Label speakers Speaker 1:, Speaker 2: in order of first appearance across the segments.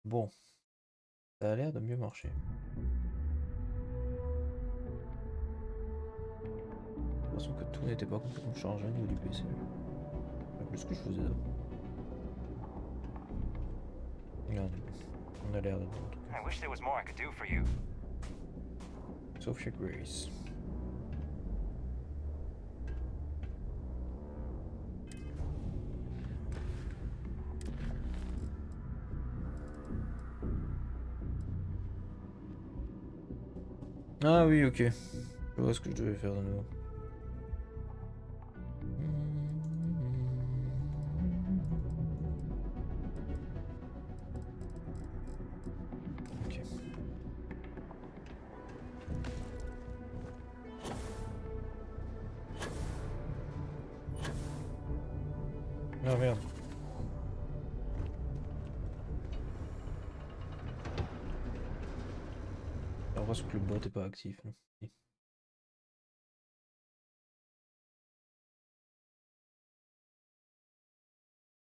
Speaker 1: Bon, ça a l'air de mieux marcher. J'ai l'impression que tout n'était pas complètement chargé au niveau du PC. Pas plus que je faisais d'avant. Regardez, on a l'air d'être bon en tout cas.
Speaker 2: I wish there was more I could do for you.
Speaker 1: Sophia Grace. Ah oui, ok. Je vois ce que je devais faire de nouveau. Ok. Ah merde. J'ai l'impression que le bot est pas actif. Non. Si.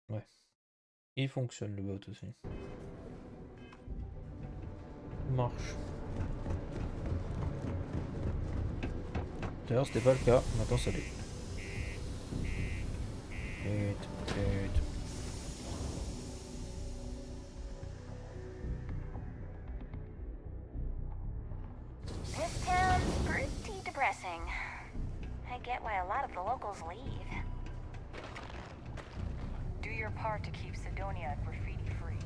Speaker 1: Ouais. Il fonctionne le bot aussi. Il marche. D'ailleurs, c'était pas le cas. Maintenant, ça l'est.
Speaker 3: This town's pretty depressing. I get why a lot of the locals leave.
Speaker 4: Do your part to keep Citoyen graffiti free.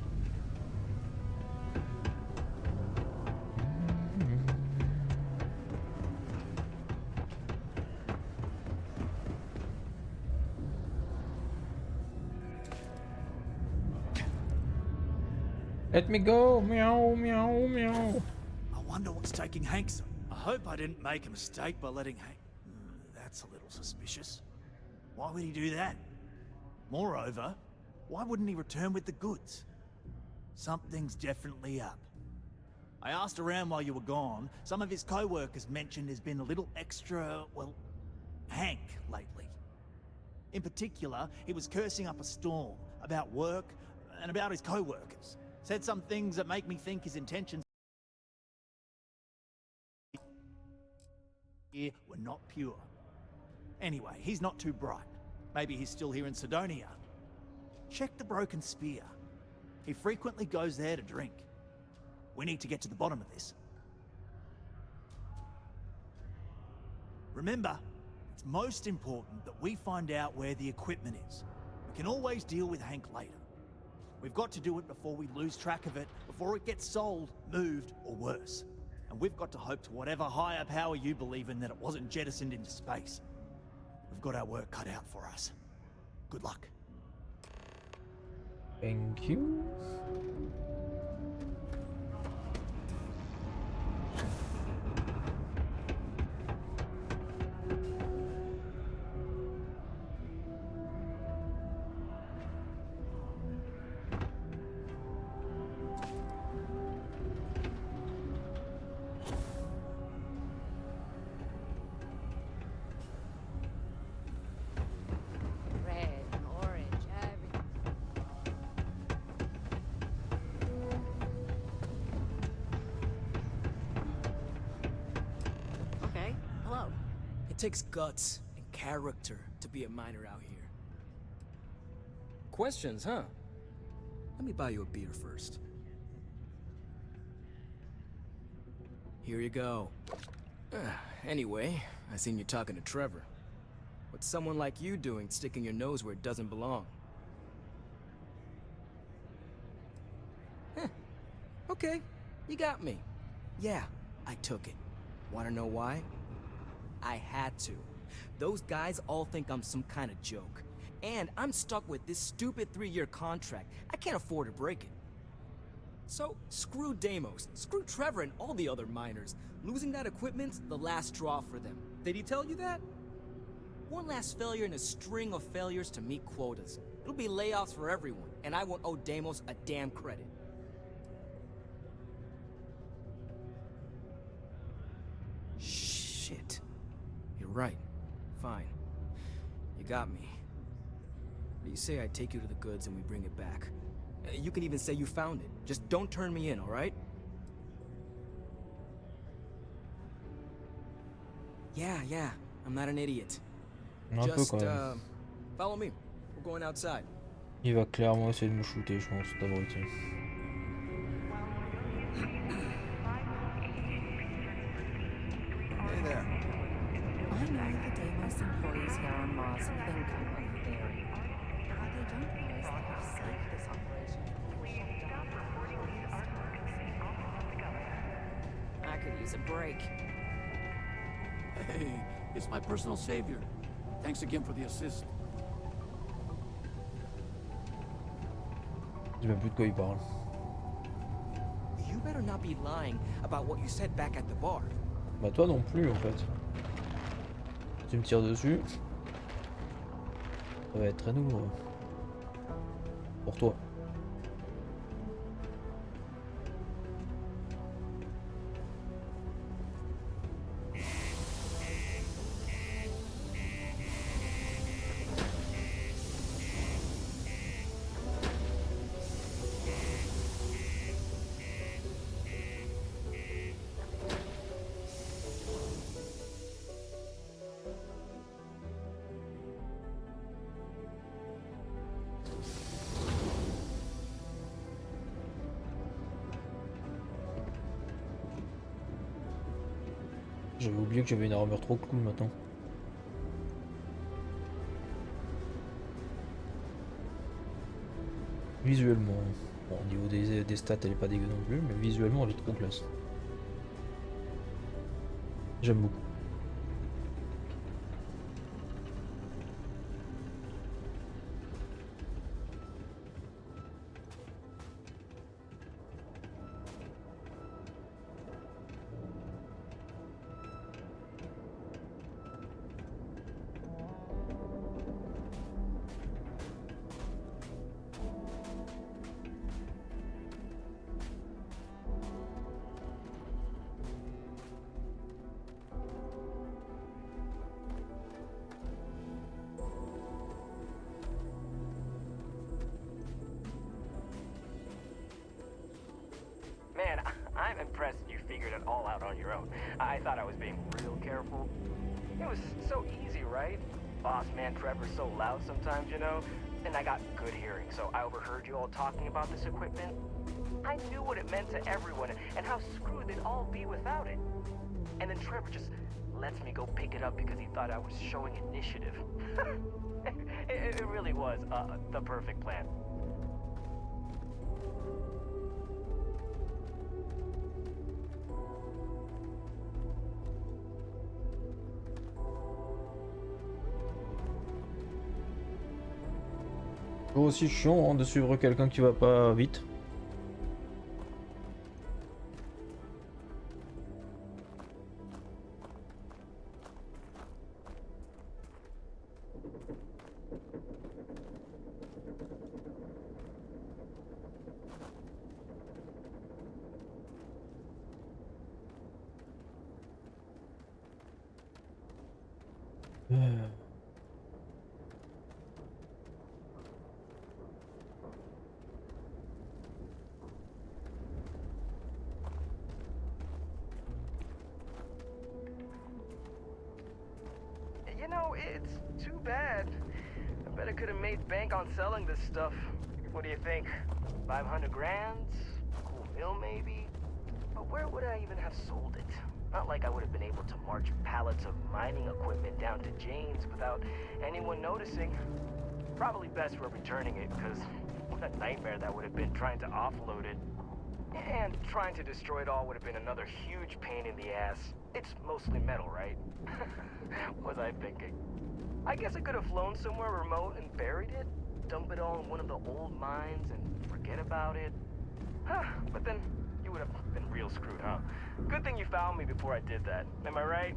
Speaker 1: Let me go! Meow, meow, meow.
Speaker 5: I wonder what's taking Hank so. I hope I didn't make a mistake by letting Hank... That's a little suspicious. Why would he do that? Moreover, why wouldn't he return with the goods? Something's definitely up. I asked around while you were gone. Some of his co-workers mentioned there's been a little extra, well, Hank lately. In particular, he was cursing up a storm about work and about his co-workers. Said some things that make me think his intentions here were not pure. Anyway, he's not too bright. Maybe he's still here in Sidonia. Check the Broken Spear. He frequently goes there to drink. We need to get to the bottom of this. Remember, it's most important that we find out where the equipment is. We can always deal with Hank later. We've got to do it before we lose track of it, before it gets sold, moved, or worse. And we've got to hope to whatever higher power you believe in that it wasn't jettisoned into space. We've got our work cut out for us. Good luck.
Speaker 1: Thank you.
Speaker 6: Red and orange, everything. Okay, hello.
Speaker 7: It takes guts and character to be a miner out here. Questions, huh? Let me buy you a beer first. Here you go. Anyway, I seen you talking to Trevor. What's someone like you doing sticking your nose where it doesn't belong? Okay, you got me. Yeah, I took it. Wanna know why? I had to. Those guys all think I'm some kind of joke. And I'm stuck with this stupid 3-year contract. I can't afford to break it. So, screw Deimos, screw Trevor and all the other miners. Losing that equipment's the last straw for them. Did he tell you that? One last failure in a string of failures to meet quotas. It'll be layoffs for everyone, and I won't owe Deimos a damn credit. Shit. You're right. Fine. You got me. What do you say I take you to the goods and we bring it back? You can even say you found it. Just don't turn me in, alright? Yeah, I'm not an idiot.
Speaker 1: Un peu
Speaker 7: Just,
Speaker 1: quand même.
Speaker 7: follow me. We're going outside.
Speaker 1: Il va clairement essayer de me shooter, je pense, d'abruti.
Speaker 5: Hey there.
Speaker 6: I know the Deimos employees here on Mars think I'm overbearing. But what they don't know is that I've saved this operation from being shut down. I could use a break.
Speaker 2: Hey, it's my personal savior. Thanks again for the assist.
Speaker 1: Je sais même plus de quoi il parle.
Speaker 7: You better not be lying about what you said back at the bar.
Speaker 1: Bah toi non plus en fait. Tu me tires dessus. Ça va être très douloureux. Pour toi. J'avais oublié que j'avais une armure trop cool maintenant. Visuellement, bon, au niveau des stats elle est pas dégueu non plus, mais visuellement elle est trop classe. J'aime beaucoup.
Speaker 8: Man, I'm impressed you figured it all out on your own. I thought I was being real careful. It was so easy, right? Boss man Trevor's so loud sometimes, you know? And I got good hearing, so I overheard you all talking about this equipment. I knew what it meant to everyone and how screwed they'd all be without it. And then Trevor just lets me go pick it up because he thought I was showing initiative. It really was the perfect plan.
Speaker 1: C'est aussi chiant hein, de suivre quelqu'un qui va pas vite.
Speaker 8: You know, it's too bad. I bet I could have made bank on selling this stuff. What do you think? 500 grand? Cool meal maybe? But where would I even have sold it? Not like I would have been able to march pallets of mining equipment down to Jane's without anyone noticing. Probably best for returning it, because what a nightmare that would have been trying to offload it. And trying to destroy it all would have been another huge pain in the ass. It's mostly metal, right? What was I thinking? I guess I could have flown somewhere remote and buried it, dump it all in one of the old mines and forget about it. But then you would have been real screwed, huh? Good thing you found me before I did that. Am I right?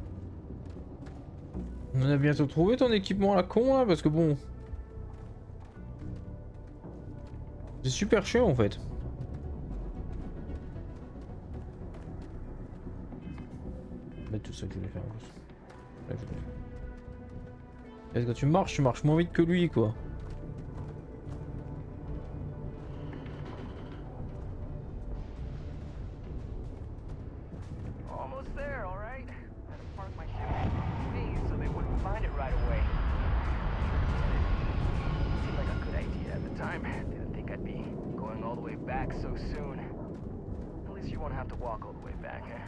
Speaker 1: On a bientôt trouvé ton équipement à la con là, parce que bon... C'est super chiant en fait. Mettre tout ça que je voulais faire en plus. Là, je voulais. Et quand tu marches moins vite que lui quoi.
Speaker 8: there, all right? I had to park my ship in space so they wouldn't find it right away. Seemed like a good idea at the time. Didn't think I'd be going all the way back so soon. At least you won't have to walk all the way back, eh?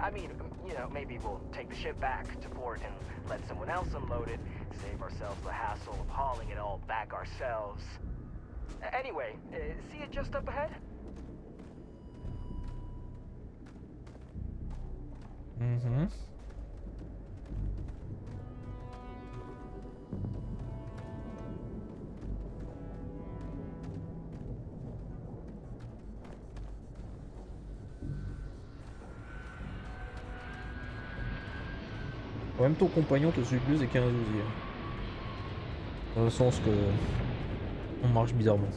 Speaker 8: I mean, you know, maybe we'll take the ship back to port and let someone else unload it, save ourselves the hassle of hauling it all back ourselves. Anyway, see it just up ahead?
Speaker 1: Mhm. En même ton compagnon te suit plus et qu'un ouzier. Dans le sens que on marche bizarrement.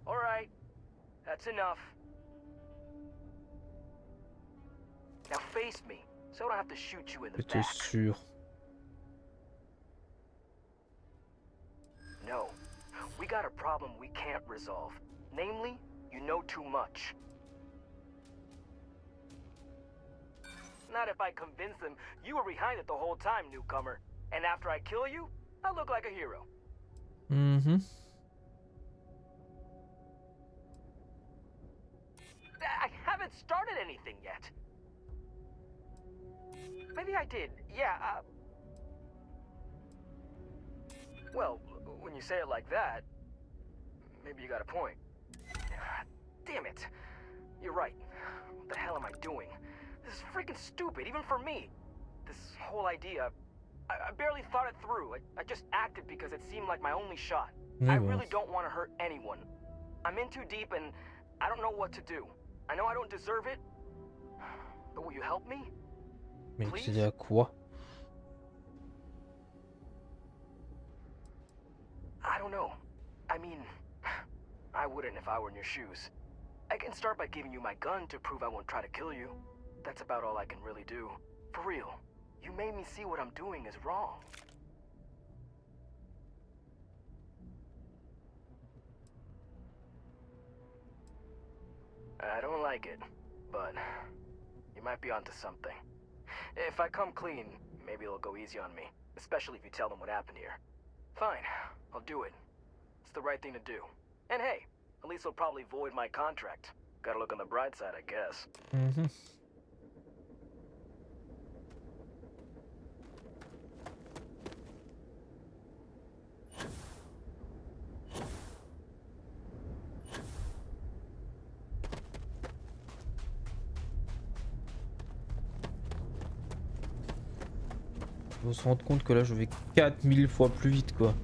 Speaker 8: All right, that's enough. Now face me, so I don't have to shoot you in the
Speaker 1: J'étais
Speaker 8: back.
Speaker 1: sûr.
Speaker 8: No, we got a problem we can't resolve. Namely, you know too much. Not if I convince them you were behind it the whole time, newcomer. And after I kill you, I look like a hero.
Speaker 1: Mhm.
Speaker 8: I haven't started anything yet. Maybe I did, yeah, well, when you say it like that, maybe you got a point. Damn it. You're right. What the hell am I doing? This is freaking stupid, even for me. This whole idea, I barely thought it through. I just acted because it seemed like my only shot. I really don't want to hurt anyone. I'm in too deep and I don't know what to do. I know I don't deserve it, but will you help me?
Speaker 1: Mais
Speaker 8: Please?
Speaker 1: c'est à quoi?
Speaker 8: I don't know. I mean, I wouldn't if I were in your shoes. I can start by giving you my gun to prove I won't try to kill you. That's about all I can really do. For real, you made me see what I'm doing is wrong. I don't like it, but you might be onto something. If I come clean, maybe it'll go easy on me, especially if you tell them what happened here. Fine, I'll do it. It's the right thing to do. And hey, at least they'll probably void my contract. Gotta look on the bright side, I guess.
Speaker 1: Mhm. Faut se rendre compte que là je vais 4000 fois plus vite quoi.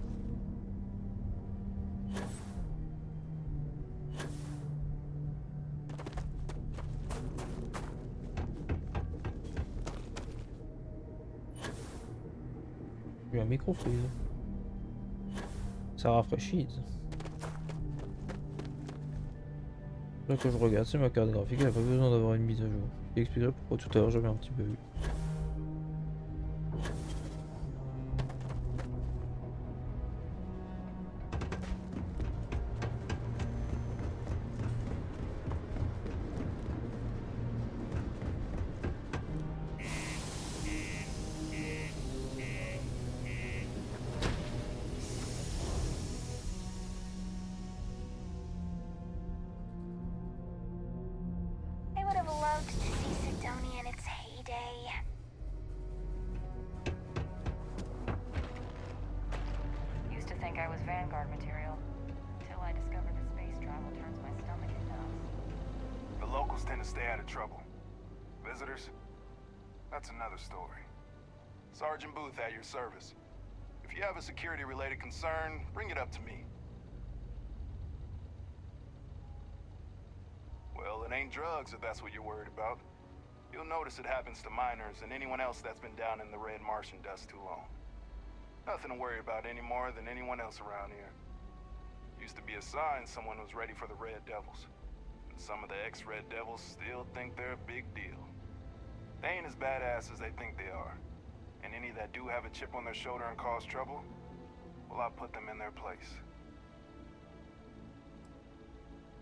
Speaker 1: J'ai eu un micro freeze. Ça rafraîchit. Là que je regarde, c'est ma carte graphique, elle n'a pas besoin d'avoir une mise à jour. Je t'expliquerai pourquoi tout à l'heure j'avais un petit peu vu.
Speaker 3: I would have loved to see Citoyen in its heyday.
Speaker 4: Used to think I was Vanguard material, till I discovered that space travel turns my stomach in knots.
Speaker 9: The locals tend to stay out of trouble. Visitors? That's another story. Sergeant Booth at your service. If you have a security-related concern, bring it up to me. Well, it ain't drugs if that's what you're worried about. You'll notice it happens to miners and anyone else that's been down in the red Martian dust too long. Nothing to worry about any more than anyone else around here. Used to be a sign someone was ready for the Red Devils. some of the ex-Red Devils still think they're a big deal. They ain't as badass as they think they are. And any that do have a chip on their shoulder and cause trouble, well, I'll put them in their place.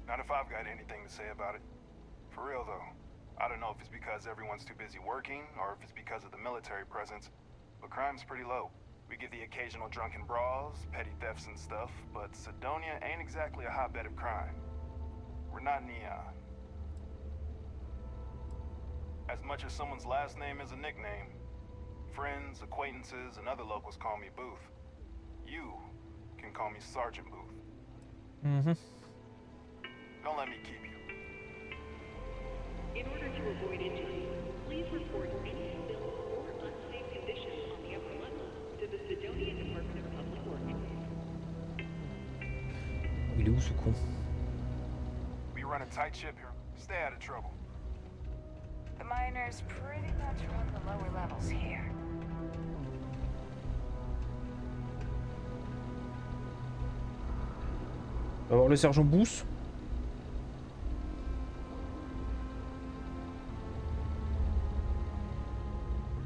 Speaker 9: Not if I've got anything to say about it. For real, though. I don't know if it's because everyone's too busy working, or if it's because of the military presence, but crime's pretty low. We get the occasional drunken brawls, petty thefts and stuff, but Citoyen ain't exactly a hotbed of crime. We're not Neon. As much as someone's last name is a nickname, friends, acquaintances, and other locals call me Booth. You can call me Sergeant Booth.
Speaker 1: Mhm.
Speaker 9: Don't let me keep you.
Speaker 10: In order to avoid injury, please report any spill or unsafe conditions on the upper level to the Citoyen Department of Public Works.
Speaker 1: Il est où ce con?
Speaker 9: We run a tight ship here. Stay out of trouble.
Speaker 4: The miners pretty much run the lower levels here.
Speaker 1: On va voir le sergent Booth.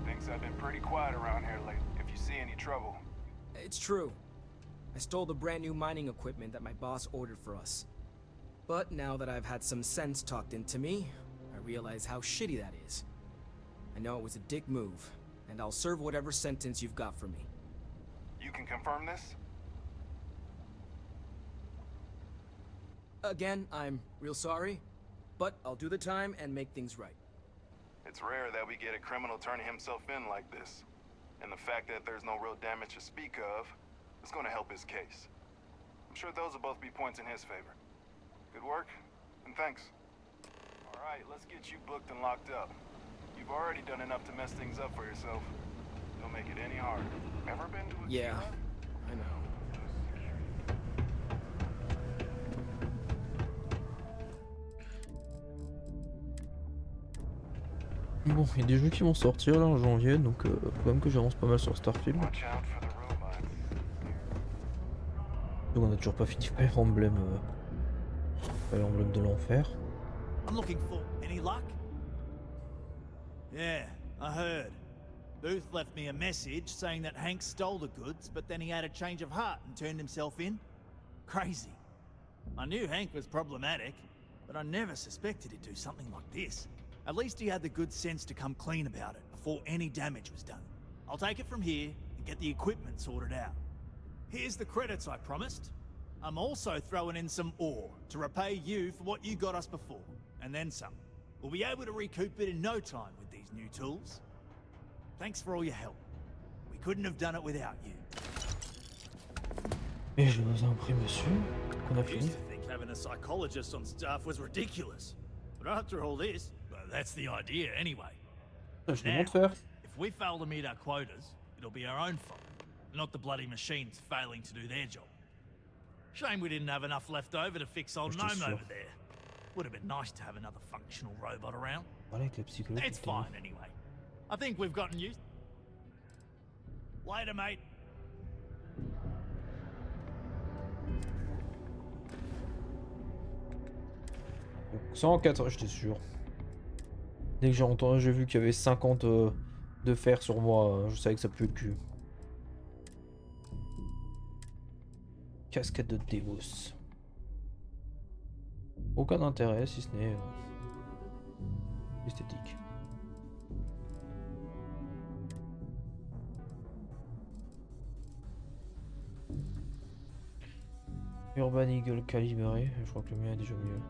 Speaker 9: Things have been pretty quiet around here lately. If you see any trouble,
Speaker 7: It's true. I stole the brand new mining equipment that my boss ordered for us. But now that I've had some sense talked into me, I realize how shitty that is. I know it was a dick move, and I'll serve whatever sentence you've got for me.
Speaker 9: you can confirm this?
Speaker 7: Again, I'm real sorry, but I'll do the time and make things right.
Speaker 9: It's rare that we get a criminal turning himself in like this. And the fact that there's no real damage to speak of is going to help his case. I'm sure those will both be points in his favor. Good work, and thanks. All right, let's get you booked and locked up. You've already done enough to mess things up for yourself. Don't make it any harder. Ever been to a
Speaker 7: Yeah,
Speaker 9: Cuba?
Speaker 7: I know.
Speaker 1: Bon, il y a des jeux qui vont sortir là en janvier, donc faut quand même que j'avance pas mal sur Starfield.
Speaker 9: Watch out for the robots.
Speaker 1: Donc on a toujours pas fini Fire Emblem, Fire Emblem de l'enfer.
Speaker 5: I'm looking for any luck? Yeah, I heard. Booth left me a message saying that Hank stole the goods, but then he had a change of heart and turned himself in. Crazy. I knew Hank was problematic, but I never suspected he'd do something like this. At least he had the good sense to come clean about it before any damage was done. I'll take it from here and get the equipment sorted out. Here's the credits I promised. I'm also throwing in some ore to repay you for what you got us before, and then some. We'll be able to recoup it in no time with these new tools. Thanks for all your help. We couldn't have done it without you.
Speaker 1: Et je vous en prie, monsieur, qu'on a
Speaker 5: I
Speaker 1: fini.
Speaker 5: used to think having a psychologist on staff was ridiculous. But after all this, well, that's the idea anyway.
Speaker 1: Je demande faire.
Speaker 5: If we fail to meet our quotas, it'll be our own fault, not the bloody machines failing to do their job. Shame we didn't have enough left over to fix old
Speaker 1: J'étais
Speaker 5: Gnome
Speaker 1: sûr.
Speaker 5: over there. Would have been nice to have another functional robot around.
Speaker 1: Voilà, avec les psychologues.
Speaker 5: It's
Speaker 1: putain.
Speaker 5: fine anyway. I think we've gotten used. Later, mate.
Speaker 1: Donc, 104, j'étais sûr. Dès que j'ai entendu, j'ai vu qu'il y avait 50 de fer sur moi, je savais que ça puait le cul. Casquette de Deus. Aucun intérêt si ce n'est esthétique. Urban Eagle calibré, je crois que le mien est déjà mieux.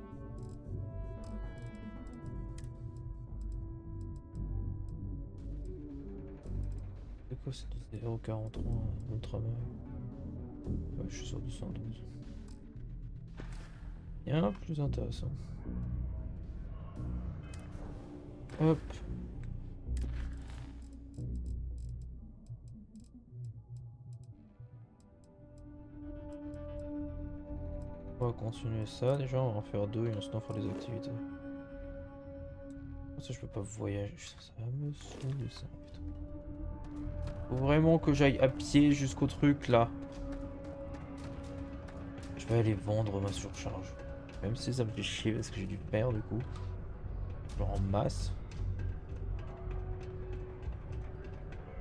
Speaker 1: C'est quoi, c'est du 0,43 mon travail? Ouais, je suis sur du 112. Bien plus intéressant. Hop. On va continuer ça déjà, on va en faire deux et ensuite on fera les activités. Ça je peux pas voyager, ça va me saouler ça, putain. Faut vraiment que j'aille à pied jusqu'au truc là. Je vais aller vendre ma surcharge. Même si ça me fait chier parce que j'ai dû perdre du coup. Genre en masse.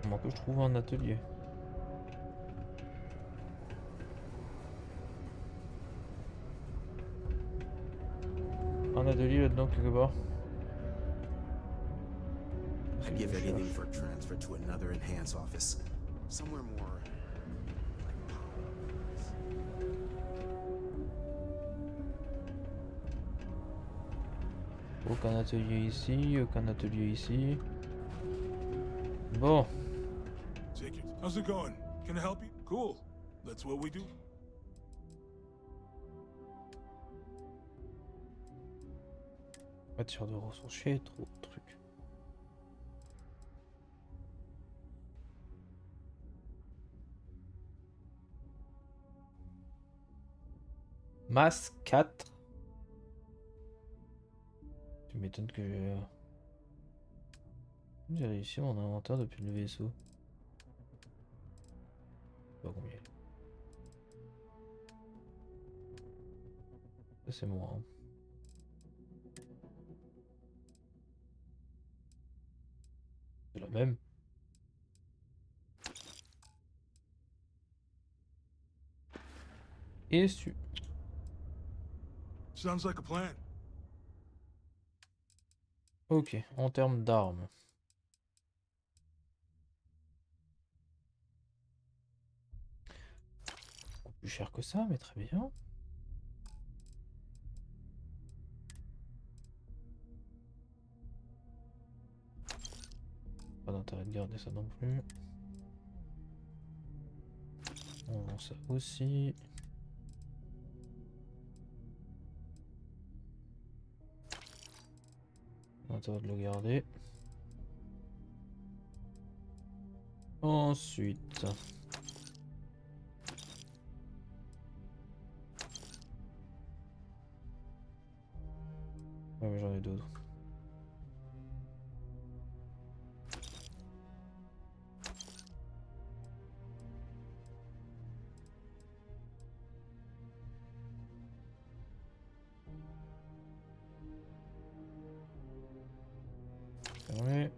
Speaker 1: Comment que je trouve un atelier. Un atelier là-dedans quelque part.
Speaker 11: I'd give anything for a transfer to another enhance office. Somewhere more.
Speaker 1: Aucun atelier ici, aucun atelier ici. Bon.
Speaker 12: Take it. How's it going? Can I help you? Cool. That's what we do.
Speaker 1: Matière de ressources, j'ai trop de trucs. Masse 4. Tu m'étonnes que j'ai réussi mon inventaire depuis le vaisseau. Je sais pas combien. Ça c'est moi. Hein. C'est la même. Et su.
Speaker 12: Sounds like a plan.
Speaker 1: Ok, en termes d'armes. Plus cher que ça, mais très bien. Pas d'intérêt de garder ça non plus. On vend ça aussi. Intérêt de le garder. Ensuite. Ouais mais j'en ai d'autres. Ouais.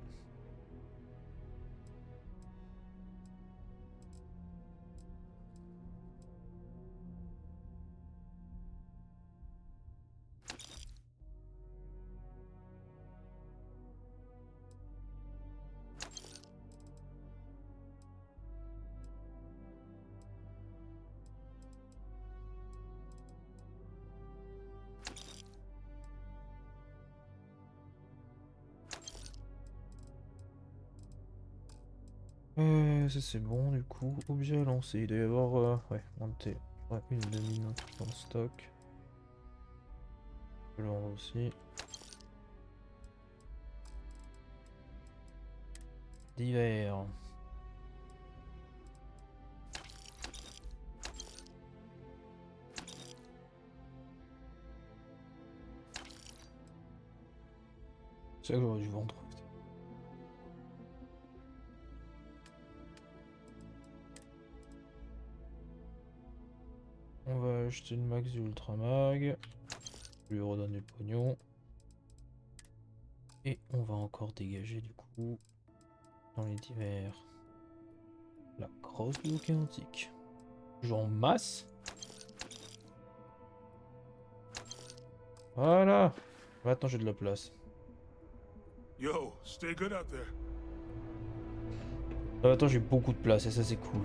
Speaker 1: Ça c'est bon du coup. Objet à lancer. Il doit y avoir ouais, monter. Ouais, une demi dans le stock. Je le vends aussi. Divers. C'est ça que j'aurais dû vendre. On va acheter une max du ultra mag. Lui redonner le pognon. Et on va encore dégager du coup dans les divers la grosse bouquet antique. Genre masse. Voilà. Maintenant j'ai de la place.
Speaker 12: Yo, stay good out there.
Speaker 1: Maintenant j'ai beaucoup de place et ça c'est cool.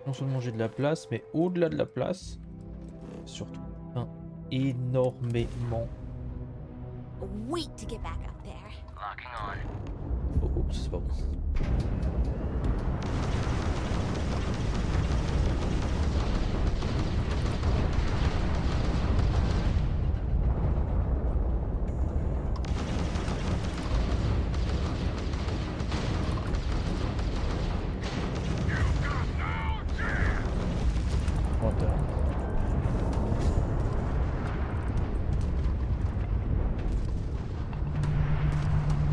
Speaker 1: Non seulement j'ai de la place, mais au-delà de la place, surtout énormément.
Speaker 3: Wait to get back up there.
Speaker 8: Locking on.
Speaker 1: Oh, oh c'est pas bon.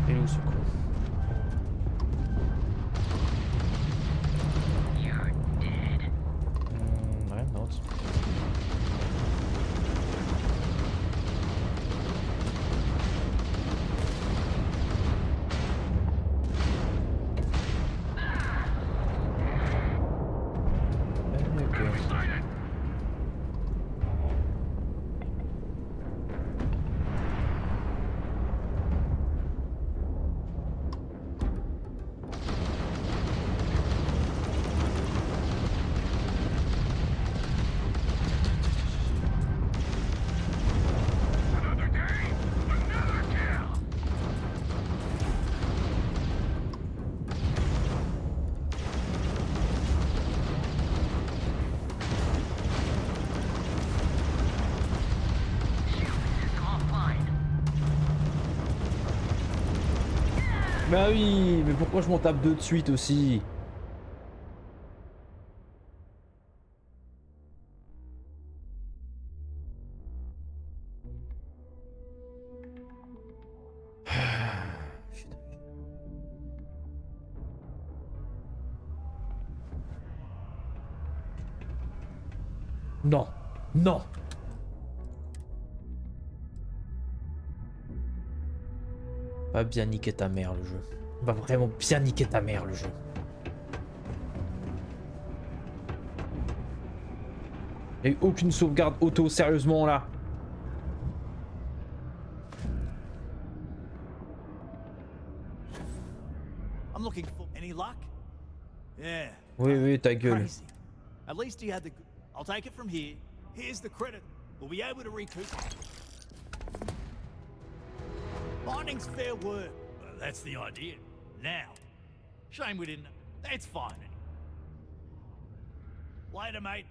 Speaker 1: Et où ce con? Bah oui, mais pourquoi je m'en tape deux de suite aussi? Non, non. Va bien niquer ta mère le jeu. Va vraiment bien niquer ta mère le jeu. Y'a eu aucune sauvegarde auto, sérieusement là.
Speaker 5: I'm looking for any luck? Yeah.
Speaker 1: Oui, oui, ta gueule.
Speaker 5: Crazy. At least he had the. I'll take it from here. Here's the credit. We'll be able to recoup. Mining's fair work. Well, that's the idea. Now. Shame we didn't. That's fine. Later, mate.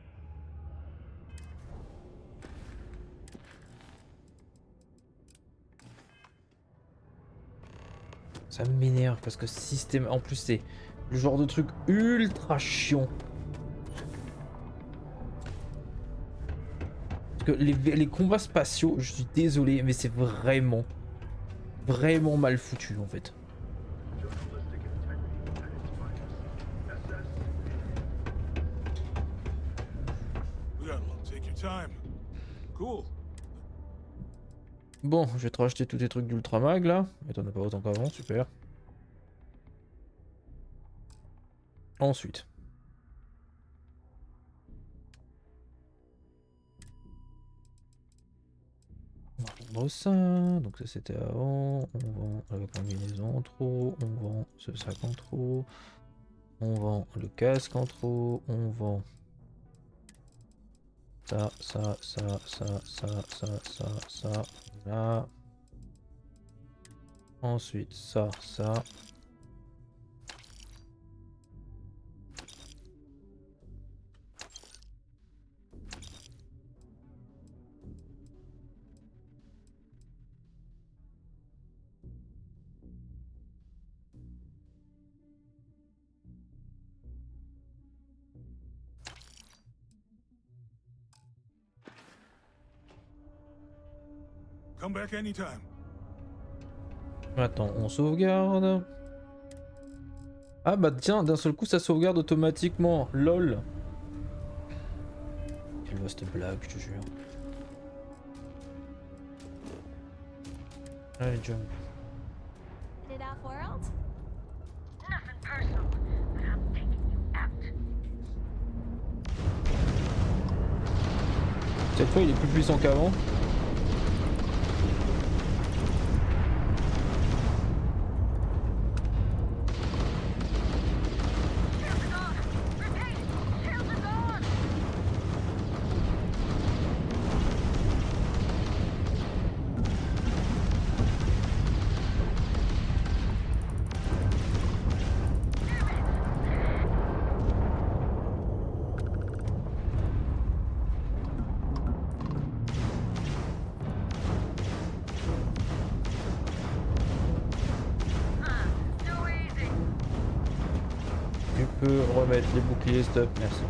Speaker 1: Ça m'énerve parce que système. En plus, c'est le genre de truc ultra chiant. Parce que les combats spatiaux, je suis désolé, mais c'est vraiment mal foutu en fait.
Speaker 12: Cool.
Speaker 1: Bon, je vais te racheter tous tes trucs d'ultramag là. Mais t'en as pas autant qu'avant, super. Ensuite. On va vendre ça. Donc ça c'était avant. On vend la combinaison en trop. On vend ce sac en trop. On vend le casque en trop. On vend ça. Là. Ensuite, ça.
Speaker 12: Come back anytime.
Speaker 1: Attends, on sauvegarde. Ah bah tiens, d'un seul coup ça sauvegarde automatiquement. LOL. Quelle vaste blague, je te jure. Allez, jump.
Speaker 3: Hit it off world?
Speaker 10: Nothing personal, but I'm taking you out.
Speaker 1: Cette fois il est plus puissant qu'avant. Tu peux remettre les boucliers, stop, merci.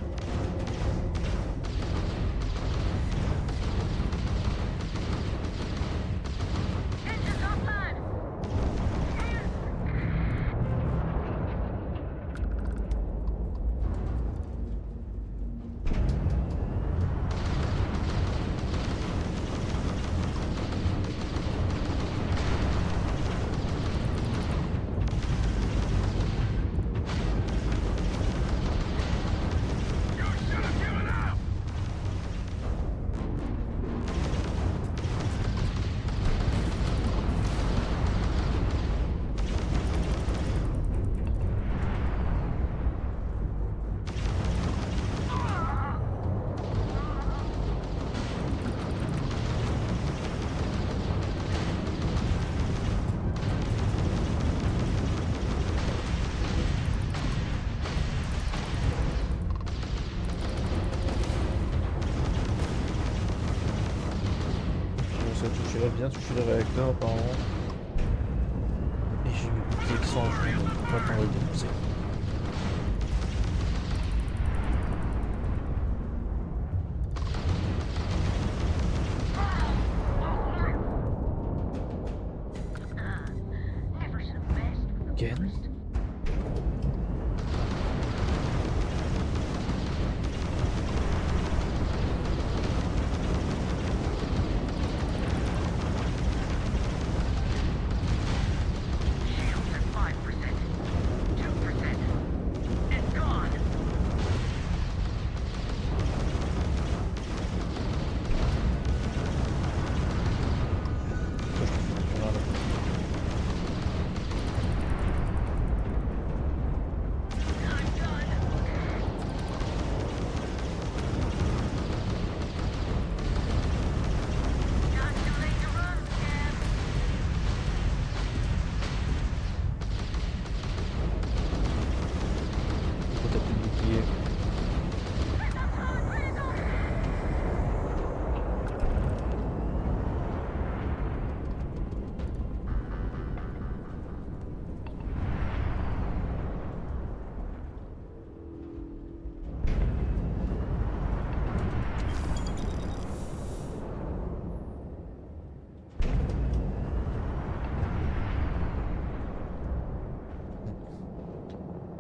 Speaker 1: Ça toucherait bien toucher le réacteur apparemment. Et j'ai mes boucliers qui sont On va attendre le déposer. Again.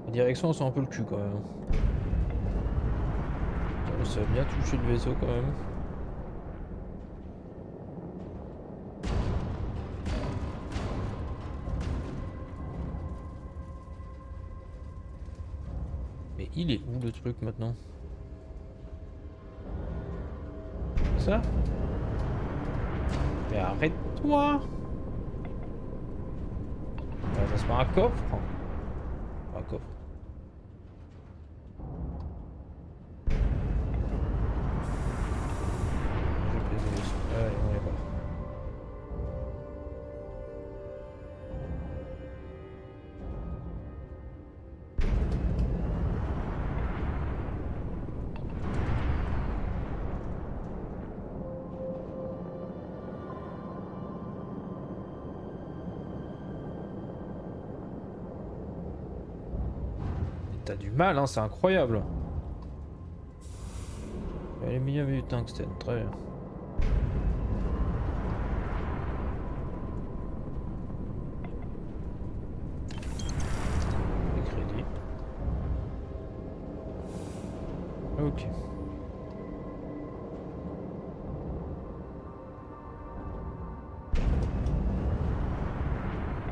Speaker 1: Les directions elles sont un peu le cul quand même. Ça a bien touché le vaisseau quand même. Mais il est où le truc maintenant? Ça? Mais arrête-toi! Ça se met un coffre? Un coffre. Allez, on y va. T'as du mal, hein, c'est incroyable. Aluminium et du tungstène, très bien. Les crédits. Ok.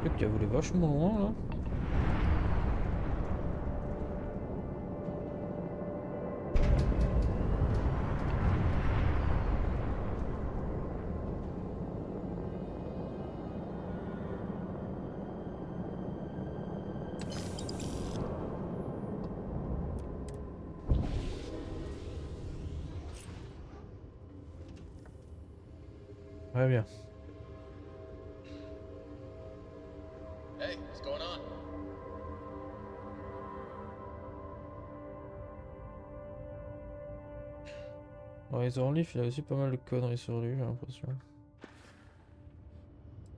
Speaker 1: Le qui a volé vachement loin là. Très bien.
Speaker 13: Hey, what's going on?
Speaker 1: Ouais, Zorlif, il a aussi pas mal de conneries sur lui, j'ai l'impression.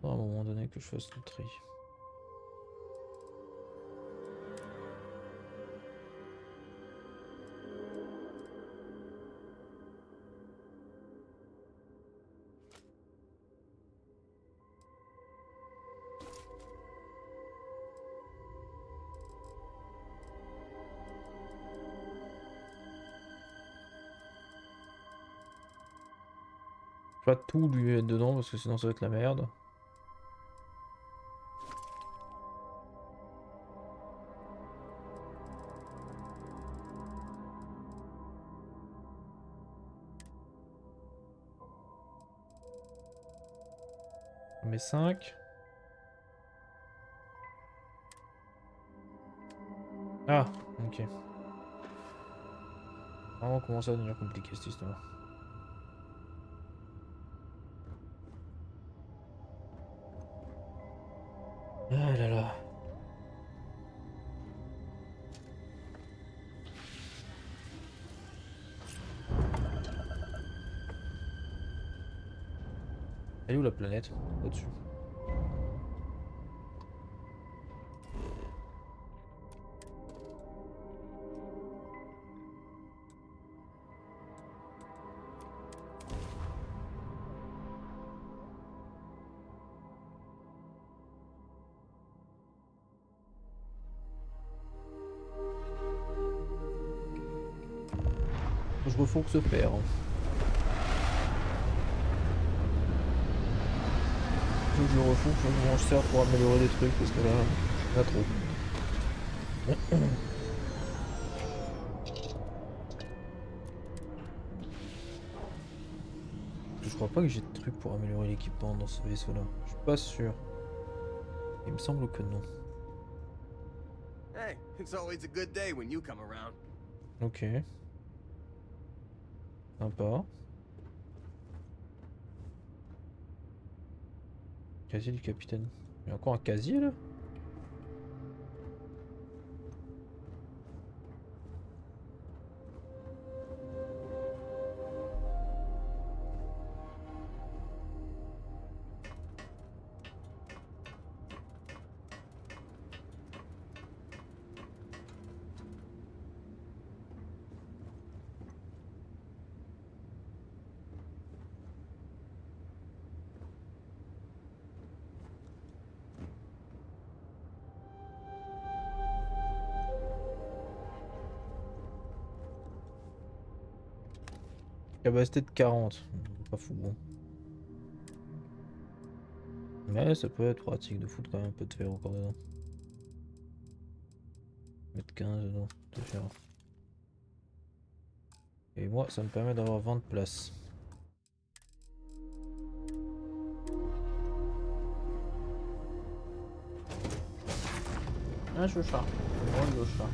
Speaker 1: À un moment donné que je fasse le tri. Pas tout lui mettre dedans parce que sinon ça va être la merde. On met 5. Ah, ok. Vraiment commence à devenir compliqué cette histoire. Ah là là. Elle est où la planète? Au-dessus. Je refonds que se faire. Faut que je le refonds, faut que je m'en sers pour améliorer des trucs parce que là, il y en a trop. Je crois pas que j'ai de trucs pour améliorer l'équipement dans ce vaisseau là. Je suis pas sûr. Il me semble que non.
Speaker 14: Hey, it's always a good day when you come around.
Speaker 1: Ok. Sympa. Casier du capitaine. Il y a encore un casier là? Capacité de 40. Pas fou bon. Mais ça peut être pratique de foutre quand même un peu de fer encore dedans. Mettre 15 dedans, de fer. Et moi ça me permet d'avoir 20 de place. Un chat. Un gros chat.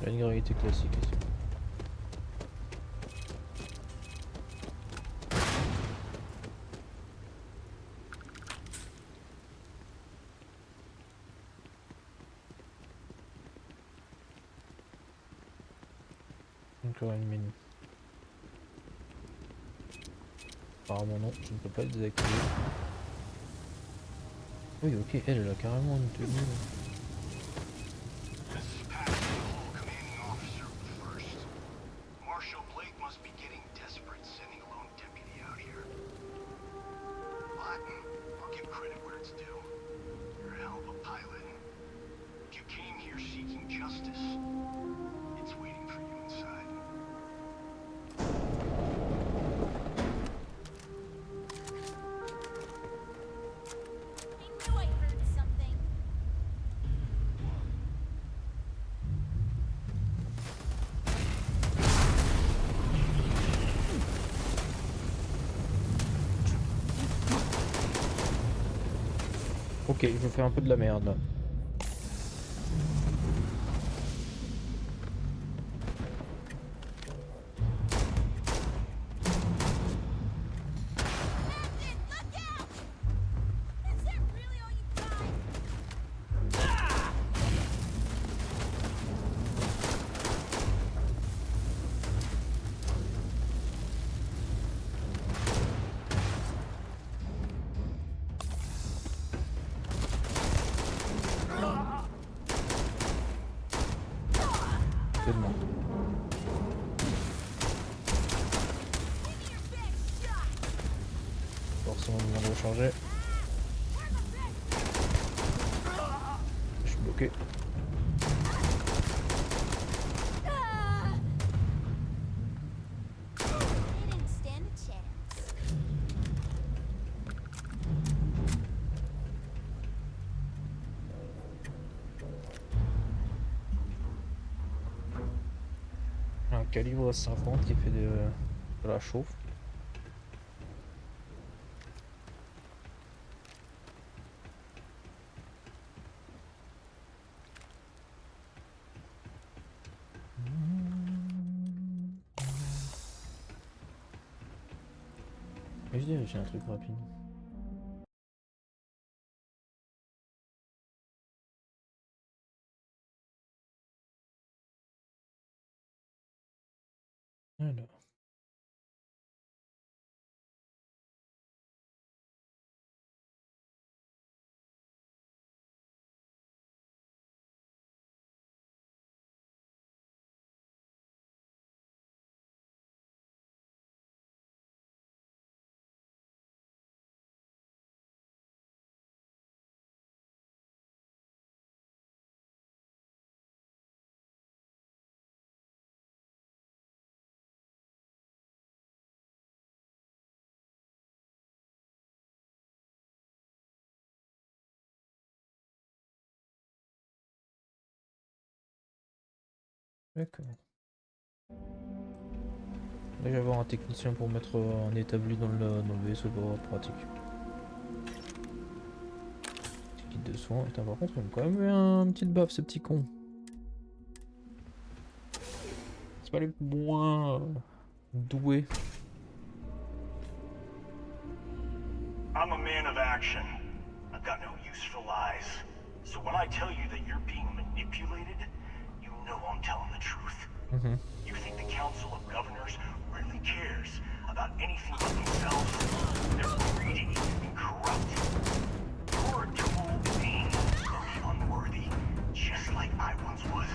Speaker 1: La une gravité classique ici. Encore une mine. Apparemment non, je ne peux pas le désactiver. Oui ok, elle a carrément une tenue. Ok, je fais un peu de la merde là. Forcément besoin de recharger. Je suis bloqué. Un calibre 50 qui fait de la chauffe. Et je dirais j'ai un truc rapide. Alors. D'accord. Là, je vais avoir un technicien pour mettre un établi dans le vaisseau pour avoir pratique. Petit kit de soins. Putain, par contre, il a quand même eu une petite baffe, ce petit con. C'est pas les moins doués.
Speaker 15: I'm a man of action. I've got no use for lies. So when I tell you that you're being manipulated, you know I'm telling the truth. You think the Council of Governors really cares about anything but themselves? They're greedy and corrupt. You're a tool being the unworthy, just like I once was.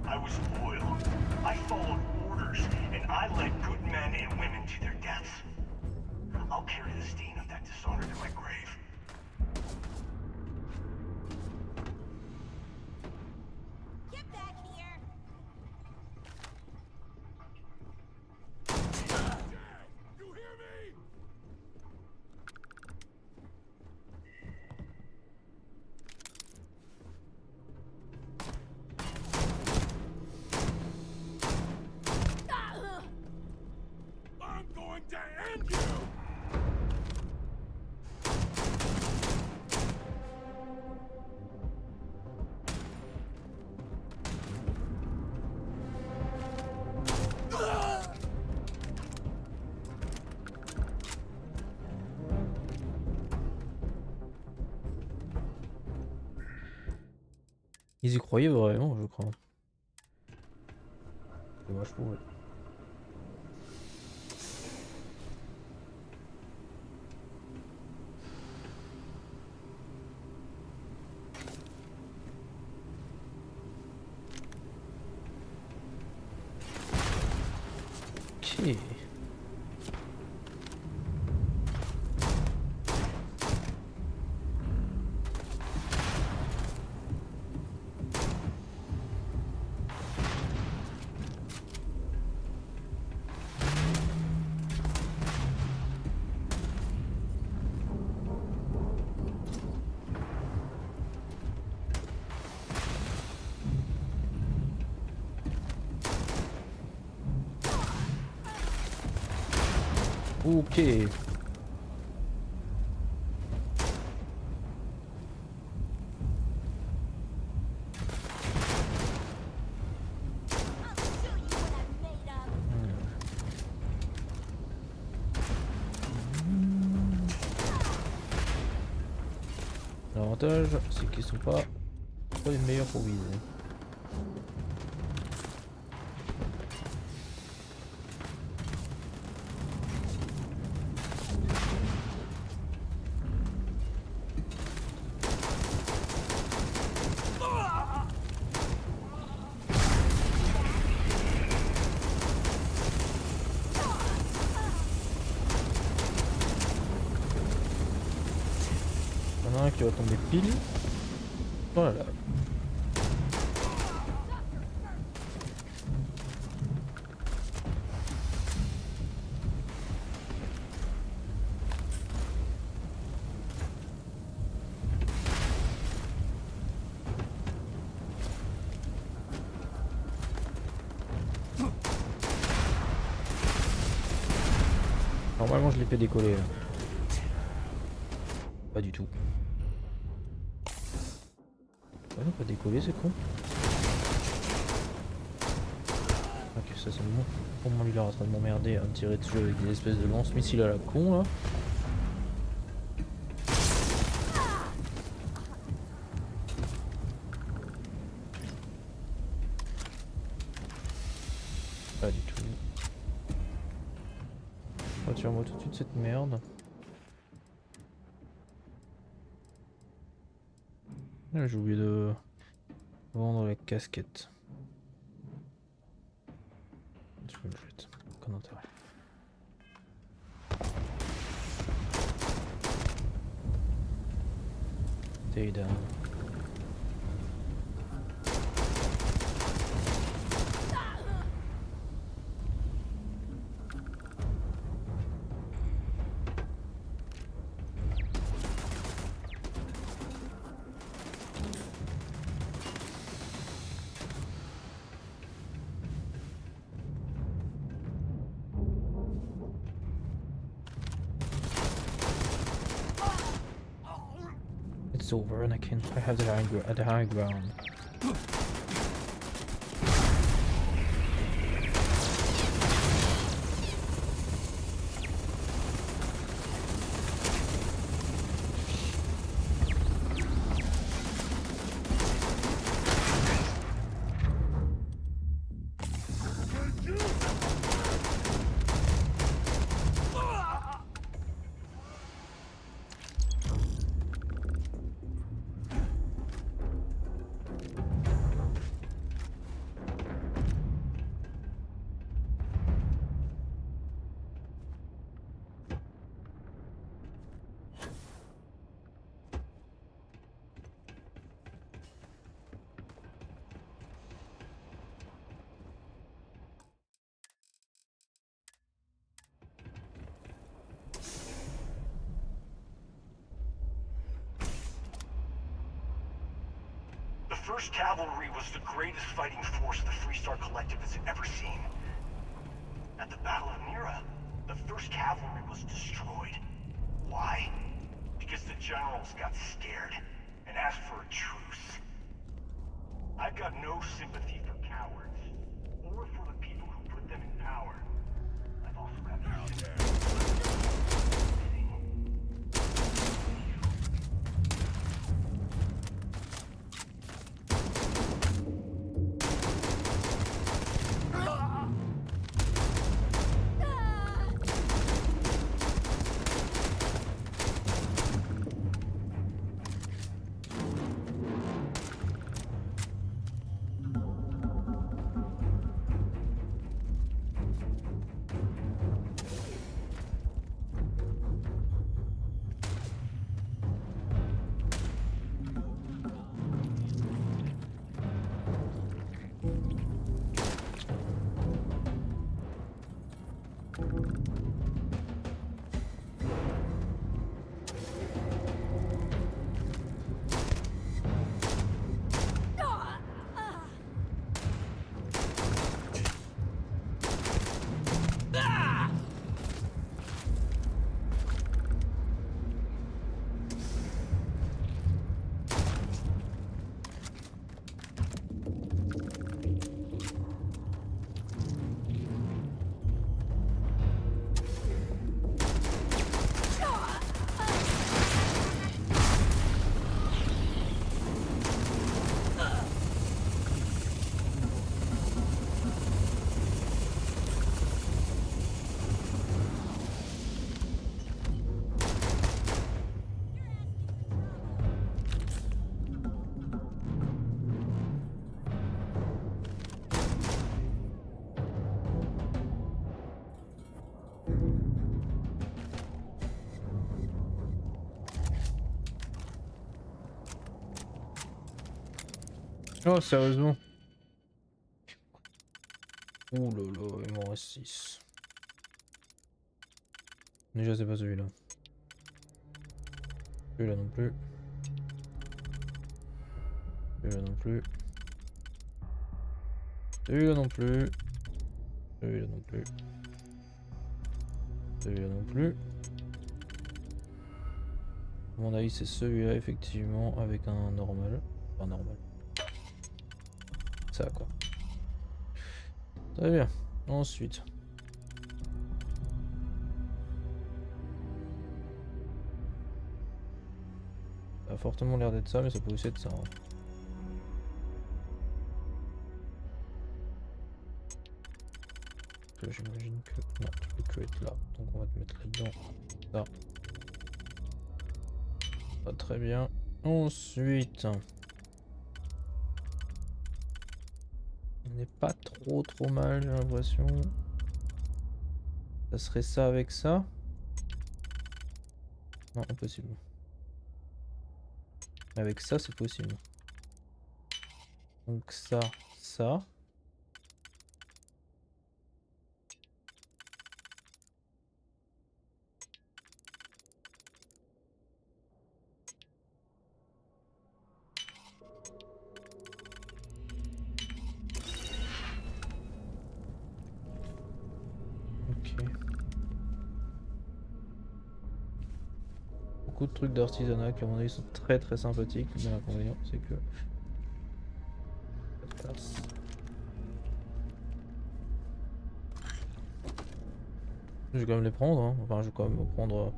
Speaker 15: I was loyal. I followed orders, and I led good men and women to their deaths. I'll carry the stain of that dishonor to my grave.
Speaker 3: Get back here!
Speaker 12: You hear me? I'm going to end you!
Speaker 1: Ils y croyaient vraiment, je crois. C'est vachement, ouais. Ok. Ok. L'avantage, c'est qu'ils sont pas les meilleurs pour viser. Il y en a un qui va tomber pile dans la lave. Normalement je l'ai fait décoller là. Pas du tout. Ah non, pas décoller, c'est con. Ok, ça c'est bon. Pour moi, lui, il est en train de m'emmerder à me tirer dessus avec des espèces de lance-missiles à la con là. Pas du tout. Retire-moi tout de suite cette merde. J'ai oublié de vendre la casquette. Je peux le jeter. Aucun intérêt. Stay down. is over, Anakin. I have the high ground.
Speaker 15: The 1st Cavalry was the greatest fighting force the Freestar Collective has ever seen. At the Battle of Mira, the 1st Cavalry was destroyed. Why? Because the generals got scared and asked for a truce. I've got no sympathy for cowards, or for the people who put them in power. I've also got no sympathy.
Speaker 1: Oh, sérieusement. Ouh là là, il m'en reste 6. Déjà, c'est pas celui-là. Celui-là non plus. Celui-là non plus. Celui-là non plus. Celui-là non plus. Celui-là non plus. À mon avis, c'est celui-là, effectivement, avec un normal. Pas normal. Ça, quoi. Très bien. Ensuite. Ça a fortement l'air d'être ça, mais ça peut aussi être ça. Hein. J'imagine que... Non, tu peux que être là. Donc on va te mettre là-dedans. Ça. Pas très bien. Ensuite... On n'est pas trop mal, j'ai l'impression. Ça serait ça avec ça? Non, impossible. Avec ça, c'est possible. Donc ça, ça. beaucoup de trucs d'artisanat qui à mon avis sont très très sympathiques, mais l'inconvénient c'est que... ça passe. Je vais quand même les prendre, hein. Enfin je vais quand même prendre...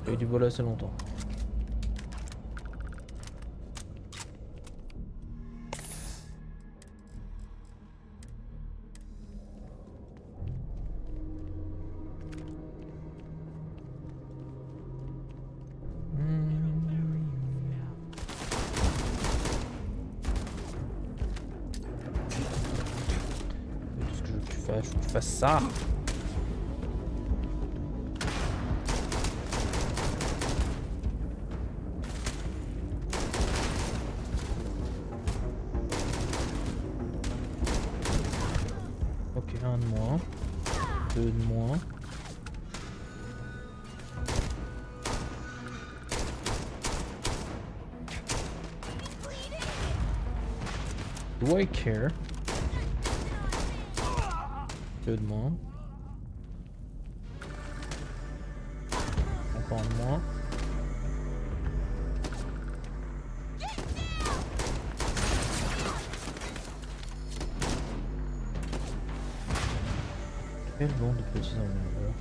Speaker 1: J'ai eu du bol assez longtemps. Tout ce que je veux que tu fasses, je veux que tu fasses ça. Ok, un de moins, deux de moins. Do I care? Deux de moins. Encore un de moins. Quel bande de petits emmerdeurs.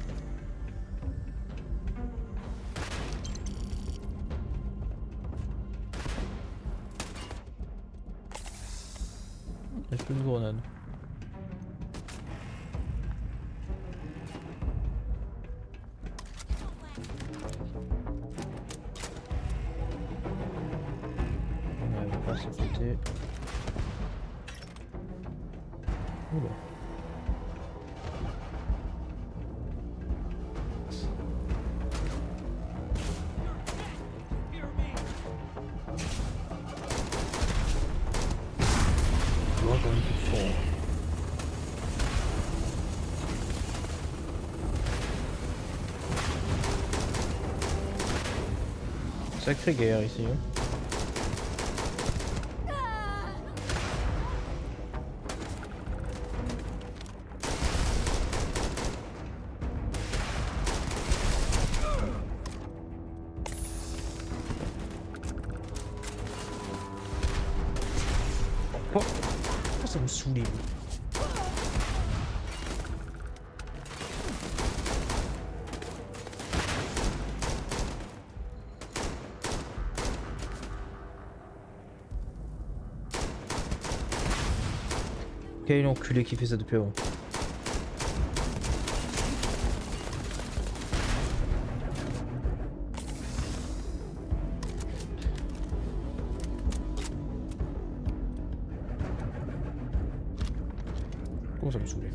Speaker 1: J'ai plus de grenades. Ouais, on va pas se péter. Oula. Sacrée guerre ici. Hein. Oh, ça me saoulait. Quel enculé qui fait ça depuis avant. Comment ça me saoulait.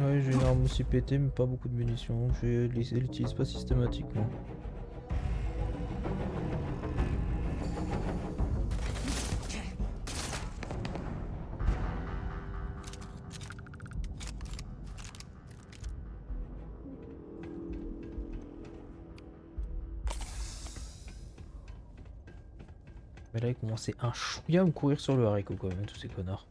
Speaker 1: Ouais, j'ai une arme aussi pétée, mais pas beaucoup de munitions. Je l'utilise pas systématiquement. Mais là, ils commençaient un chouïa à me courir sur le haricot quand même, tous ces connards.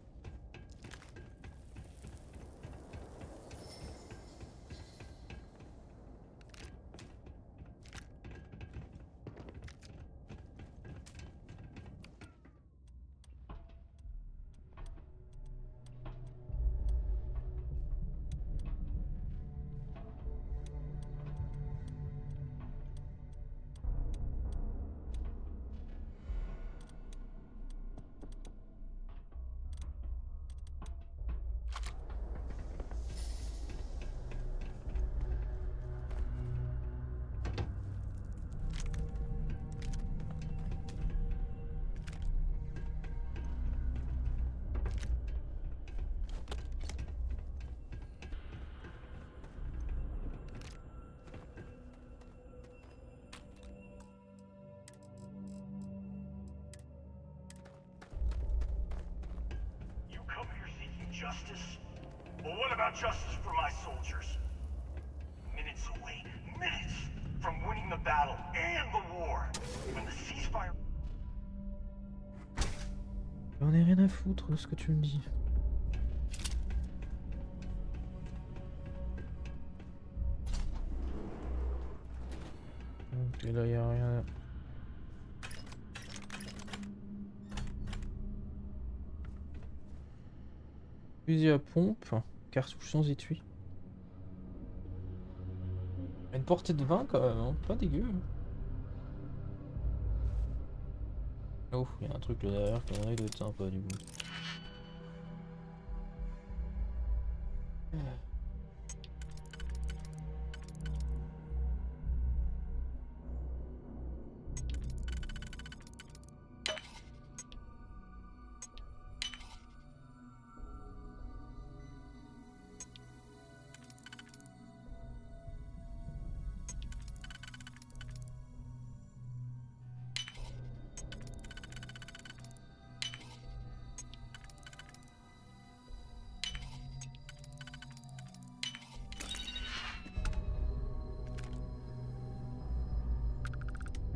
Speaker 15: justice? Well, what about justice for my soldiers? Minutes away, minutes from winning the battle and the war. When the ceasefire...
Speaker 1: J'en ai rien à foutre de ce que tu me dis. Ok, là y'a rien. Fusil à pompe, cartouche sans étui. Une portée de 20 quand même, hein. Pas dégueu. Oh, il y a un truc là derrière qui à mon avis doit être sympa du coup.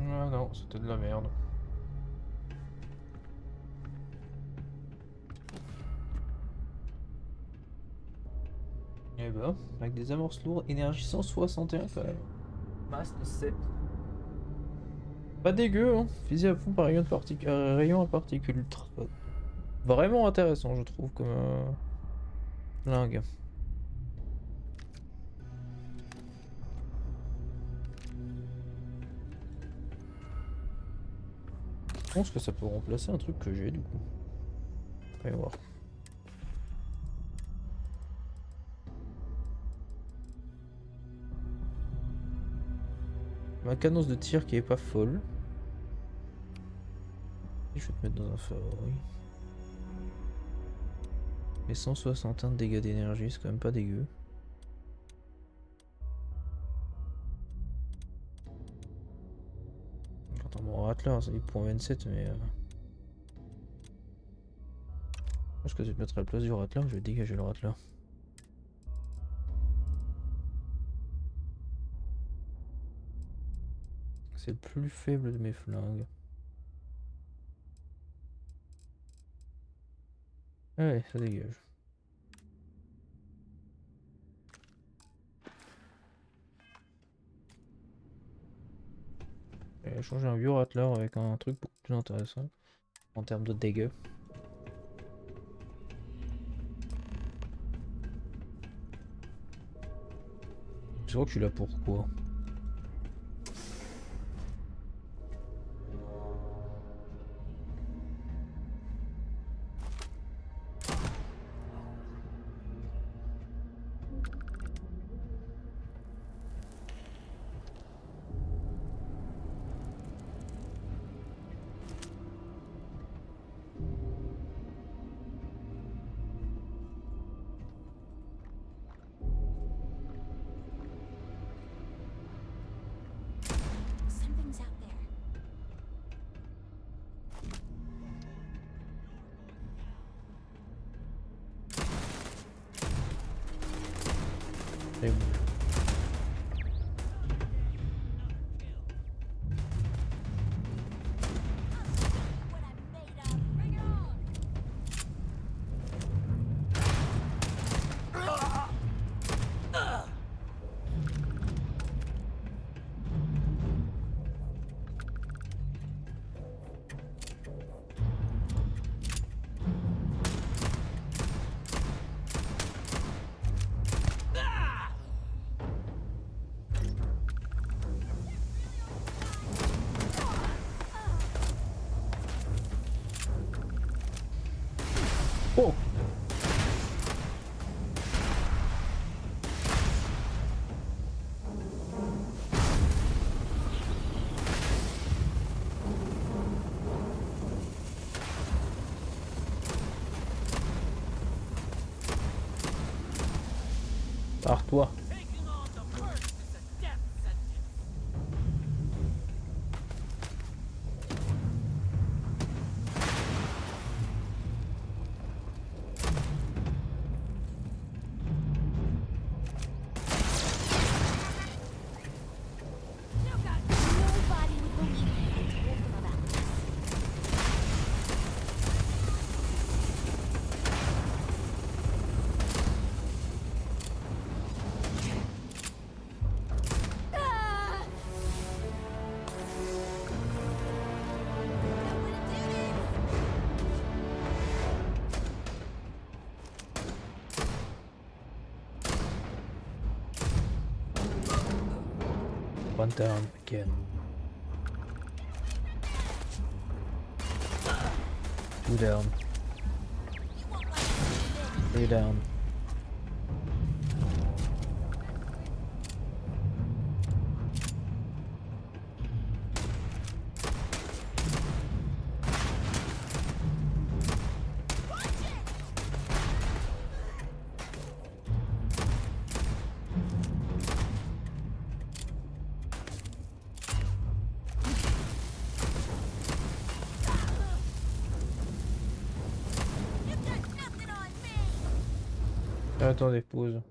Speaker 1: Ah non, c'était de la merde. Eh ben, avec des amorces lourdes, énergie 161 quand même. Masse de 7. Pas dégueu, hein. Fusil à pompe à rayon à particules. Vraiment intéressant, je trouve, comme flingue. Je pense que ça peut remplacer un truc que j'ai du coup. On va voir. Ma cadence de tir qui est pas folle. Je vais te mettre dans un favori. Mais 161 de dégâts d'énergie, c'est quand même pas dégueu. Quand on mon ratleur, ça dit .27 mais... Je pense que je vais te mettre à la place du ratleur, je vais dégager le ratleur. C'est le plus faible de mes flingues. Ouais, ça dégage. J'ai changé un vieux ratleur avec un truc beaucoup plus intéressant en termes de dégâts. Je crois que je suis là pourquoi.
Speaker 3: Something's out there.
Speaker 1: C'est bon. Oh! Pars-toi. One down again. 2 down. 3 down. Attendez, pause.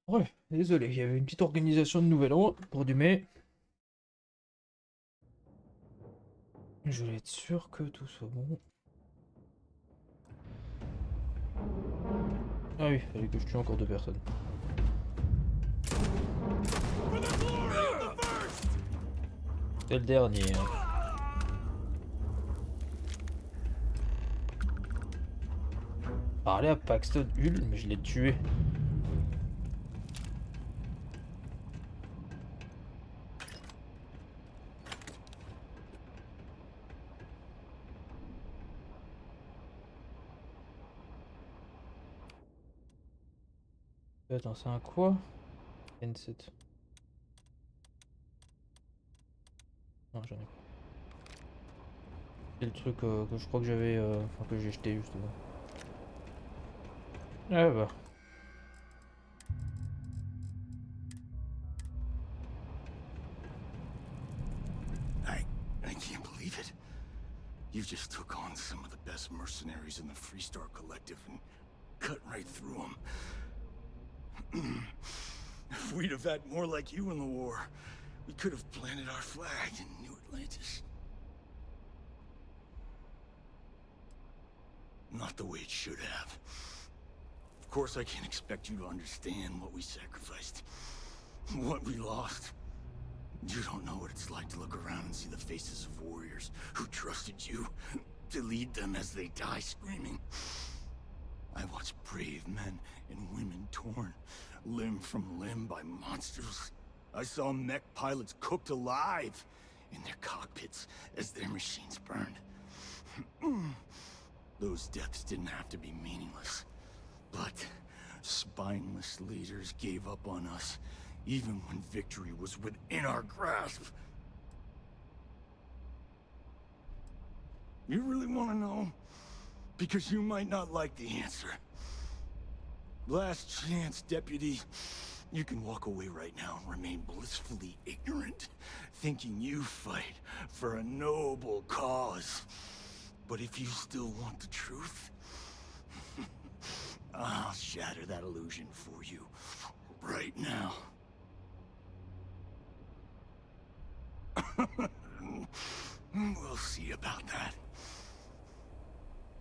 Speaker 1: Ouais, désolé, il y avait une petite organisation de nouvel an pour du mai. Je voulais être sûr que tout soit bon. Ah oui, fallait que je tue encore 2 personnes. C'est le dernier. Hein. Parler à Paxton Hull, mais je l'ai tué. Attends, c'est un quoi? N7. Non, j'en ai pas. C'est le truc que je crois que j'avais. Enfin, que j'ai jeté justement. Ah bah.
Speaker 5: I can't believe it. You just took on some of the best mercenaries in the Freestar Collective and cut right through them. If we'd have had more like you in the war, we could have planted our flag in New Atlantis. Not the way it should have. Of course, I can't expect you to understand what we sacrificed, what we lost. You don't know what it's like to look around and see the faces of warriors who trusted you to lead them as they die screaming. I watched brave men and women torn limb from limb by monsters. I saw mech pilots cooked alive in their cockpits as their machines burned. Those deaths didn't have to be meaningless, but spineless leaders gave up on us even when victory was within our grasp. You really want to know? Because you might not like the answer. Last chance, Deputy. You can walk away right now and remain blissfully ignorant, thinking you fight for a noble cause. But if you still want the truth, I'll shatter that illusion for you right now. We'll see about that.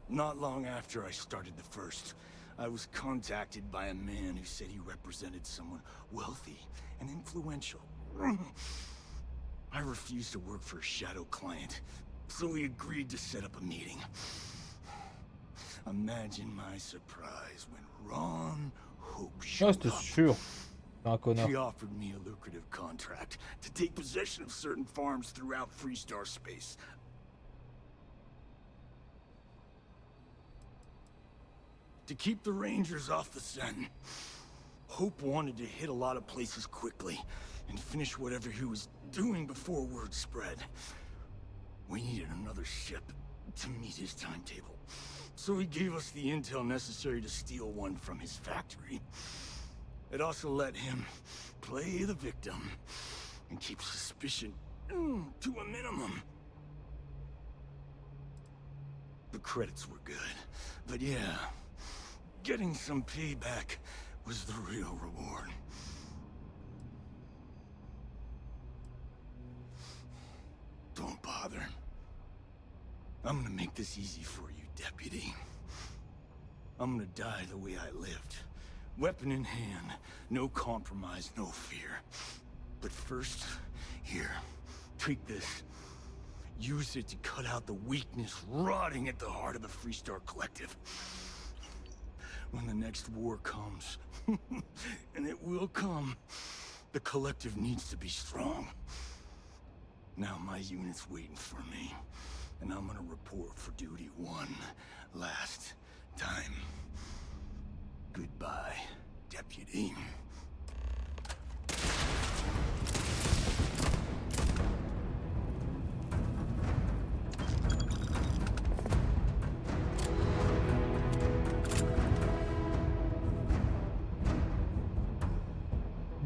Speaker 5: Not long after I started the First, I was contacted by a man who said he represented someone wealthy and influential. I refused to work for a shadow client, so he agreed to set up a meeting. Imagine my surprise when Ron Hope showed up.
Speaker 1: Sûr. Un connard.
Speaker 5: He offered me a lucrative contract to take possession of certain farms throughout Freestar space. To keep the Rangers off the scent. Hope wanted to hit a lot of places quickly and finish whatever he was doing before word spread. We needed another ship to meet his timetable, so he gave us the intel necessary to steal one from his factory. It also let him play the victim and keep suspicion to a minimum. The credits were good, but yeah, getting some payback was the real reward. Don't bother. I'm gonna make this easy for you, Deputy. I'm gonna die the way I lived. Weapon in hand, no compromise, no fear. But first, here, take this. Use it to cut out the weakness rotting at the heart of the Freestar Collective. When the next war comes, and it will come, the Collective needs to be strong. Now my unit's waiting for me, and I'm gonna report for duty one last time. Goodbye, Deputy.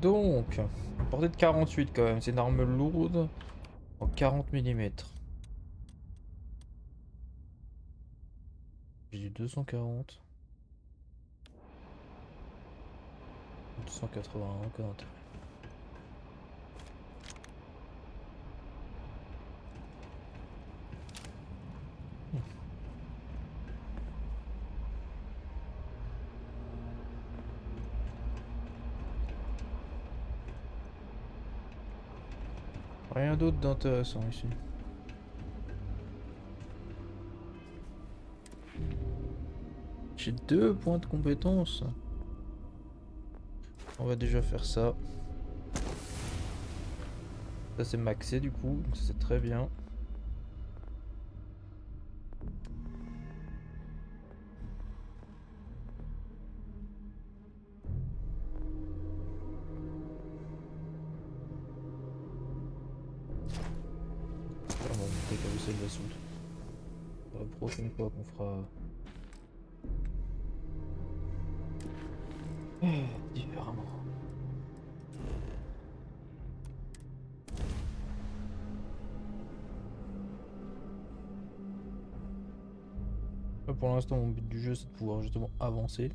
Speaker 1: Donc, portée de 48 quand même, c'est une arme lourde en 40 mm. J'ai du 240. 181, quel intérêt. Rien d'autre d'intéressant ici. J'ai 2 points de compétence. On va déjà faire ça. Ça c'est maxé du coup, donc c'est très bien. On va monter comme c'est de la soude. La prochaine fois qu'on fera différemment. Là, pour l'instant, mon but du jeu, c'est de pouvoir justement avancer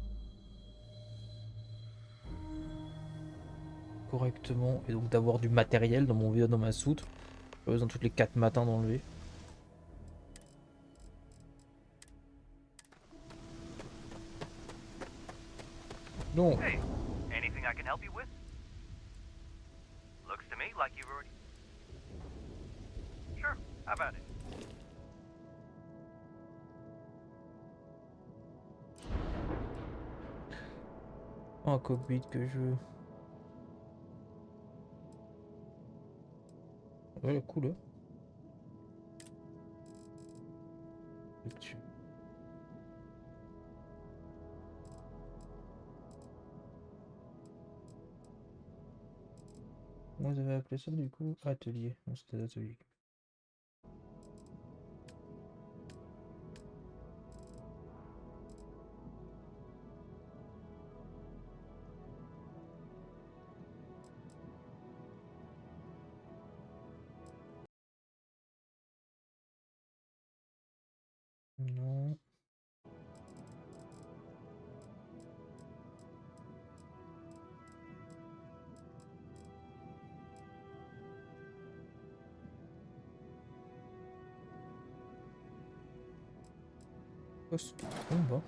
Speaker 1: correctement et donc d'avoir du matériel dans mon dans ma soute. J'ai besoin toutes les 4 matins d'enlever. Non.
Speaker 16: Hey, anything I can help you with? Looks to me like you've already... Sure, how about it?
Speaker 1: Un cockpit que je veux. Ouais, cool. Hein. Comment vous avez appelé ça du coup? Atelier. Non, c'était atelier. Non. Oh, c'est trop bas.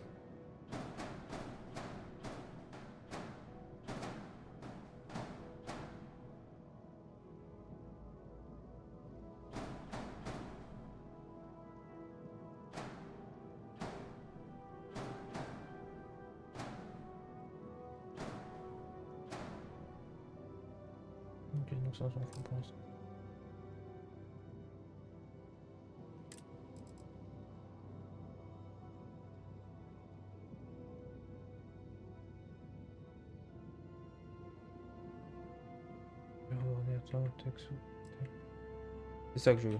Speaker 1: Ok, donc ça s'en fout pour l'instant. C'est ça que je veux.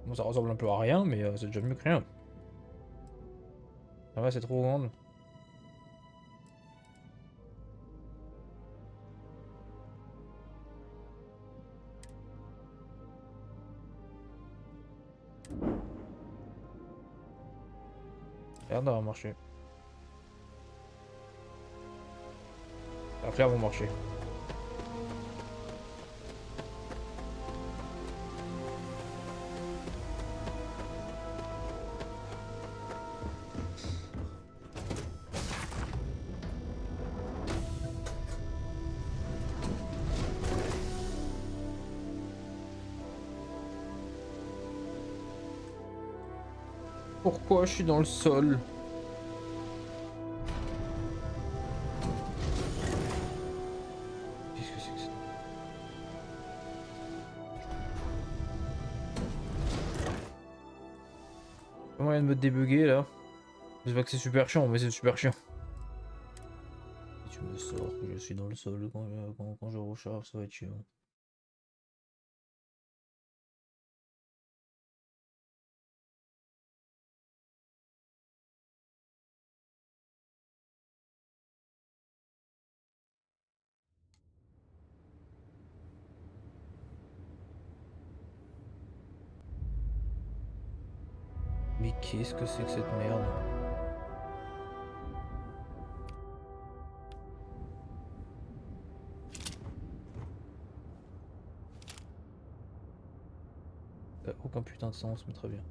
Speaker 1: Bon, ça ressemble un peu à rien, mais c'est déjà mieux que rien. Ça va, c'est trop grande. Regarde, ça va marcher. Ça va clairement marcher. Pourquoi je suis dans le sol? Qu'est-ce que c'est que ça? Pas moyen de me débugger là. Je vois que c'est super chiant, mais c'est super chiant. C'est Tu me sors que je suis dans le sol quand je recharge, ça va être chiant. Mais qu'est-ce que c'est que cette merde? Ça n'a aucun putain de sens, mais très bien.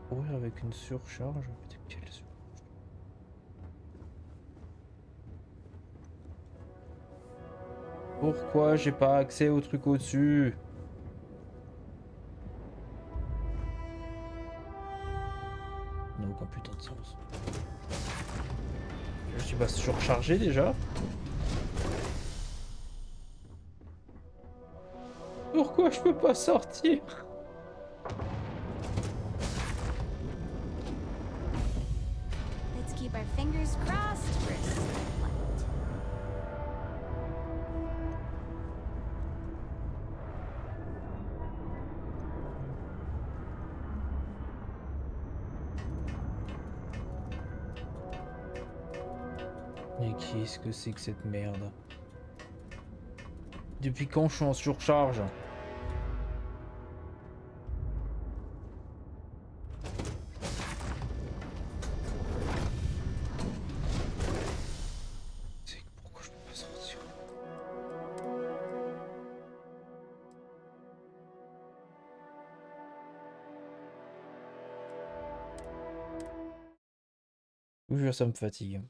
Speaker 1: Courir avec une surcharge? Putain, quelle surcharge. Pourquoi j'ai pas accès au truc au-dessus? Ça n'a aucun putain de sens. Je suis pas surchargé déjà? Pourquoi je peux pas sortir?
Speaker 3: Let's keep our fingers crossed for a safe flight.
Speaker 1: Mais qu'est-ce que c'est que cette merde? Depuis quand je suis en surcharge? Pourquoi je peux pas sortir? Oui, ça me fatigue.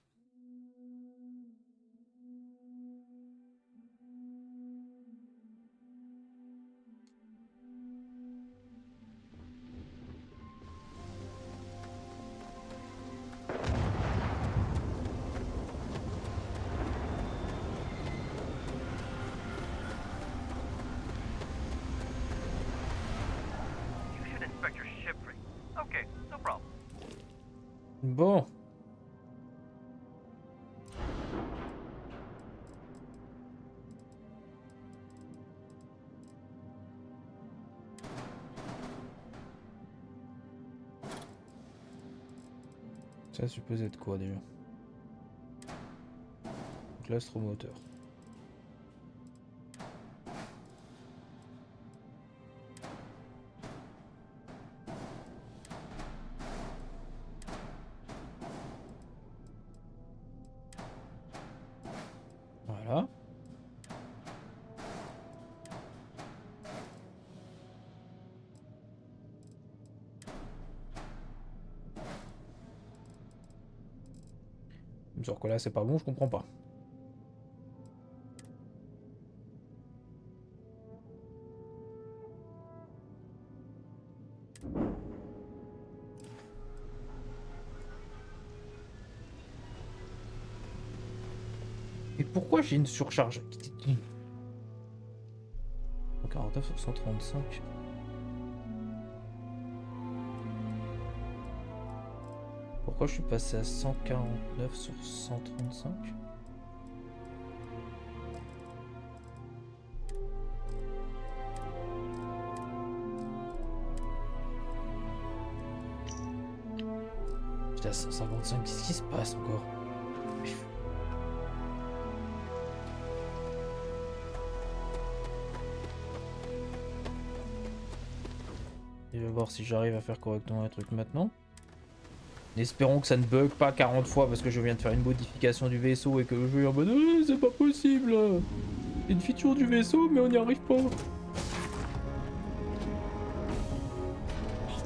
Speaker 16: You should inspect your ship rig. Okay, no problem.
Speaker 1: Bon. Ça suppose être quoi déjà? Donc l'astromoteur. Voilà. Sur quoi là c'est pas bon, je comprends pas. Et pourquoi j'ai une surcharge? 49 sur 135. Pourquoi je suis passé à 149 sur 135? Putain, 155, qu'est-ce qui se passe encore? Je vais voir si j'arrive à faire correctement les trucs maintenant. Espérons que ça ne bug pas 40 fois parce que je viens de faire une modification du vaisseau et que le jeu est en mode c'est pas possible. C'est une feature du vaisseau mais on n'y arrive pas.
Speaker 3: I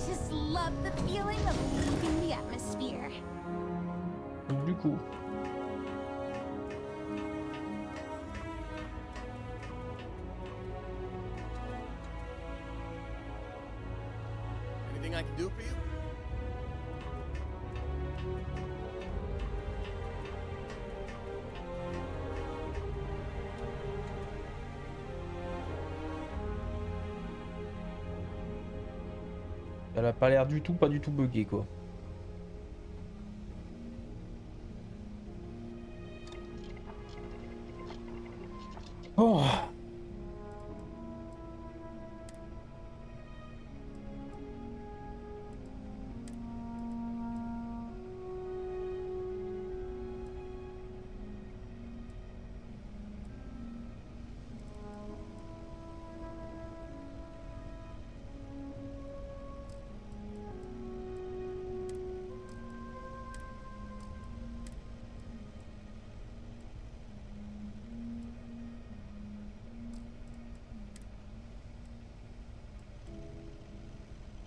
Speaker 3: just love the feeling of leaving the atmosphere.
Speaker 1: Donc du coup.
Speaker 14: Anything I can do for you?
Speaker 1: Elle a pas l'air du tout, pas du tout buggée quoi. Oh.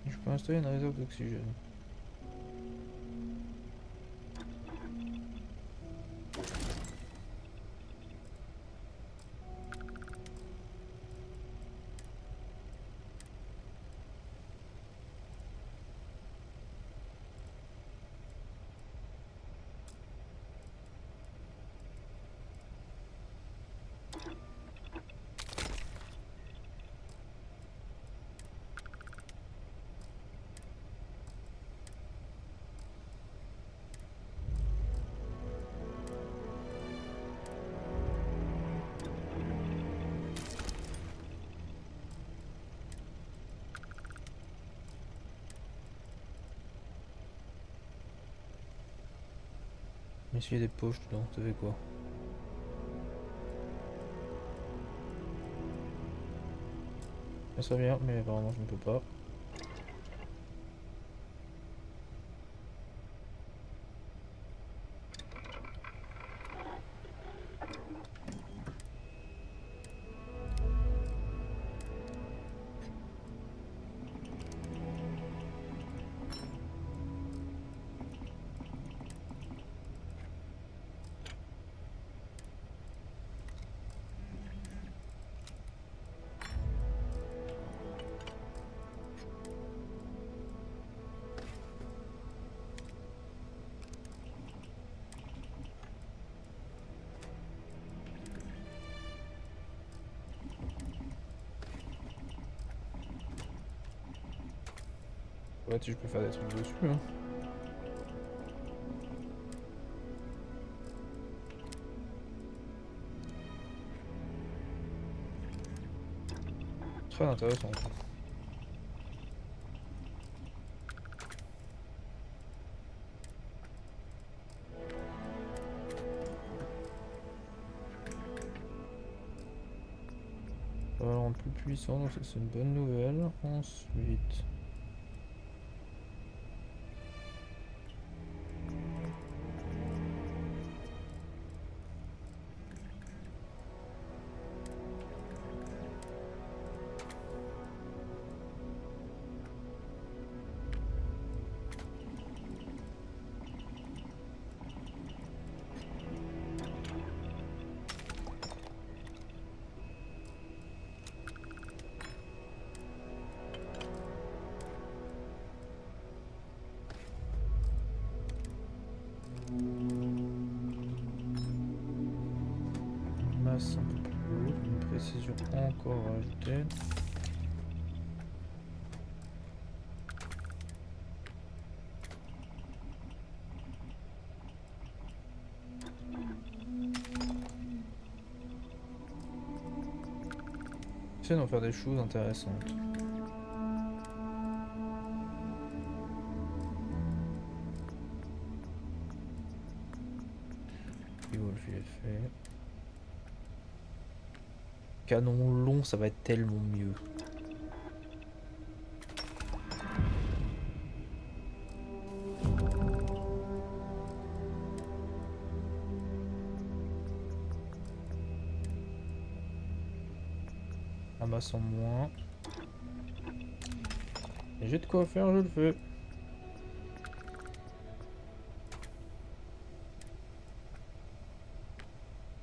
Speaker 1: Je peux installer une réserve d'oxygène. Mais s'il y a des poches dedans, ça fait quoi? Ça serait bien, mais apparemment je ne peux pas. Ouais, si je peux faire des trucs dessus, hein. Très intéressant. Ça va le rendre plus puissant, donc ça c'est une bonne nouvelle. Ensuite... masse un peu plus haute, une précision encore ajoutée. J'essaie d'en faire des choses intéressantes. Et voilà, je l'ai fait. Canon long, ça va être tellement mieux. Un masse en moins. Et j'ai de quoi faire, je le fais.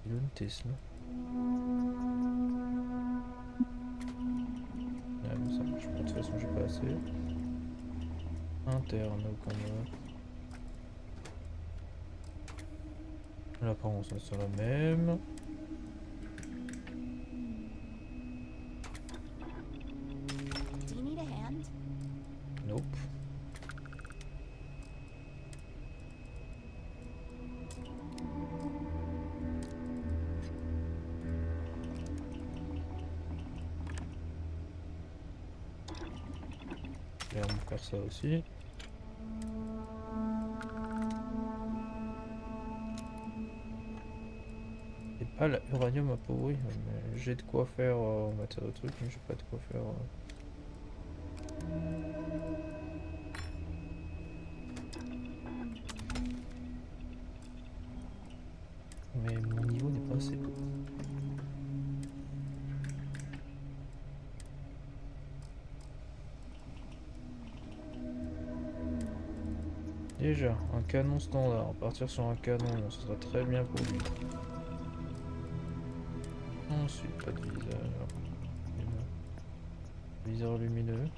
Speaker 1: Il est où le Tesla? Ouais, bon, ça marche pas, de toute façon j'ai pas assez. Interne au combat. L'apparence reste sur la même.
Speaker 3: Do you need a hand?
Speaker 1: Nope. clairement faire ça aussi. Et pas l'uranium appauvri, mais j'ai de quoi faire en matière de trucs, mais j'ai pas de quoi faire. Mais mon niveau n'est pas assez haut. Déjà, un canon standard, partir sur un canon, ce sera très bien pour lui. Ensuite, pas de viseur. Viseur lumineux.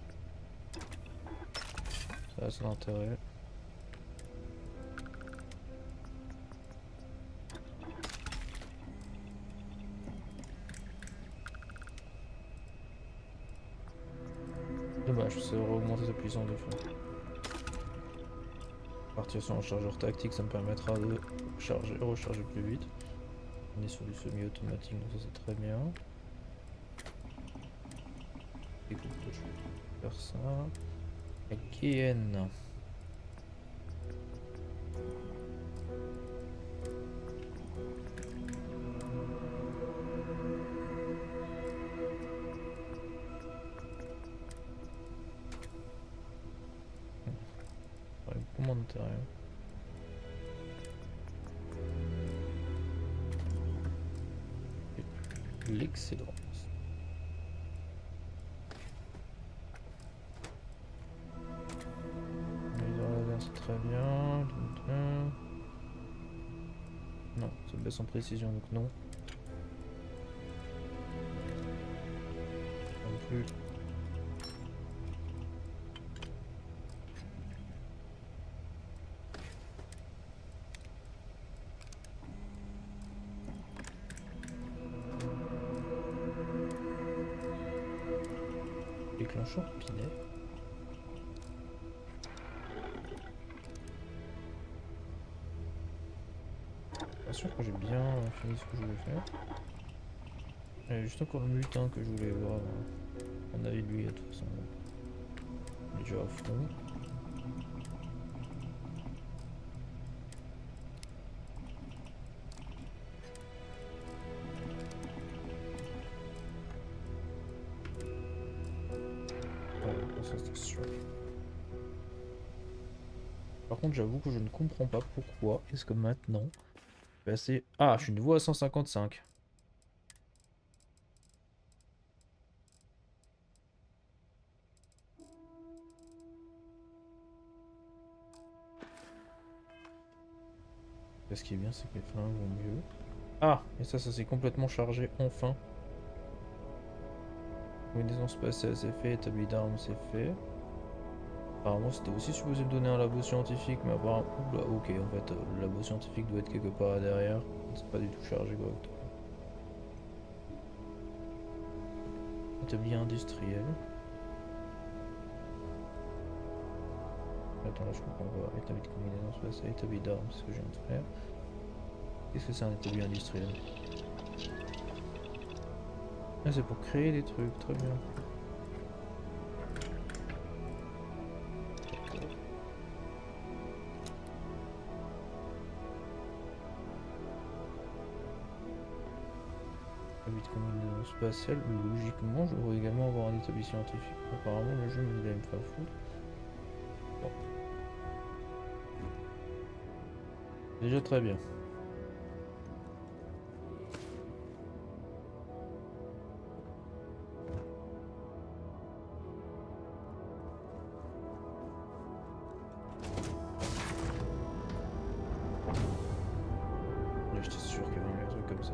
Speaker 1: Ça a son intérêt. Dommage, ça aurait augmenté sa puissance de fond. Partir sur un chargeur tactique, ça me permettra de recharger plus vite. On est sur du semi-automatique, donc ça c'est très bien. Écoute, je vais faire ça. Again. Beaucoup moins d'intérêt. L'excellence. C'est très bien. Non, ça baisse en précision donc non. Non plus. Déclencheur pinet. Pas sûr que j'ai bien fini ce que je voulais faire. Il y a juste encore le mutin que je voulais voir. On avait lui de toute façon. Il est déjà à fond. Par contre, j'avoue que je ne comprends pas pourquoi est-ce que maintenant je suis passé... Ah, je suis nouveau à 155. Ce qui est bien, c'est que les flingues vont mieux. Ah, et ça s'est complètement chargé, enfin. Combinaison spatiale, c'est fait. Établi d'armes, c'est fait. Apparemment, c'était aussi supposé me donner un labo scientifique, mais apparemment... Oula, ok, en fait, le labo scientifique doit être quelque part derrière. C'est pas du tout chargé correctement. Établi industriel. Attends, là je comprends pas. Établi de combinaison spatiale, établi d'armes, c'est ce que je viens de faire. Qu'est-ce que c'est un établi industriel? Ah, c'est pour créer des trucs, très bien. Établi de combinaison spatiale, logiquement, je devrais également avoir un établi scientifique. Apparemment, le jeu me dit d'aller me faire foutre. Bon. Déjà très bien. J'étais sûr qu'il y avait un truc comme ça.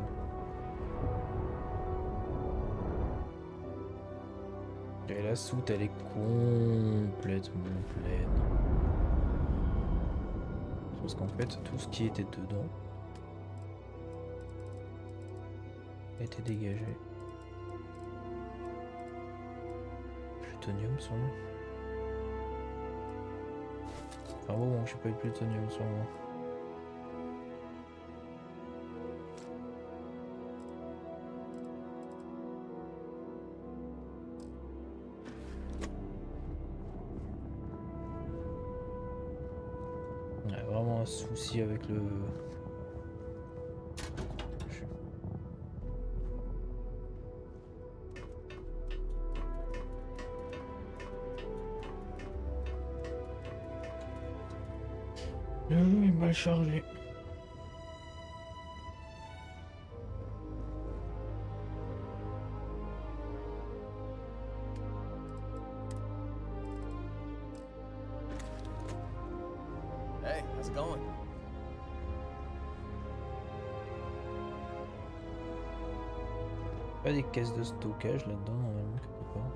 Speaker 1: Et la soute, elle est complètement pleine. Parce qu'en fait, tout ce qui était dedans a été dégagé. Plutonium sur moi. Ah bon, j'ai pas eu de plutonium sur moi. un souci avec le... Le jeu est mal chargé.
Speaker 11: Hey, how's it going?
Speaker 1: Pas des caisses de stockage là-dedans, normalement, quelque part.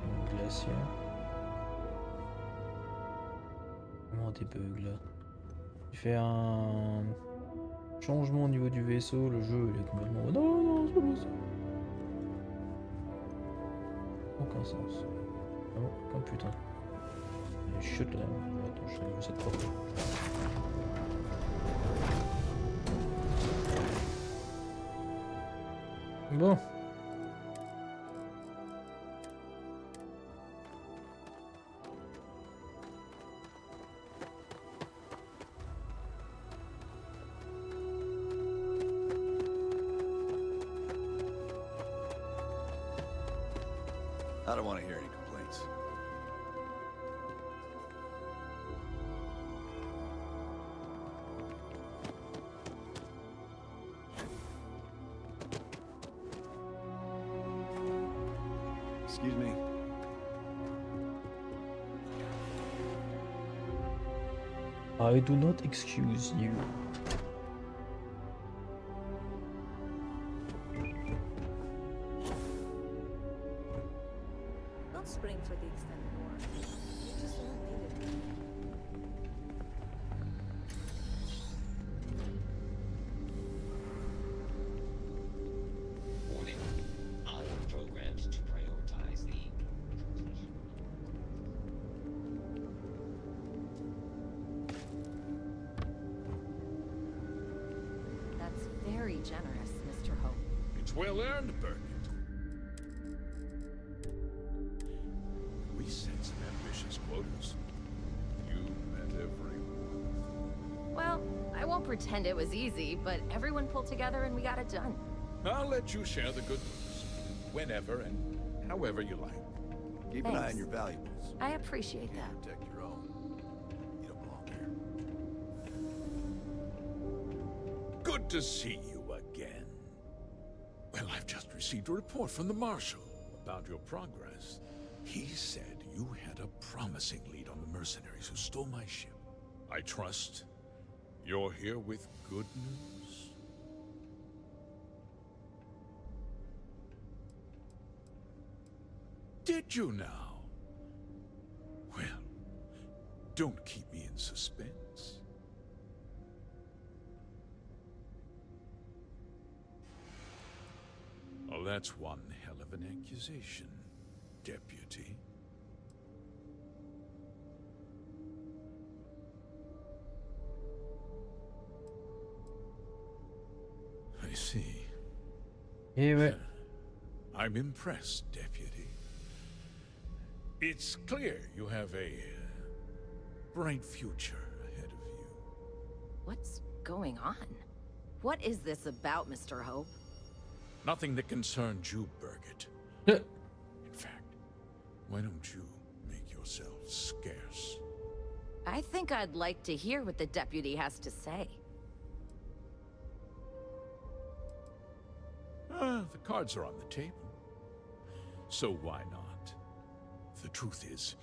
Speaker 1: Un glacier. Comment des bugs là? Il fait un changement au niveau du vaisseau, le jeu il est complètement... Non, non, c'est pas possible. Aucun sens. Ah bon, comme putain. Et chute là. Attends, je sais cette porte. Bon.
Speaker 17: I don't want to hear any complaints. Excuse me.
Speaker 1: I do not excuse you.
Speaker 6: Not spring for the extended warranty. You just won't need it.
Speaker 18: Warning. I am programmed to prioritize the
Speaker 6: That's very generous, Mr. Hope.
Speaker 12: It's well earned, Burkett. We set some ambitious quotas. You met everyone.
Speaker 4: Well, I won't pretend it was easy, but everyone pulled together and we got it done.
Speaker 12: I'll let you share the good news. Whenever and however you like.
Speaker 17: Keep an eye
Speaker 4: Thanks.
Speaker 17: on your valuables.
Speaker 4: I appreciate that.
Speaker 17: Protect your own. You don't belong here.
Speaker 12: Good to see you again. Well, I've just received a report from the Marshal about your progress. He said you had a promising lead on the mercenaries who stole my ship. I trust you're here with good news. Did you now? Well, don't keep me in suspense. Well, that's one hell of an accusation, Deputy. I see.
Speaker 1: Eh ouais.
Speaker 12: I'm impressed, Deputy. It's clear you have a bright future ahead of you.
Speaker 4: What's going on? What is this about, Mr. Hope?
Speaker 12: Nothing that concerns you, Burkett. In fact, why don't you make yourself scarce?
Speaker 4: I think I'd like to hear what the deputy has to say.
Speaker 12: The cards are on the table. So why not? The truth is,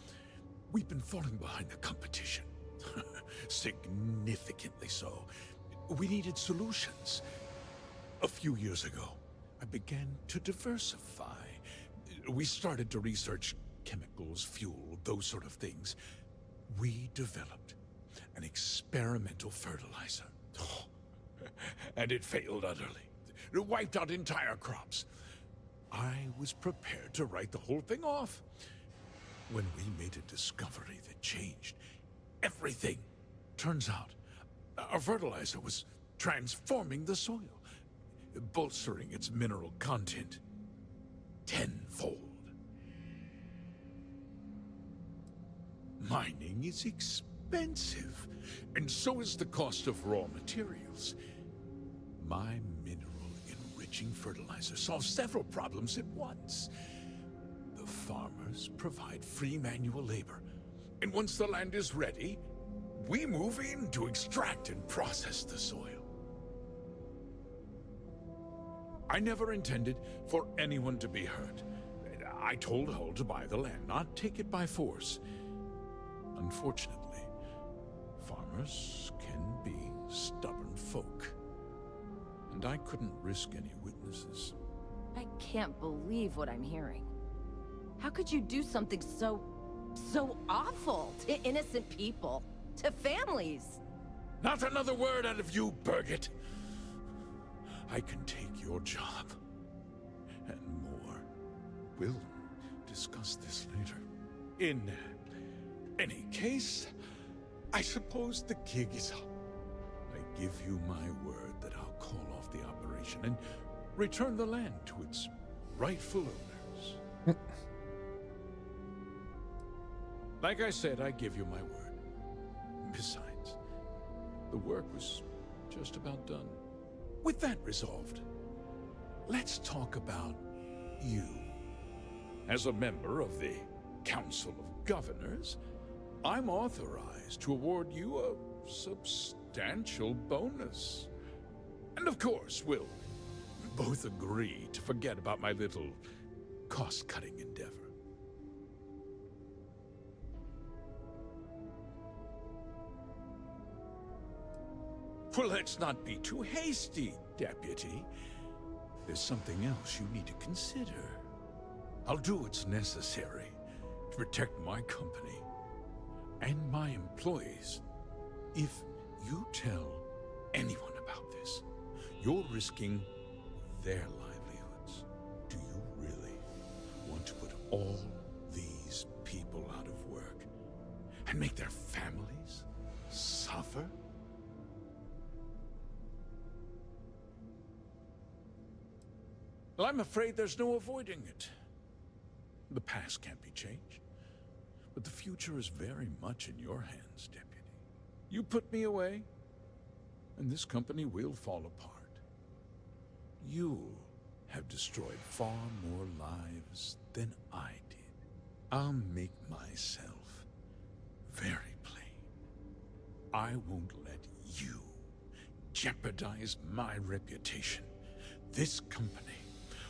Speaker 12: we've been falling behind the competition. Significantly so. We needed solutions. A few years ago, I began to diversify. We started to research chemicals, fuel, those sort of things. We developed an experimental fertilizer. And it failed utterly. It wiped out entire crops. I was prepared to write the whole thing off when we made a discovery that changed everything. Turns out, our fertilizer was transforming the soil, bolstering its mineral content tenfold. Mining is expensive, and so is the cost of raw materials. My mineral-enriching fertilizer solves several problems at once. The farmers provide free manual labor, and once the land is ready, we move in to extract and process the soil. I never intended for anyone to be hurt. I told Hull to buy the land, not take it by force. Unfortunately, farmers can be stubborn folk, and I couldn't risk any witnesses.
Speaker 6: I can't believe what I'm hearing. How could you do something so awful to innocent people, to families?
Speaker 12: Not another word out of you, Birgit. I can take your job, and more. We'll discuss this later. In any case, I suppose the gig is up. I give you my word that I'll call off the operation and return the land to its rightful owners. Like I said, I give you my word. Besides, the work was just about done. With that resolved, let's talk about you. As a member of the Council of Governors, I'm authorized to award you a substantial bonus. And of course, we'll both agree to forget about my little cost-cutting endeavor. Well, let's not be too hasty, Deputy. There's something else you need to consider. I'll do what's necessary to protect my company and my employees. If you tell anyone about this, you're risking their livelihoods. Do you really want to put all these people out of work and make their families suffer? Well, I'm afraid there's no avoiding it. The past can't be changed, but the future is very much in your hands, Deputy. You put me away, and this company will fall apart. You'll have destroyed far more lives than I did. I'll make myself very plain. I won't let you jeopardize my reputation, this company,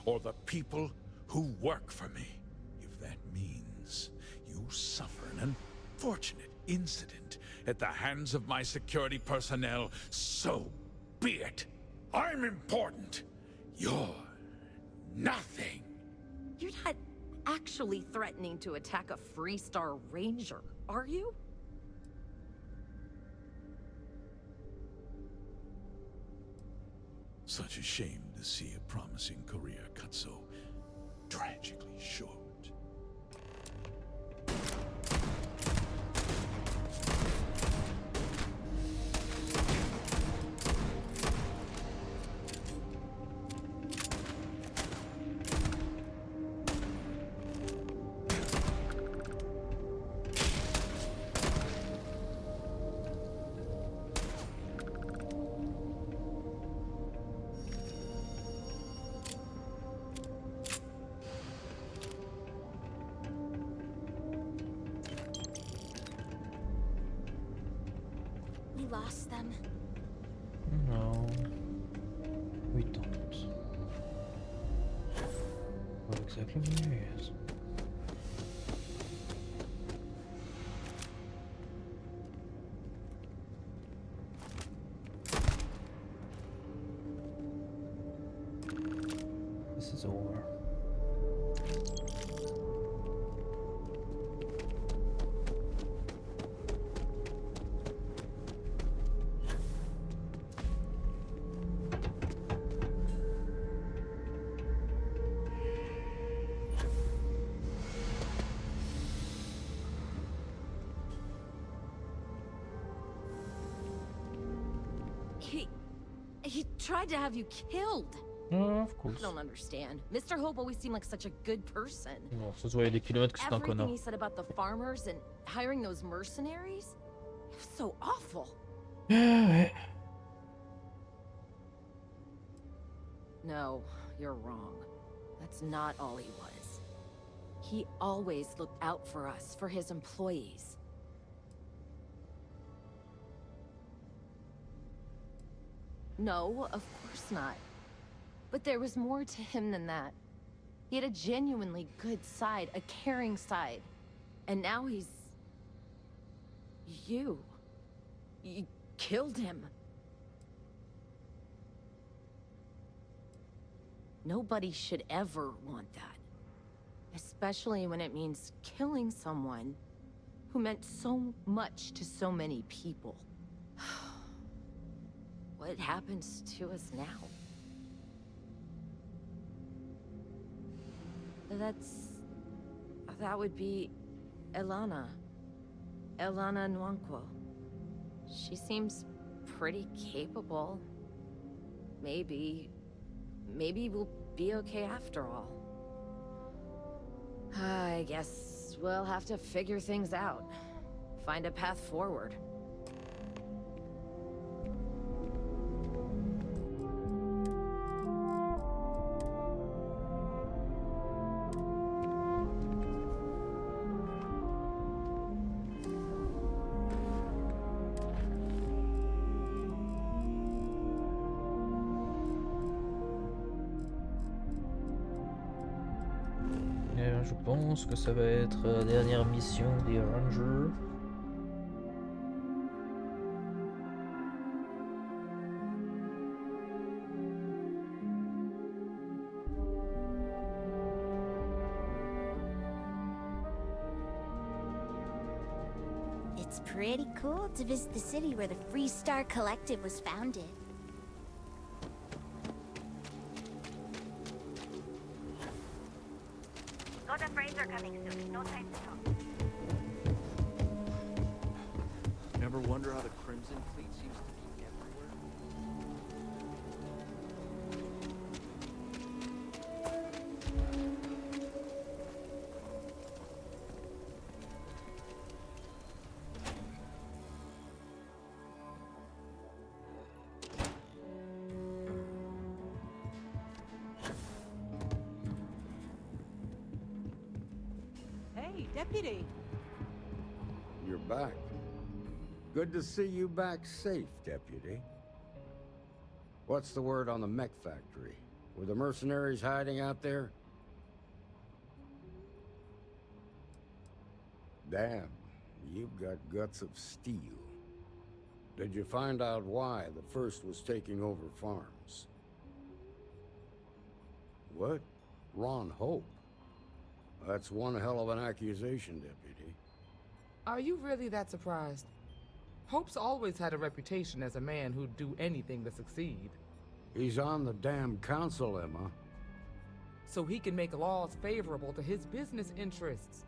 Speaker 12: or the people who work for me. If that means you suffer an unfortunate incident at the hands of my security personnel, so be it. I'm important. You're nothing.
Speaker 6: You're not actually threatening to attack a Freestar Ranger, are you?
Speaker 12: Such a shame to see a promising career cut so tragically short.
Speaker 3: We lost them.
Speaker 1: No, we don't. What exactly is? This is over.
Speaker 6: He tried to have you killed.
Speaker 1: Of course.
Speaker 6: I don't understand. Mr. Hope always seemed like such a good person.
Speaker 1: Bon, ça se voyait des kilomètres que c'est un
Speaker 6: Everything
Speaker 1: connard.
Speaker 6: he said about the farmers and hiring those mercenaries, it was so awful.
Speaker 1: Ouais.
Speaker 6: No, you're wrong. That's not all he was. He always looked out for us, for his employees. No, of course not. But there was more to him than that. He had a genuinely good side, a caring side. And now he's... You killed him. Nobody should ever want that. Especially when it means killing someone who meant so much to so many people. What happens to us now? That would be Elana. Elana Nwankwo. She seems pretty capable. Maybe we'll be okay after all. I guess we'll have to figure things out. Find a path forward.
Speaker 1: Je pense que ça va être la dernière mission des Rangers.
Speaker 19: It's pretty cool to visit the city where the Free Star Collective was founded.
Speaker 3: Got a freighter coming soon. No time to talk.
Speaker 5: Never wonder how the Crimson Fleet seems to be everywhere.
Speaker 20: Hey, Deputy.
Speaker 21: You're back. Good to see you back safe, Deputy. What's the word on the mech factory? Were the mercenaries hiding out there? Damn, you've got guts of steel. Did you find out why the first was taking over farms? What? Ron Hope? That's one hell of an accusation, Deputy.
Speaker 20: Are you really that surprised? Hope's always had a reputation as a man who'd do anything to succeed.
Speaker 21: He's on the damn council, Emma.
Speaker 20: So he can make laws favorable to his business interests.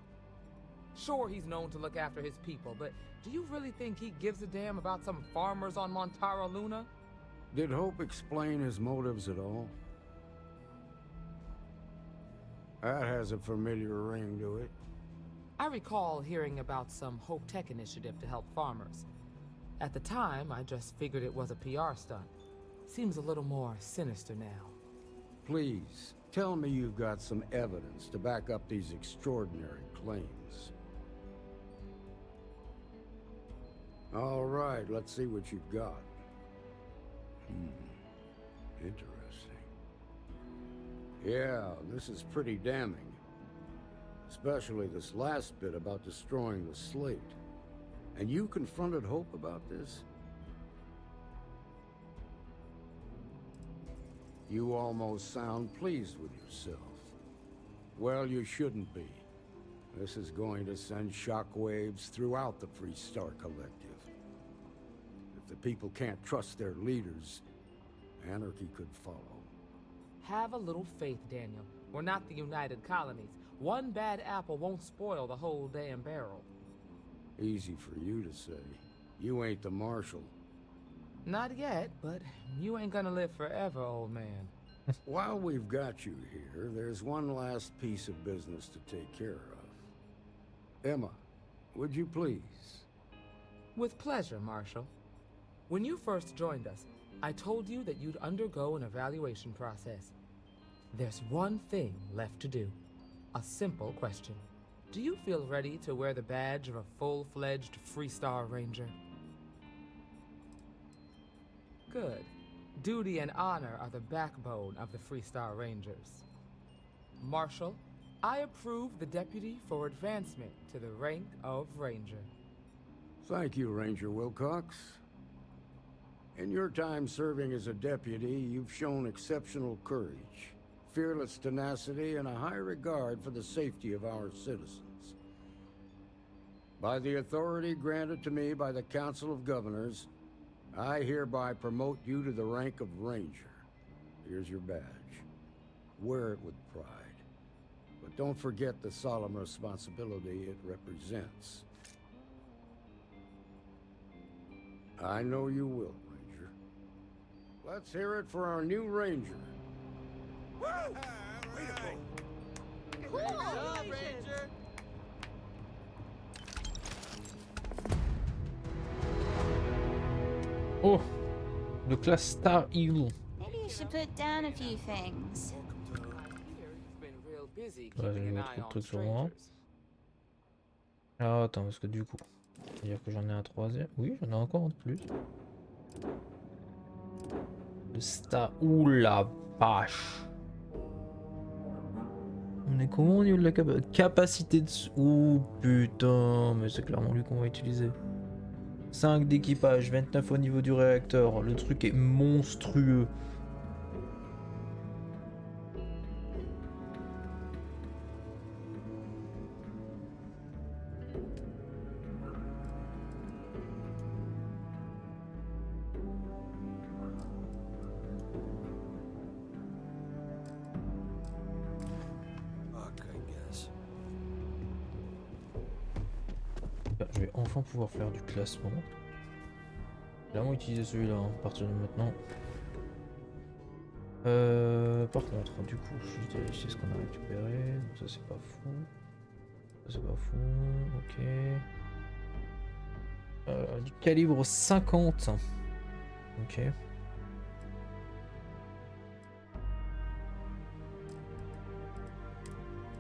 Speaker 20: Sure, he's known to look after his people, but do you really think he gives a damn about some farmers on Montara Luna?
Speaker 21: Did Hope explain his motives at all? That has a familiar ring to it.
Speaker 20: I recall hearing about some Hope Tech initiative to help farmers. At the time, I just figured it was a PR stunt. Seems a little more sinister now.
Speaker 21: Please, tell me you've got some evidence to back up these extraordinary claims. All right, let's see what you've got. Interesting. Yeah, this is pretty damning. Especially this last bit about destroying the slate. And you confronted Hope about this? You almost sound pleased with yourself. Well, you shouldn't be. This is going to send shockwaves throughout the Free Star Collective. If the people can't trust their leaders, anarchy could follow.
Speaker 20: Have a little faith, Daniel. We're not the United Colonies. One bad apple won't spoil the whole damn barrel.
Speaker 21: Easy for you to say. You ain't the marshal.
Speaker 20: Not yet, but you ain't gonna live forever, old man.
Speaker 21: While we've got you here, there's one last piece of business to take care of. Emma, would you please?
Speaker 20: With pleasure, Marshal. When you first joined us, I told you that you'd undergo an evaluation process. There's one thing left to do. A simple question. Do you feel ready to wear the badge of a full-fledged Freestar Ranger? Good. Duty and honor are the backbone of the Freestar Rangers. Marshal, I approve the deputy for advancement to the rank of Ranger.
Speaker 21: Thank you, Ranger Wilcox. In your time serving as a deputy, you've shown exceptional courage, fearless tenacity, and a high regard for the safety of our citizens. By the authority granted to me by the Council of Governors, I hereby promote you to the rank of Ranger. Here's your badge. Wear it with pride. But don't forget the solemn responsibility it represents. I know you will, Ranger. Let's hear it for our new Ranger.
Speaker 14: Woo! Way to go.
Speaker 19: Cool!
Speaker 14: Good job, Ranger!
Speaker 1: Oh, de classe Starfield.
Speaker 19: Maybe you should put down a few things.
Speaker 1: Ouais, j'ai mis trop de trucs sur moi. Ah, attends, parce que du coup, c'est-à-dire que j'en ai un troisième. Oui, j'en ai encore un de plus. Le Star. Ouh la vache! On est comment au niveau de la capacité de. Ouh putain, mais c'est clairement lui qu'on va utiliser. 5 d'équipage, 29 au niveau du réacteur. Le truc est monstrueux. Je vais enfin pouvoir faire du classement. Clairement utiliser celui-là hein, à partir de maintenant. Par contre, du coup, je vais vérifier ce qu'on a récupéré. Donc ça c'est pas fou. Ça c'est pas fou. Ok. Du calibre 50. Ok.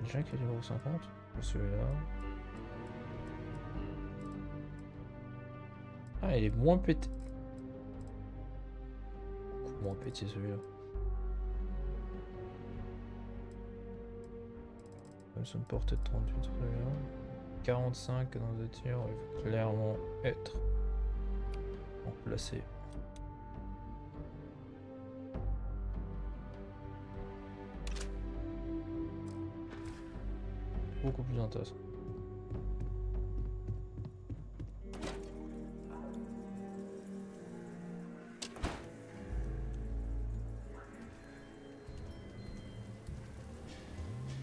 Speaker 1: Déjà calibre 50. Celui-là. Ah, il est moins pété. Beaucoup moins pété celui-là. Son portée de 38, celui-là. 45 dans deux tirs, il faut clairement être remplacé. Beaucoup plus intéressant.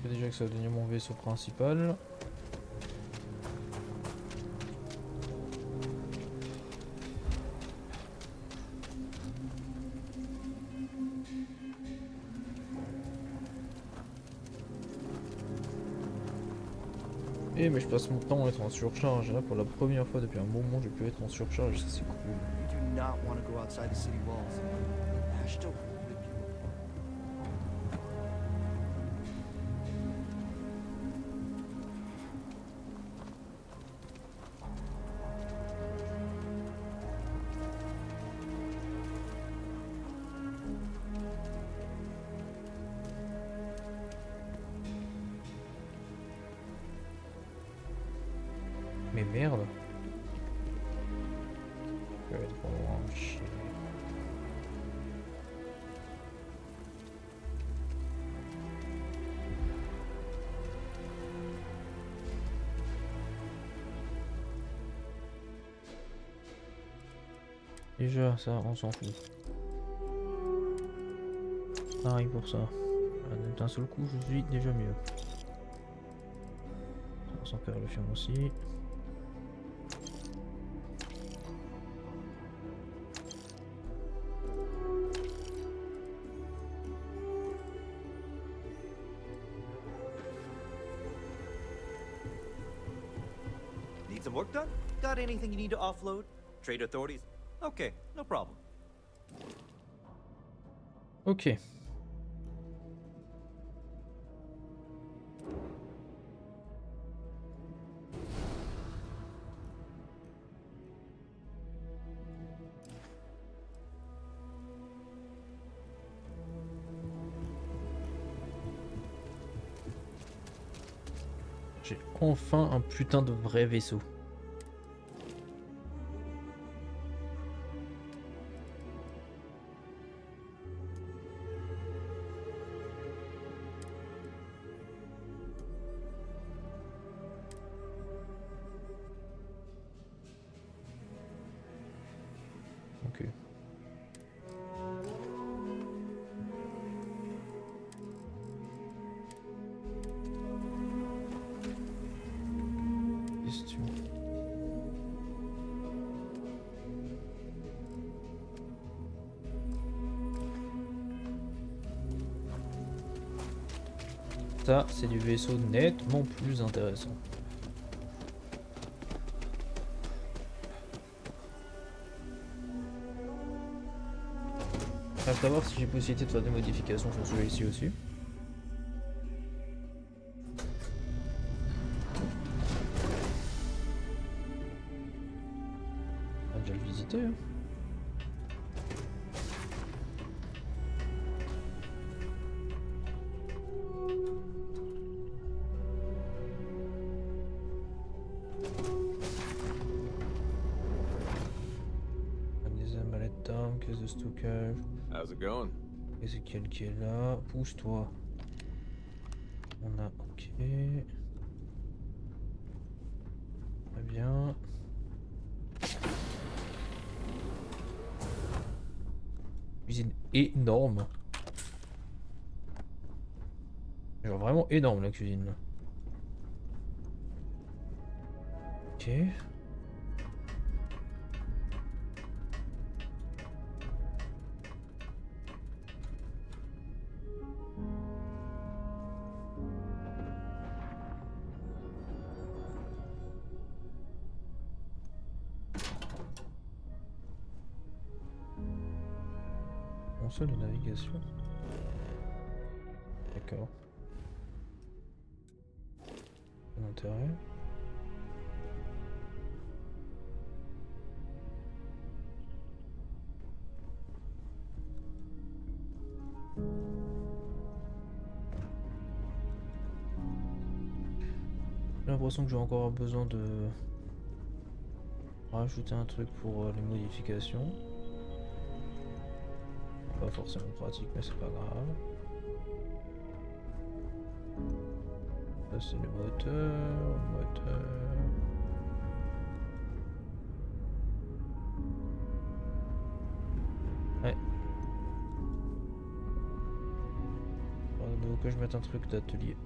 Speaker 1: Déjà que ça va devenir mon vaisseau principal. Et mais je passe mon temps à être en surcharge. Là pour la première fois depuis un moment je peux être en surcharge, ça c'est cool.
Speaker 5: You do not want to go outside the city walls. Ash don't rip you apart.
Speaker 1: Mais merde. Je vais être trop loin, chier. Déjà, ça, on s'en fout. Pareil pour ça. D'un seul coup, je suis déjà mieux. On s'en perd le film aussi.
Speaker 2: Need some work done? Got anything you need to offload? Trade authorities? Okay, no problem.
Speaker 1: Ok. J'ai enfin un putain de vrai vaisseau. Ok. Question. Ça, c'est du vaisseau nettement plus intéressant. Je vais savoir si j'ai possibilité de faire des modifications sur celui-ci aussi. On va déjà le visiter. Hein. Des amalettes d'armes, caisse de stockage.
Speaker 22: How's it going?
Speaker 1: Ezekiel qui est là. Pousse-toi. On a ok. Très bien. Cuisine énorme. Genre vraiment énorme la cuisine là. Ok. Console de navigation. D'accord. Pas d'intérêt. J'ai l'impression que j'ai encore besoin de rajouter un truc pour les modifications. Pas forcément pratique, mais c'est pas grave. Ça c'est le moteur, Ouais. Il faut que je mette un truc d'atelier.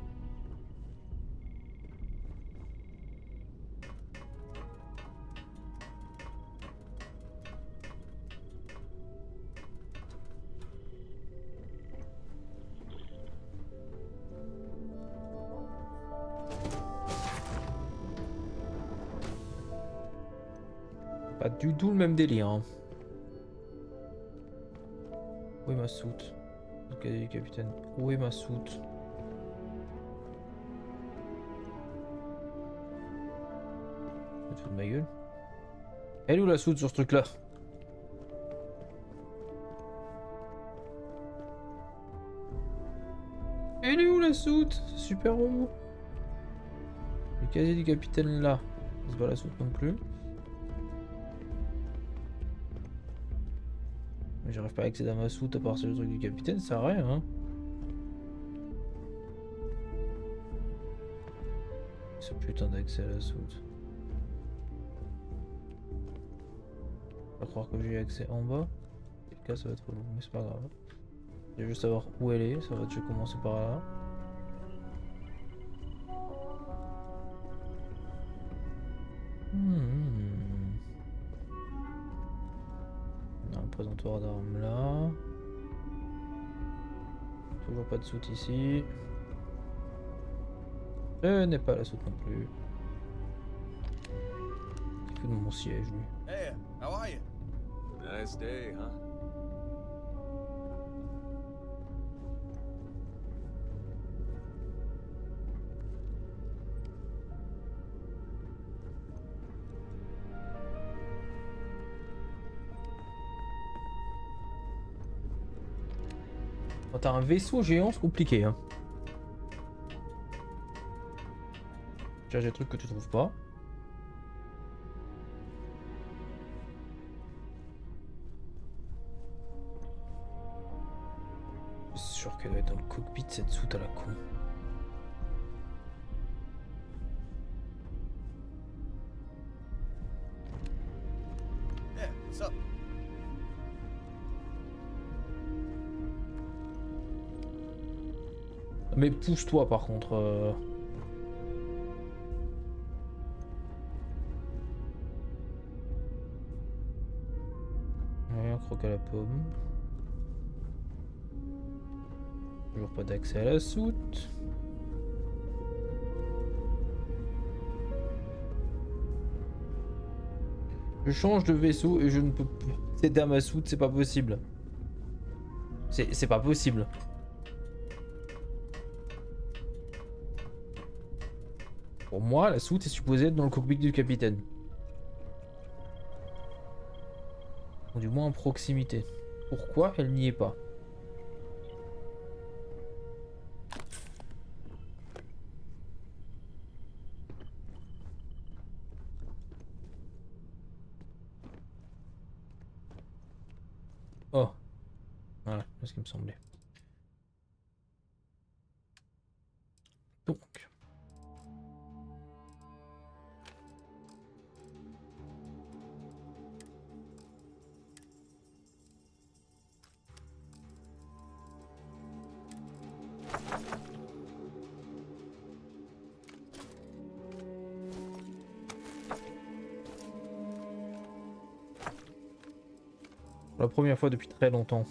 Speaker 1: Pas du tout le même délire. Hein. Où est ma soute? Ok, capitaine. Où est ma soute? Tu te fous de ma gueule? Elle est où la soute sur ce truc là? Elle est où la soute? C'est super relou. Le casier du capitaine là. C'est pas la soute non plus. J'arrive pas à accéder à ma soute à partir du truc du capitaine, ça sert à rien. Hein. Ce putain d'accès à la soute. Pas croire que j'ai accès en bas. Et le cas ça va être long, mais c'est pas grave. Je vais juste savoir où elle est, ça va déjà commencer par là. On a un présentoir d'armes là. Toujours pas de soute ici. Je n'ai pas la soute non plus. tout de mon siège, lui.
Speaker 14: Hey, how are you?
Speaker 7: Nice day, huh?
Speaker 1: Quand t'as un vaisseau géant, c'est compliqué. Hein. Cherche des trucs que tu trouves pas. Je suis sûr qu'elle doit être dans le cockpit cette soute à la con.
Speaker 14: Yeah, what's up?
Speaker 1: Mais pousse-toi par contre. Ouais, un croc à la pomme. Toujours pas d'accès à la soute. Je change de vaisseau et je ne peux plus accéder à ma soute, c'est pas possible. C'est pas possible. Pour moi, la soute est supposée être dans le cockpit du capitaine. Ou du moins en proximité. Pourquoi elle n'y est pas? Oh. Voilà, c'est ce qui me semblait. Donc. Pour la première fois depuis très longtemps,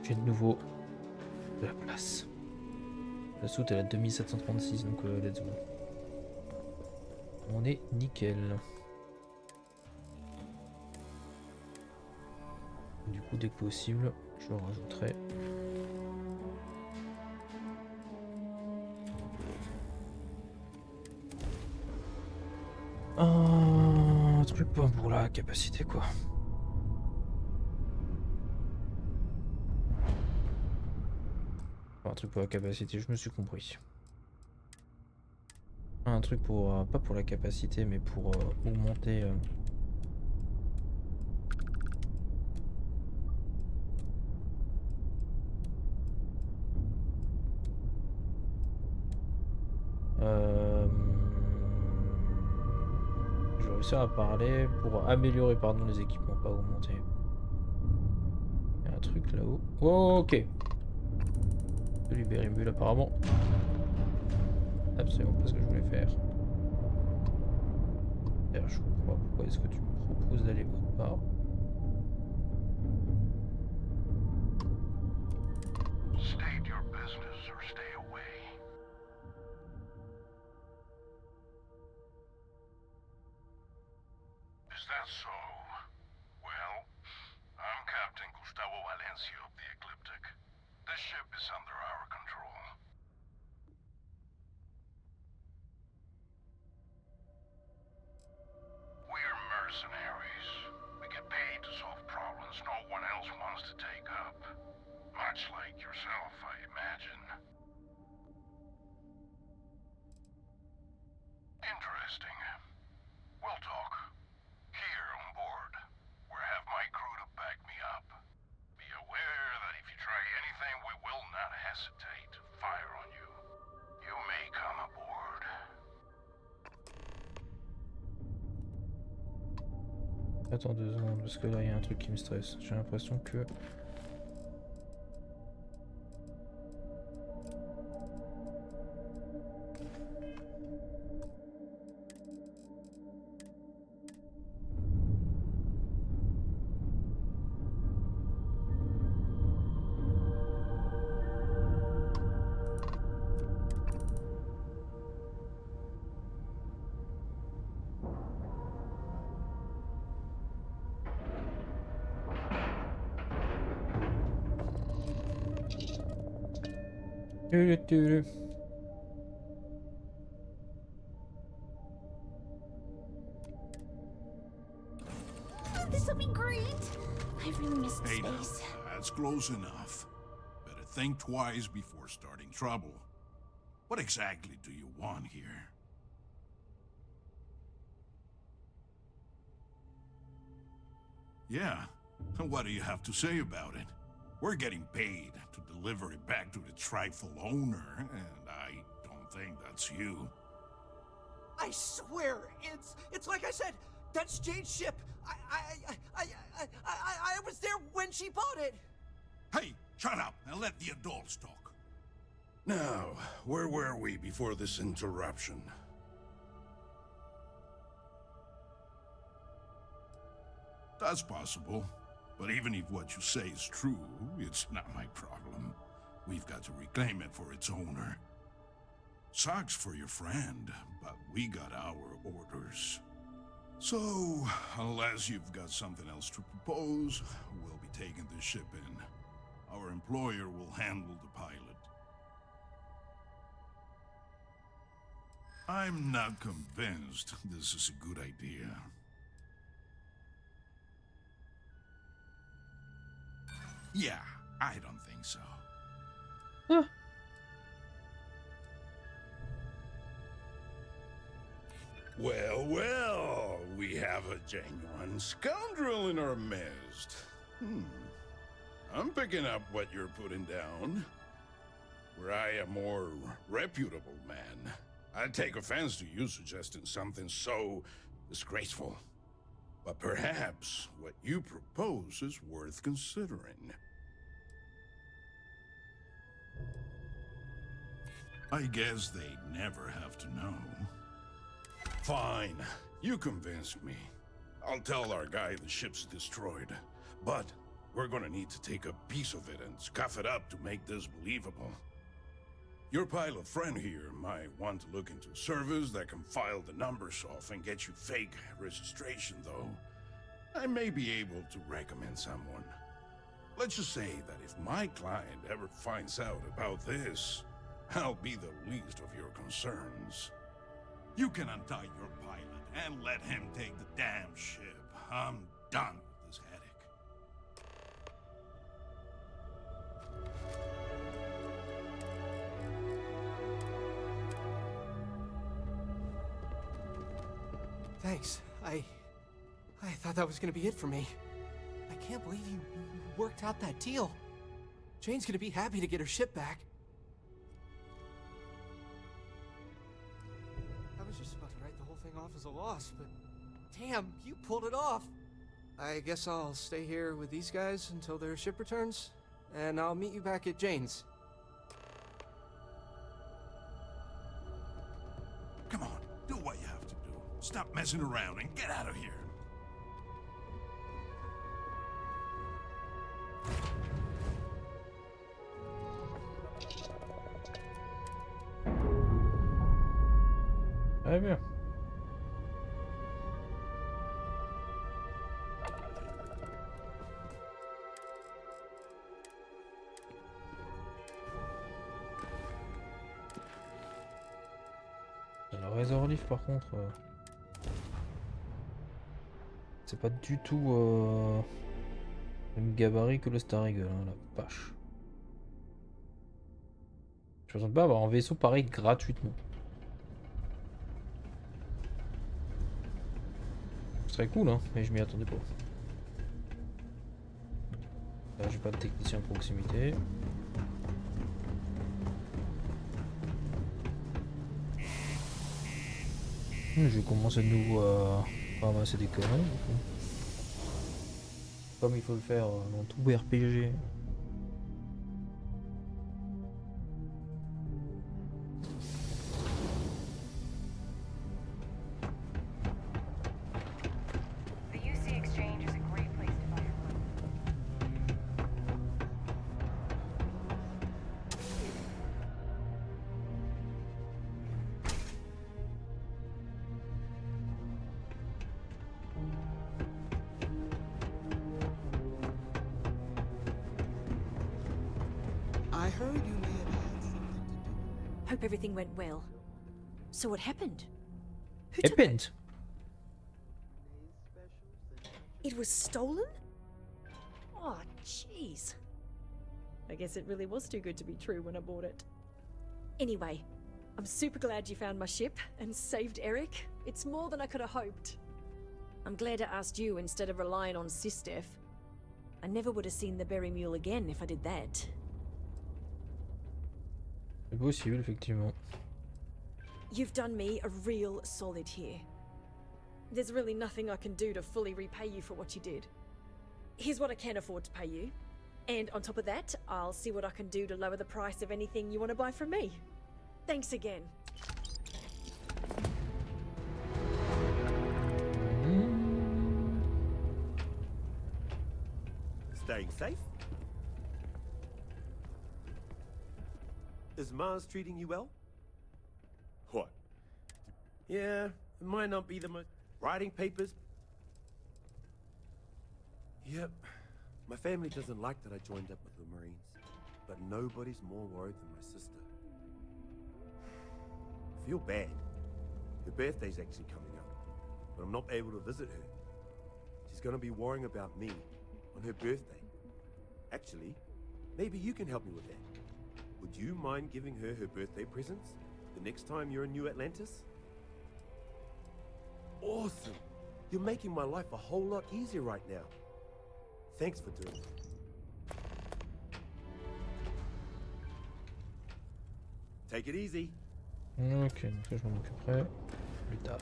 Speaker 1: j'ai de nouveau de la place. La soute est à 2736, donc let's go. On est nickel. Du coup, dès que possible, je rajouterai. Un truc pour la capacité, quoi. Un truc pour la capacité, je me suis compris. Un truc pour, pas pour la capacité, mais pour augmenter... Je vais réussir à parler pour améliorer, pardon, les équipements, pas augmenter. Il y a un truc là-haut. Oh, ok. De libérer une bulle apparemment. Absolument pas ce que je voulais faire. D'ailleurs, je comprends pas pourquoi est-ce que tu me proposes d'aller autre part.
Speaker 9: State your business or stay away. Is that so? Well, I'm Captain Gustavo Valencia of the Ecliptic. This ship is under our control. We're mercenaries. We get paid to solve problems no one else wants to take up. Much like yourself, I imagine. Interesting. We'll talk. Here on board, where I have my crew to back me up. Be aware that if you try anything, we will not hesitate to fire on you. You may come aboard.
Speaker 1: Attends 2 secondes, parce que là il y a un truc qui me stresse. J'ai l'impression que...
Speaker 19: This'll be great. I really miss the
Speaker 12: Hey, now,
Speaker 19: space.
Speaker 12: that's close enough. Better think twice before starting trouble. What exactly do you want here? Yeah, what do you have to say about it? We're getting paid to deliver it back to the trifle owner, and I don't think that's you.
Speaker 8: I swear, it's like I said. That's Jade's ship. I was there when she bought it.
Speaker 12: Hey, shut up and let the adults talk. Now, where were we before this interruption? That's possible. But even if what you say is true, it's not my problem. We've got to reclaim it for its owner. Sucks for your friend, but we got our orders. So, unless you've got something else to propose, we'll be taking this ship in. Our employer will handle the pilot. I'm not convinced this is a good idea. Yeah, I don't think so.
Speaker 1: Huh.
Speaker 12: Well, well, we have a genuine scoundrel in our midst. I'm picking up what you're putting down. Were I a more reputable man, I'd take offense to you suggesting something so disgraceful. But perhaps what you propose is worth considering. I guess they'd never have to know. Fine, you convinced me. I'll tell our guy the ship's destroyed. But we're gonna need to take a piece of it and scuff it up to make this believable. Your pilot friend here might want to look into a service that can file the numbers off and get you fake registration, though. I may be able to recommend someone. Let's just say that if my client ever finds out about this, I'll be the least of your concerns. You can untie your pilot and let him take the damn ship. I'm done with this headache.
Speaker 8: Thanks. I thought that was gonna be it for me. I can't believe you worked out that deal. Jane's gonna be happy to get her ship back. I was just about to write the whole thing off as a loss, but damn, you pulled it off. I guess I'll stay here with these guys until their ship returns, and I'll meet you back at Jane's.
Speaker 12: Come on, do what you have to do. Stop messing around and get out of here.
Speaker 1: Très bien. Le réservoir livre par contre, c'est pas du tout le même gabarit que le Star Eagle, hein, la vache. Je ne pas avoir un vaisseau pareil gratuitement. Ce serait cool, hein, mais je m'y attendais pas. Là, j'ai pas de technicien à proximité. Je vais commencer de nouveau à ramasser des conneries, du coup. Comme il faut le faire dans tout RPG.
Speaker 4: The UC Exchange is a great place to buy your food.
Speaker 10: Hope everything went well. So what happened? Who took
Speaker 1: Happened.
Speaker 10: it? It was stolen? Oh, jeez. I guess it really was too good to be true when I bought it. Anyway, I'm super glad you found my ship and saved Eric. It's more than I could have hoped. I'm glad I asked you instead of relying on Sistef. I never would have seen the Berry Mule again if I did that.
Speaker 1: C'est possible, effectivement.
Speaker 10: You've done me a real solid here. There's really nothing I can do to fully repay you for what you did. Here's what I can afford to pay you. And on top of that, I'll see what I can do to lower the price of anything you want to buy from me. Thanks again.
Speaker 22: Staying safe? Is Mars treating you well? What? Yeah, it might not be the most... Writing papers? Yep. My family doesn't like that I joined up with the Marines, but nobody's more worried than my sister. I feel bad. Her birthday's actually coming up, but I'm not able to visit her. She's gonna be worrying about me on her birthday. Actually, maybe you can help me with that. Would you mind giving her her birthday presents the next time you're in New Atlantis? Awesome! You're making my life a whole lot easier right now. Thanks for doing it. Take it easy.
Speaker 1: Ok, donc ça je m'en occuperai plus tard.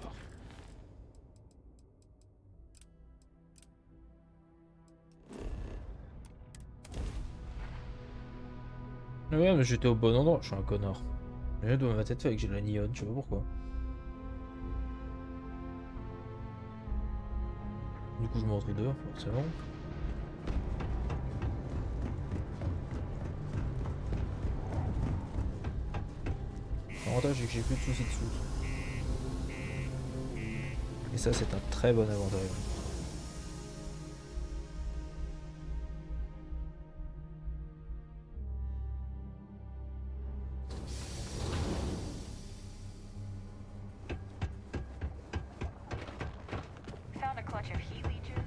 Speaker 1: Ouais, mais j'étais au bon endroit, je suis un connard. Je dois ma tête fait que j'ai la neon, je sais pas pourquoi. Du coup je me retrouve dehors, forcément. L'avantage c'est que j'ai plus de soucis de sous. Et ça c'est un très bon avantage.
Speaker 4: Found a clutch of heat leeches.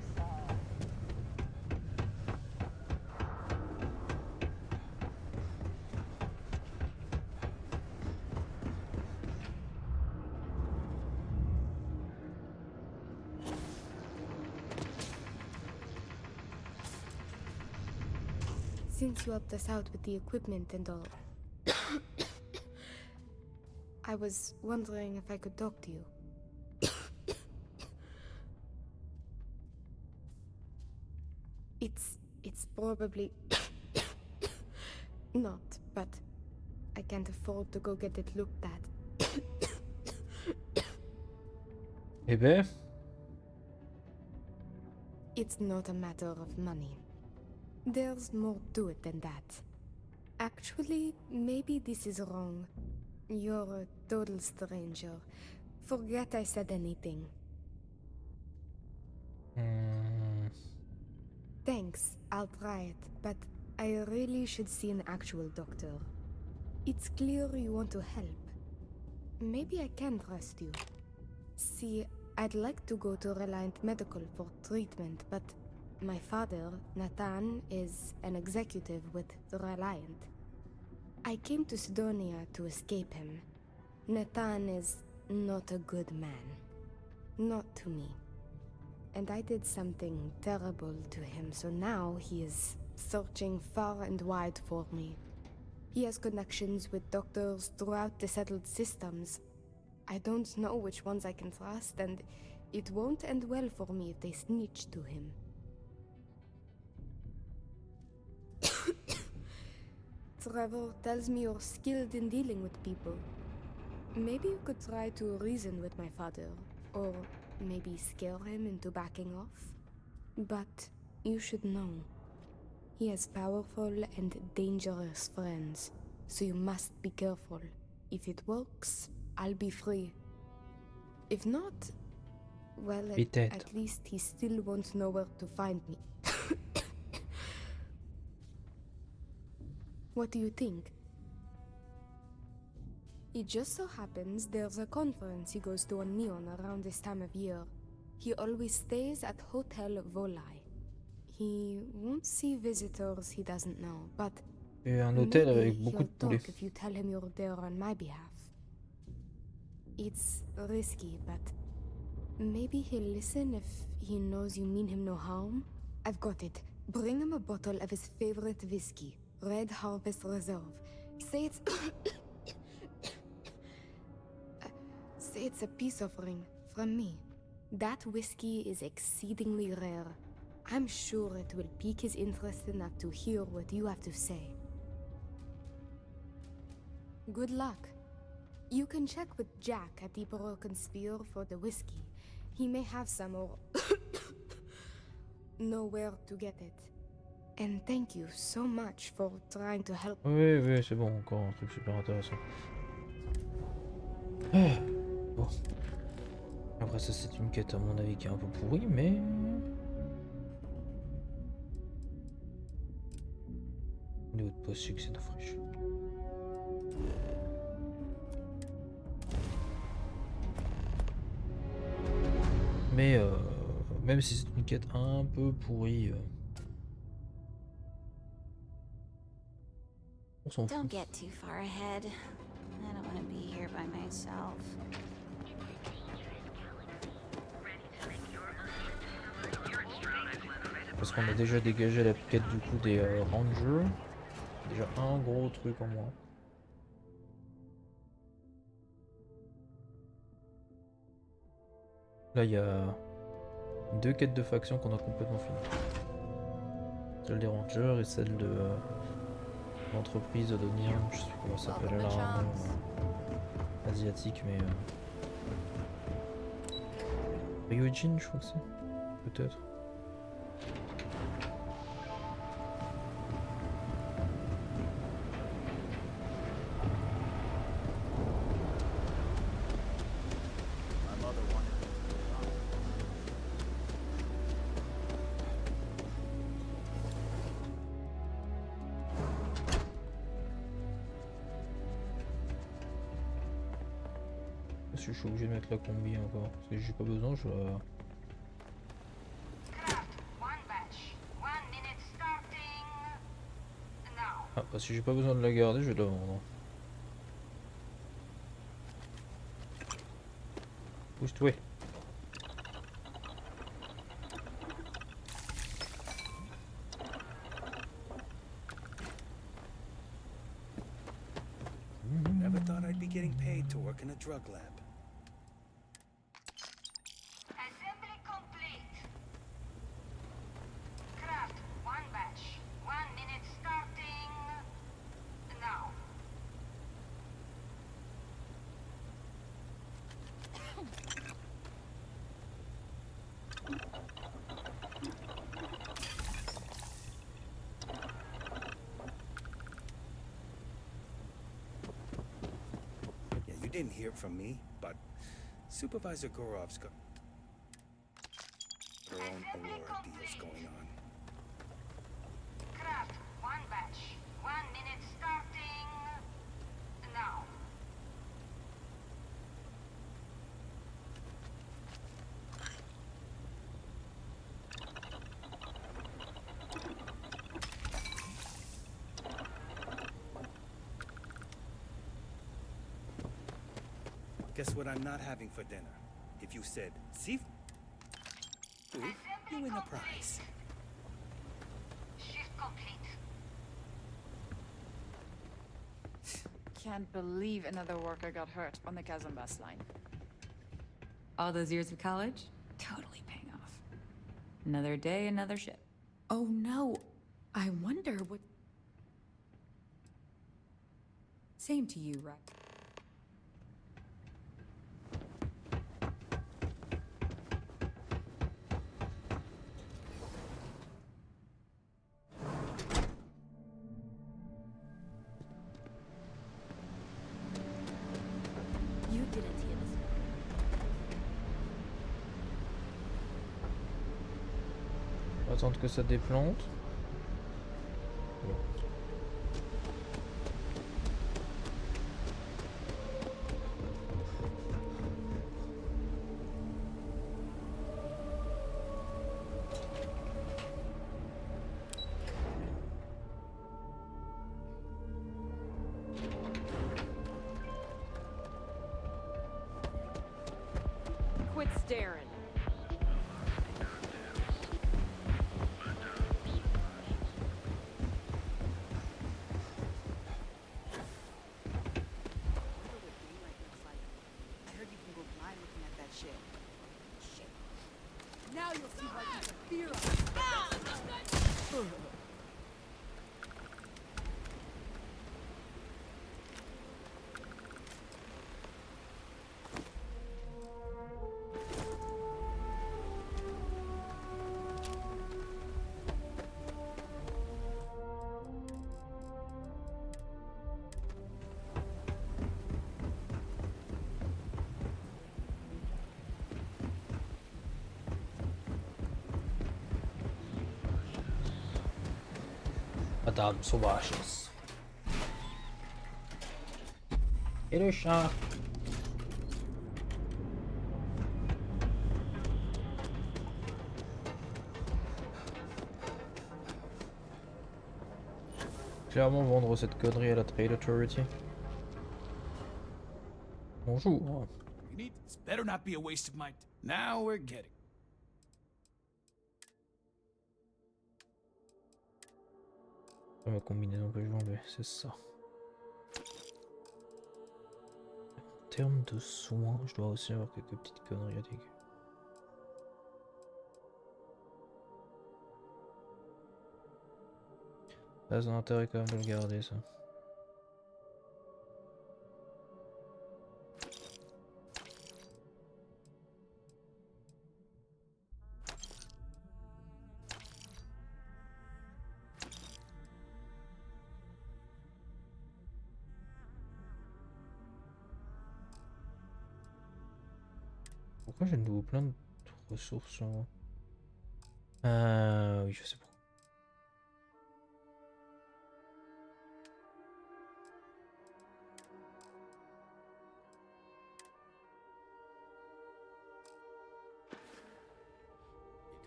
Speaker 23: Since you helped us out with the equipment and all, I was wondering if I could talk to you. It's probably not, but I can't afford to go get it looked at.
Speaker 1: Eh ben.
Speaker 23: It's not a matter of money. There's more to it than that. Actually, maybe this is wrong. You're a total stranger. Forget I said anything. Thanks, I'll try it, but I really should see an actual doctor. It's clear you want to help. Maybe I can trust you. See, I'd like to go to Reliant Medical for treatment, but my father, Nathan, is an executive with the Reliant. I came to Sidonia to escape him. Nathan is not a good man. Not to me. And I did something terrible to him, so now he is searching far and wide for me. He has connections with doctors throughout the settled systems. I don't know which ones I can trust, and it won't end well for me if they snitch to him. Trevor tells me you're skilled in dealing with people. Maybe you could try to reason with my father, or maybe scare him into backing off. But you should know, he has powerful and dangerous friends, so you must be careful. If it works, I'll be free. If not, well, at least he still won't know where to find me. What do you think? It just so happens there's a conference he goes to on Neon around this time of year. He always stays at Hotel Volai. He won't see visitors he doesn't know, but
Speaker 1: Et un hôtel
Speaker 23: maybe
Speaker 1: avec beaucoup
Speaker 23: he'll
Speaker 1: de poulets.
Speaker 23: talk if you tell him you're there on my behalf. It's risky, but maybe he'll listen if he knows you mean him no harm. I've got it. Bring him a bottle of his favorite whiskey, Red Harvest Reserve. Say it's say it's a peace offering from me. That whiskey is exceedingly rare. I'm sure it will pique his interest enough to hear what you have to say. Good luck. You can check with Jack at the Broken Spear for the whiskey. He may have some or know where to get it. And thank you so much for trying to help.
Speaker 1: Oui, oui, c'est bon, encore un truc super intéressant. Ah, bon. Après ça c'est une quête à mon avis qui est un peu pourrie, mais... Une autre post succès de fraîche. Mais même si c'est une quête un peu pourrie, on s'en fout.
Speaker 19: Don't get too far ahead. I don't want to be here by myself.
Speaker 1: Parce qu'on a déjà dégagé la quête du coup des rangers. Déjà un gros truc en moins. Là il y a 2 quêtes de faction qu'on a complètement finies. Celle des rangers et celle de l'entreprise de Neon, je sais pas comment ça s'appelle là, asiatique mais... Ryujin je crois que c'est, peut-être. Je suis obligé de mettre la combi encore, parce que j'ai pas besoin, je la... Ah, parce que j'ai pas besoin de la garder, je vais la vendre. Pousse-toi.
Speaker 13: Never thought I'd be getting paid to work in a drug lab.
Speaker 3: Assembly complete. Craft one batch. 1 minute starting now.
Speaker 13: Yeah, you didn't hear from me, but Supervisor Gorov's got her own Aurora deals going on.
Speaker 3: Craft one batch. 1 minute starting now.
Speaker 13: Guess what I'm not having for dinner? If you said seafood, you win a prize.
Speaker 3: Shift complete.
Speaker 4: Can't believe another worker got hurt on the Kazambas line. All those years of college? Totally paying off. Another day, another ship.
Speaker 10: Oh no, I wonder what... Same to you, right?
Speaker 6: You didn't hear this.
Speaker 1: On va attendre que ça déplante. Bon.
Speaker 10: Darren.
Speaker 11: I heard you can go blind looking at that shit. Shit. Now you'll see why you fear us.
Speaker 1: Madame Sauvages. Et le chat. Clairement vendre cette connerie à la Trade Authority. Bonjour.
Speaker 5: This better not be a waste of my. Now we're getting.
Speaker 1: Ma combinaison que je vais enlever, c'est ça. En termes de soins, je dois aussi avoir quelques petites conneries à dégueu. Ça a intérêt quand même de le garder, ça. Pourquoi j'ai de nouveau plein de ressources sur moi? Oui, je sais pourquoi.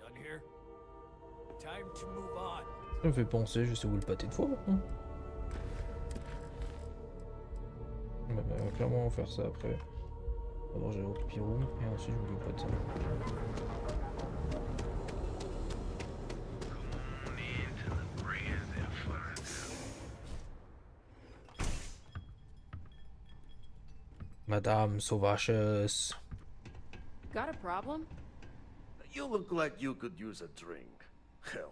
Speaker 5: Done here. Time to move on.
Speaker 1: Ça me fait penser, je sais où le pâté de foie maintenant. Bah, on va clairement faire ça après. D'abord j'ai le Pyro et ensuite je m'occupe pas de ça. Madame Sauvages.
Speaker 10: Got a problem?
Speaker 22: You look like you could use a drink. Hell,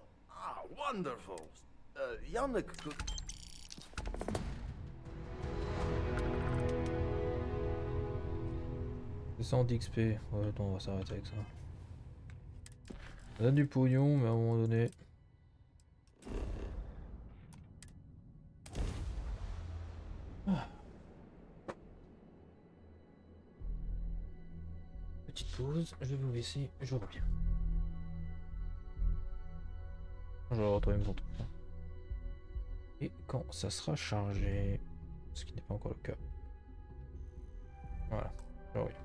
Speaker 22: wonderful. Yannick could...
Speaker 1: 100 d'XP, ouais, attends, on va s'arrêter avec ça. Ça donne du pognon, mais à un moment donné. Ah. Petite pause, je vais vous laisser, je reviens. Je vais retrouver mon truc. Et quand ça sera chargé, ce qui n'est pas encore le cas. Voilà, je reviens.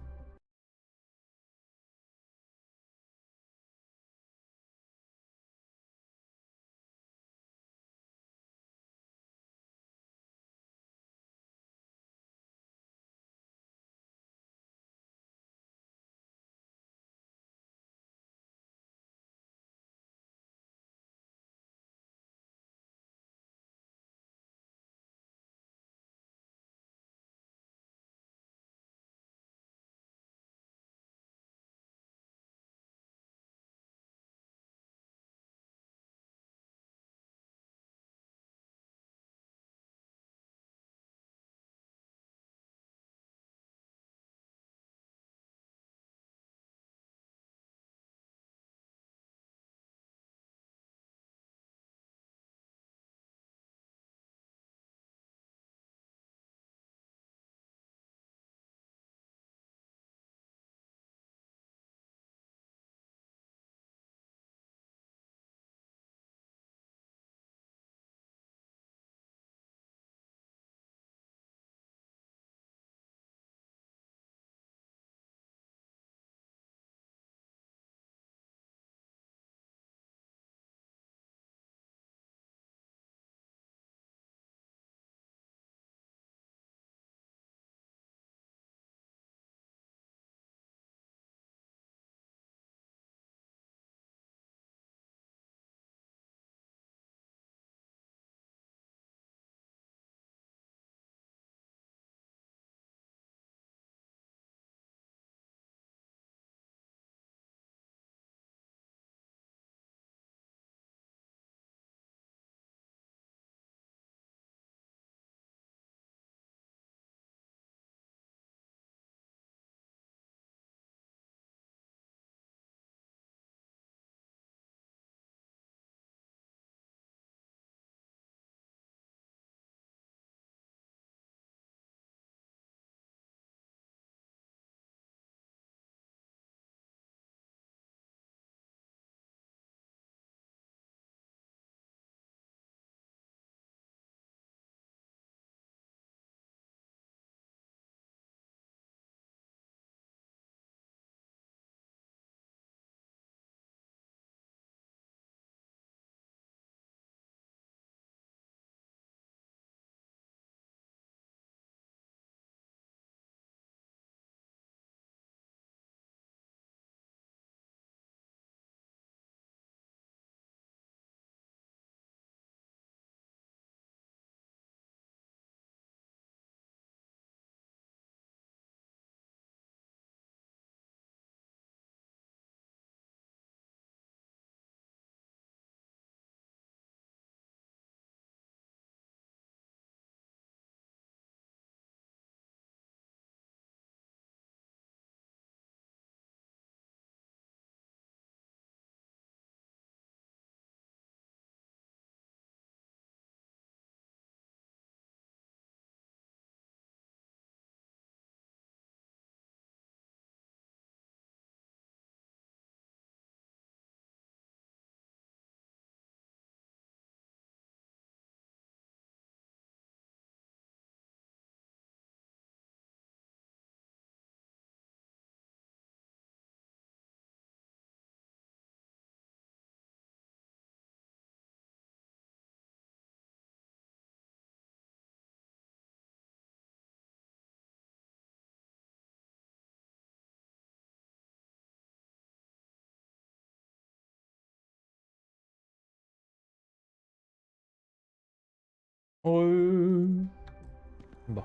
Speaker 1: Bon.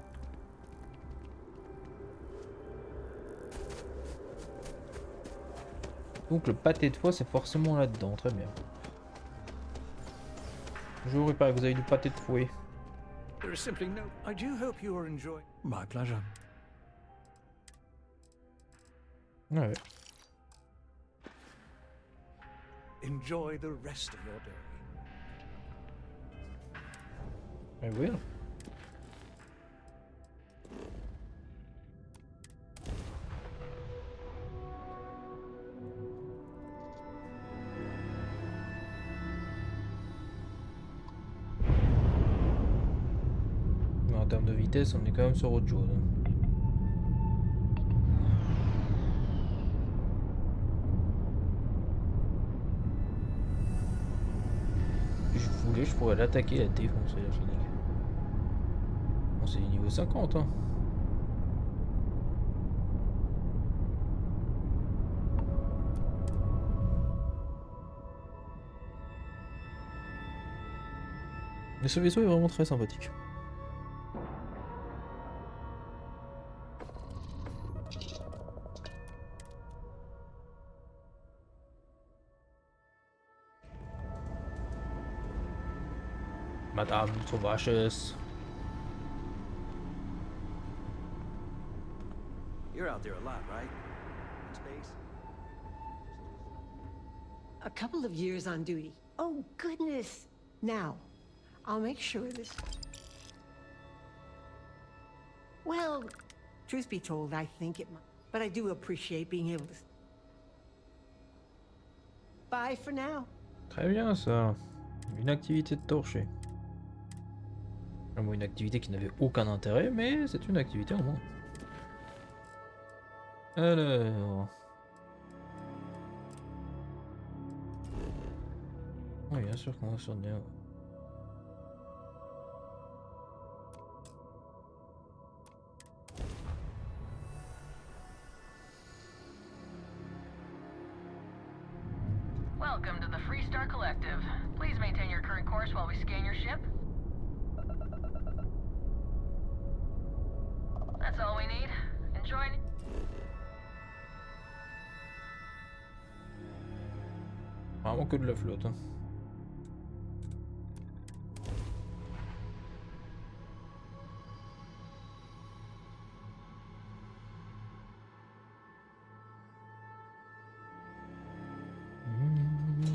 Speaker 1: Donc le pâté de foie c'est forcément là-dedans, très bien. Je vous répare que vous avez du pâté de fouet.
Speaker 13: There is simply no. I do hope you are enjoying. My pleasure.
Speaker 1: Ouais.
Speaker 13: Enjoy the rest of your day.
Speaker 1: I will. Mais en termes de vitesse, on est quand même sur autre chose. Je voulais, je pourrais l'attaquer, la défoncer, la Fennec. Bon, c'est niveau 50, hein. Mais ce vaisseau est vraiment très sympathique. Madame Sauvages.
Speaker 2: You're out there a lot, right? In space?
Speaker 15: A couple of years on duty. Oh, goodness. Now, I'll make sure this... Well, truth be told, I think it might. But I do appreciate being able to... Bye for now.
Speaker 1: Très bien ça. Une activité de torcher. Bon, une activité qui n'avait aucun intérêt, mais c'est une activité en moins. Alors... Oui, bien sûr qu'on va sur Néo.
Speaker 16: Welcome to the Freestar Collective. Please maintain your current course while we scan your ship. That's all we need. Enjoy.
Speaker 1: Vraiment que de la flotte. Hein.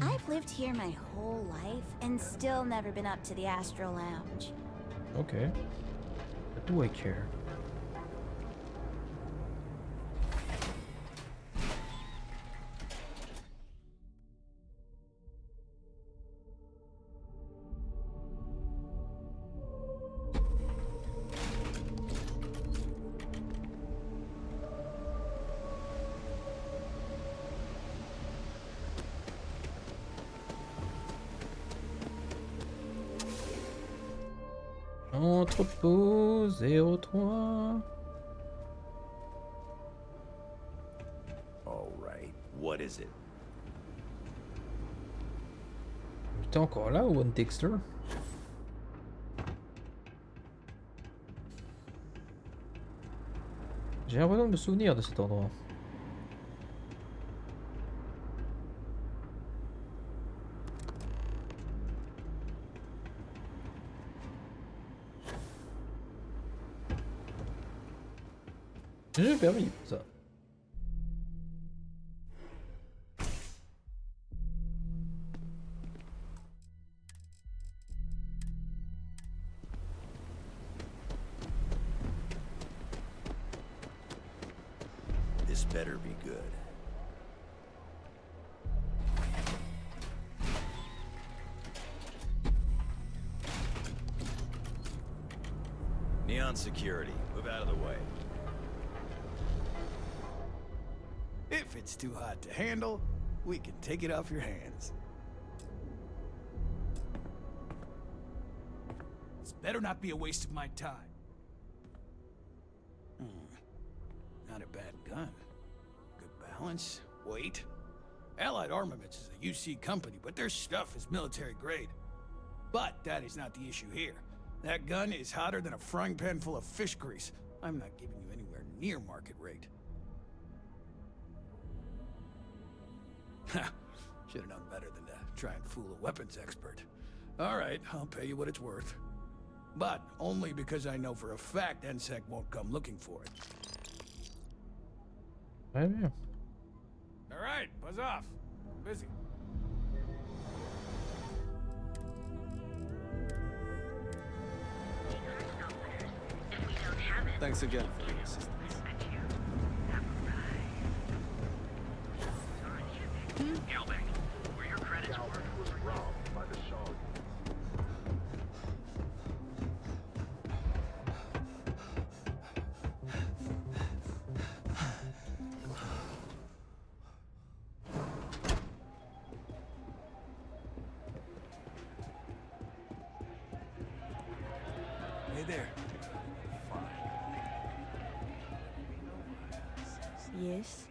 Speaker 19: I've lived here my whole life and still never been up to the Astro Lounge.
Speaker 1: Okay. But do I care? Entrepôt 03.
Speaker 17: All right, what is it?
Speaker 1: T'es encore là, One Texter? J'ai l'impression de me souvenir de cet endroit. J'ai permis ça.
Speaker 17: This better be good. Neon security, move out of the way.
Speaker 14: If it's too hot to handle, we can take it off your hands.
Speaker 5: This better not be a waste of my time.
Speaker 14: Not a bad gun. Good balance, weight. Allied Armaments is a UC company, but their stuff is military grade. But that is not the issue here. That gun is hotter than a frying pan full of fish grease. I'm not giving you anywhere near market rate. Ha! Should have known better than to try and fool a weapons expert. All right, I'll pay you what it's worth. But only because I know for a fact NSEC won't come looking for it.
Speaker 1: Très bien.
Speaker 14: All right, buzz off. Busy.
Speaker 17: Thanks again for your assistance.
Speaker 18: Where your credits was robbed by the shark.
Speaker 5: Hey there.
Speaker 20: Yes?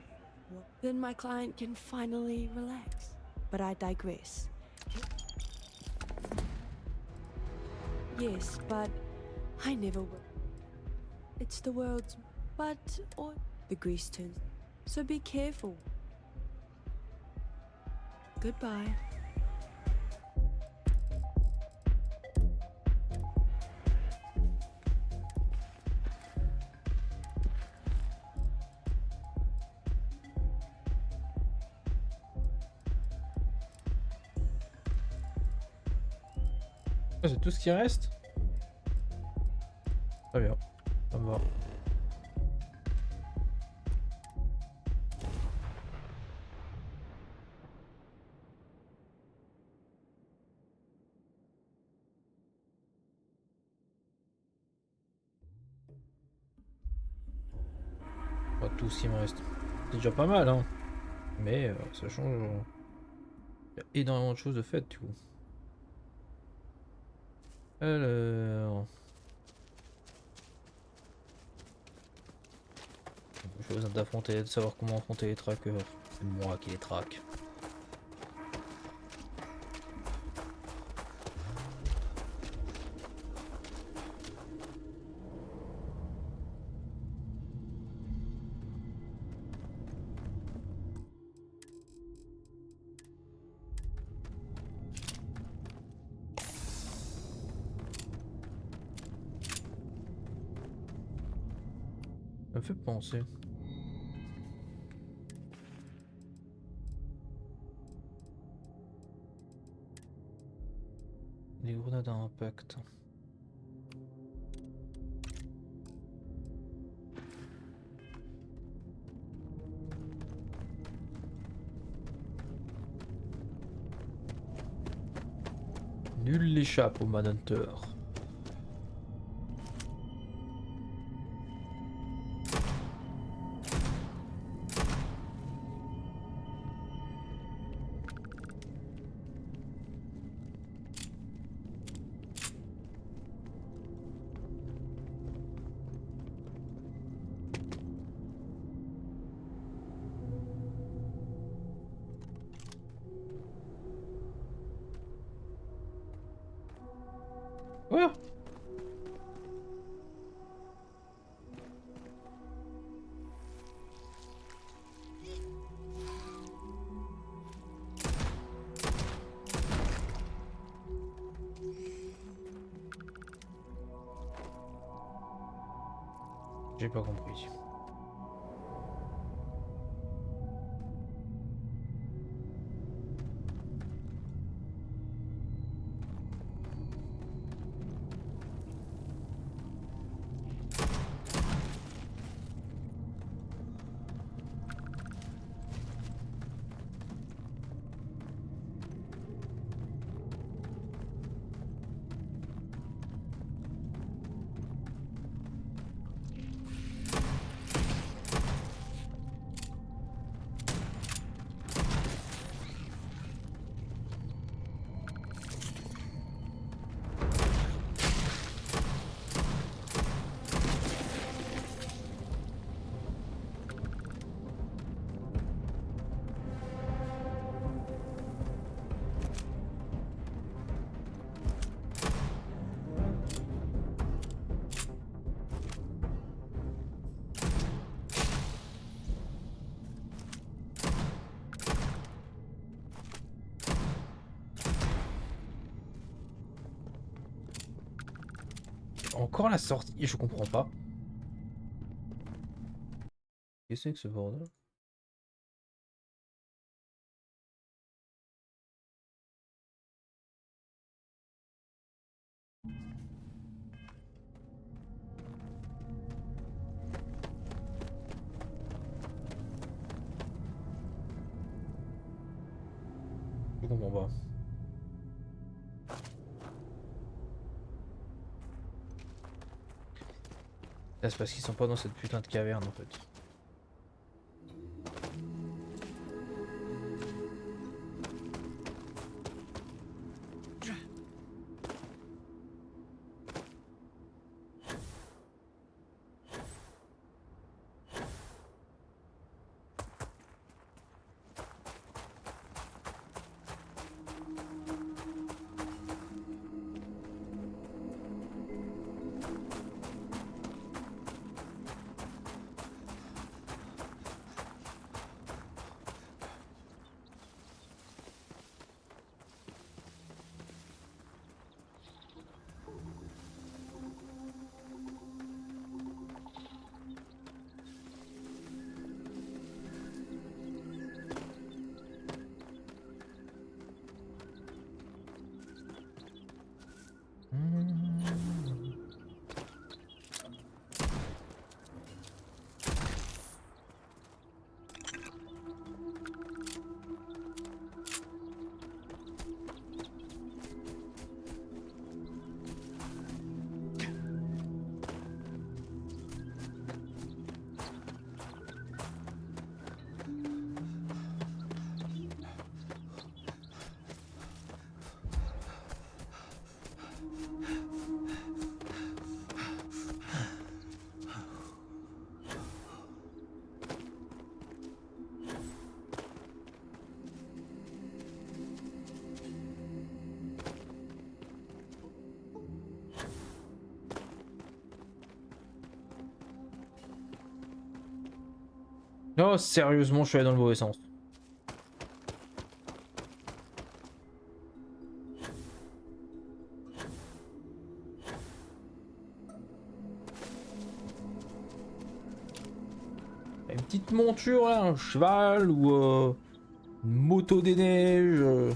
Speaker 20: Then my client can finally relax. But I digress. Yes, but I never will. It's the world's butt or the grease turns. So be careful. Goodbye.
Speaker 1: Ah, c'est tout ce qui reste? Très bien, ça me va. Pas tout ce qui me reste. C'est déjà pas mal, hein. Mais ça change. Il y a énormément de choses de faites, du coup. Alors... J'ai besoin d'affronter, de savoir comment affronter les trackers. C'est moi qui les traque. Ça me fait penser. Des grenades à impact. Nul n'échappe au Manhunter. Quoi? J'ai pas compris. encore la sortie, je comprends pas. Qu'est-ce que c'est que ce bordel? Je comprends pas. Là, c'est parce qu'ils sont pas dans cette putain de caverne en fait. Oh, sérieusement, je suis allé dans le mauvais sens. Une petite monture là, un cheval ou une moto des neiges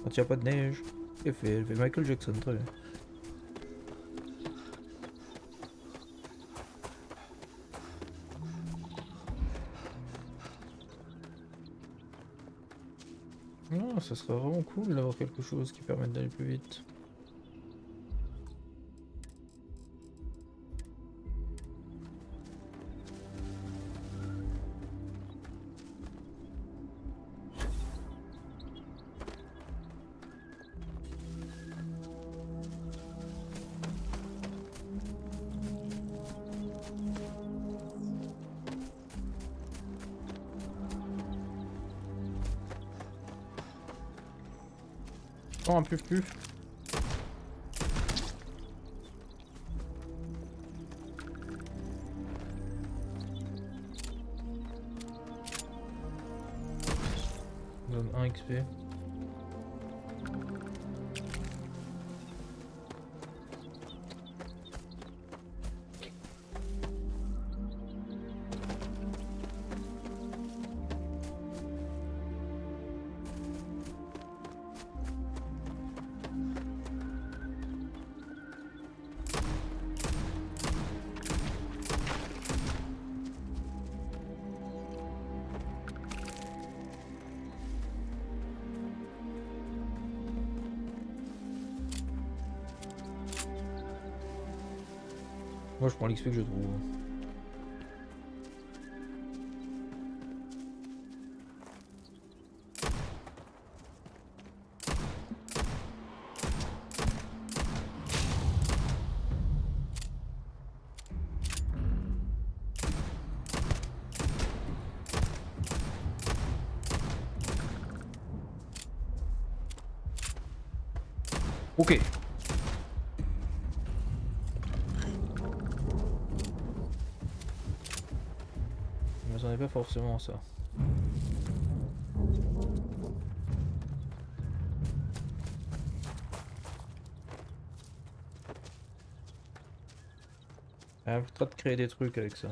Speaker 1: quand il n'y a pas de neige. Elle fait Michael Jackson, très bien. Non, ça serait vraiment cool d'avoir quelque chose qui permette d'aller plus vite. Oh, un plus. Donne 1 XP. Moi je prends l'XP que je trouve. Ok. Je m'attendais pas forcément à ça. Arrêtera de créer des trucs avec ça.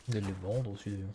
Speaker 1: De les vendre aussi d'ailleurs.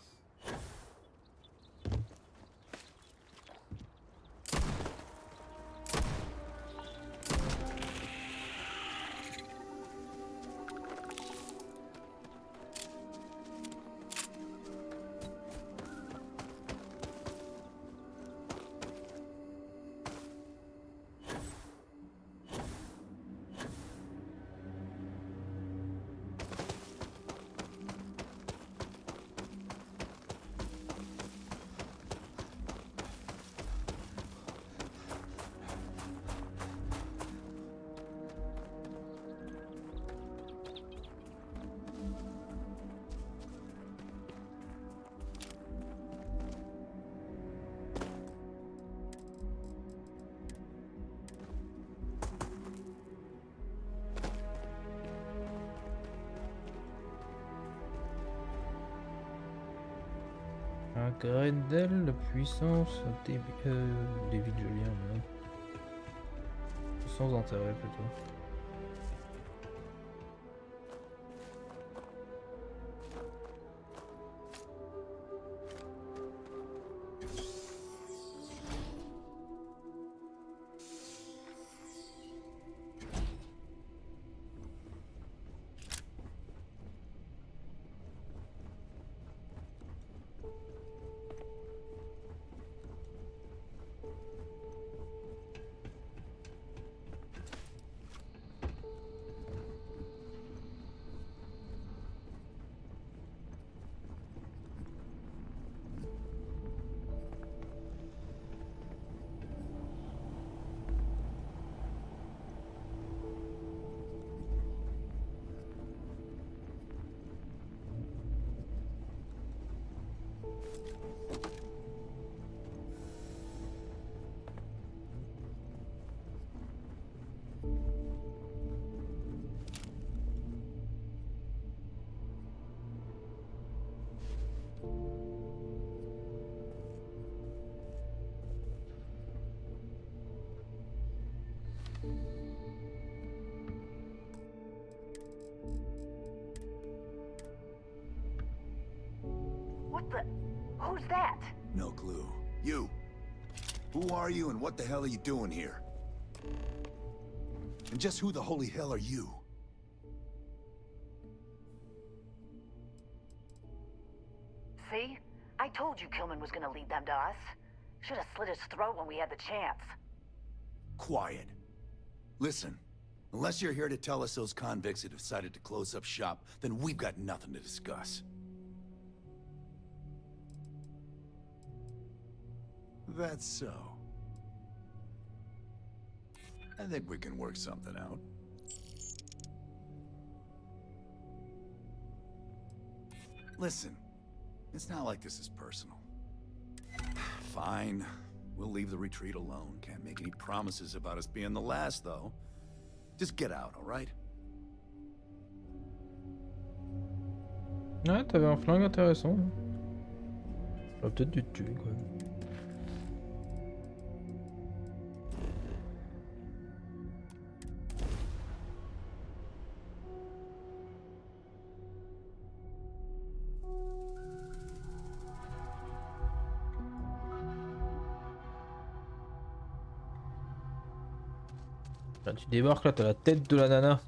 Speaker 1: Un grain d'aile, la puissance des villes Julien, mais sans intérêt plutôt.
Speaker 7: What the? Who's that?
Speaker 17: No clue. You. Who are you and what the hell are you doing here? And just who the holy hell are you?
Speaker 7: See? I told you Kilman was gonna lead them to us. Should have slit his throat when we had the chance.
Speaker 17: Quiet. Listen, unless you're here to tell us those convicts have decided to close up shop, then we've got nothing to discuss. That's so. I think we can work something out. Listen, it's not like this is personal. Fine. We'll leave the retreat alone. Can't make any promises about us being the last, though. Just get out, all right?
Speaker 1: Ouais, t'avais un flingue intéressant. J'aurais peut-être dû te tuer quand même. Là, tu débarques là, t'as la tête de la nana.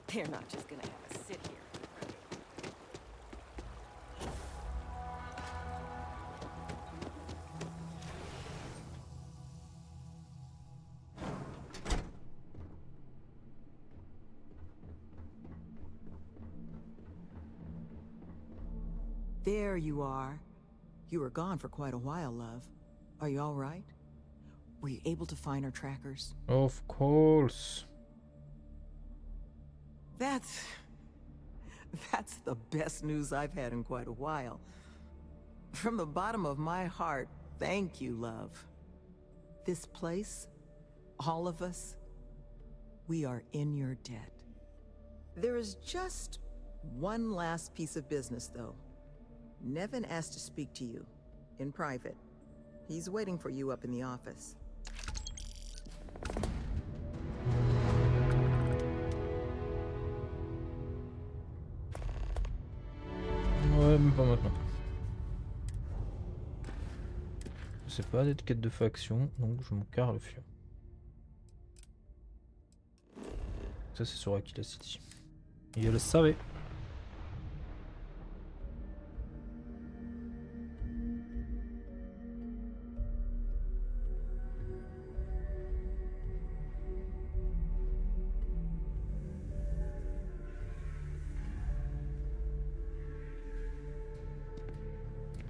Speaker 10: They're not just gonna have us sit here.
Speaker 9: There you are. You were gone for quite a while, love. Are you all right? Were you able to find our trackers?
Speaker 1: Of course.
Speaker 9: That's the best news I've had in quite a while. From the bottom of my heart, thank you, love. This place, all of us, we are in your debt. There is just one last piece of business, though. Nevin asked to speak to you. in private. He's waiting for you up in the office.
Speaker 1: Ouais, mais pas maintenant. C'est pas des quêtes de faction, donc je m'en carre le fion. Ça c'est sur Aquila City. Et je le savais.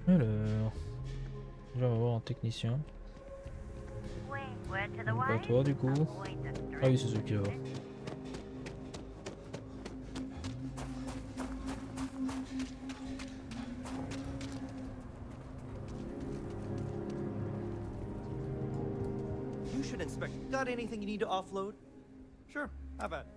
Speaker 1: Alors, déjà on va voir un technicien. Donc pas toi du coup. Ah oui c'est celui qui va voir.
Speaker 2: You should inspect. Got anything you need to offload? Sure, have at it.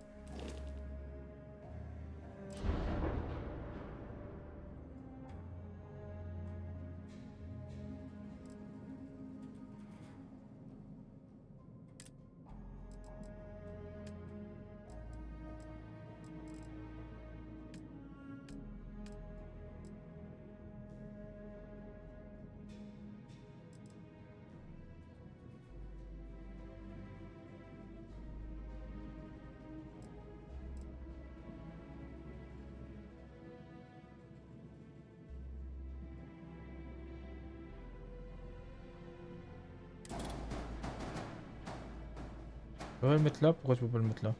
Speaker 1: Je vais le mettre là, pourquoi tu peux pas le mettre là?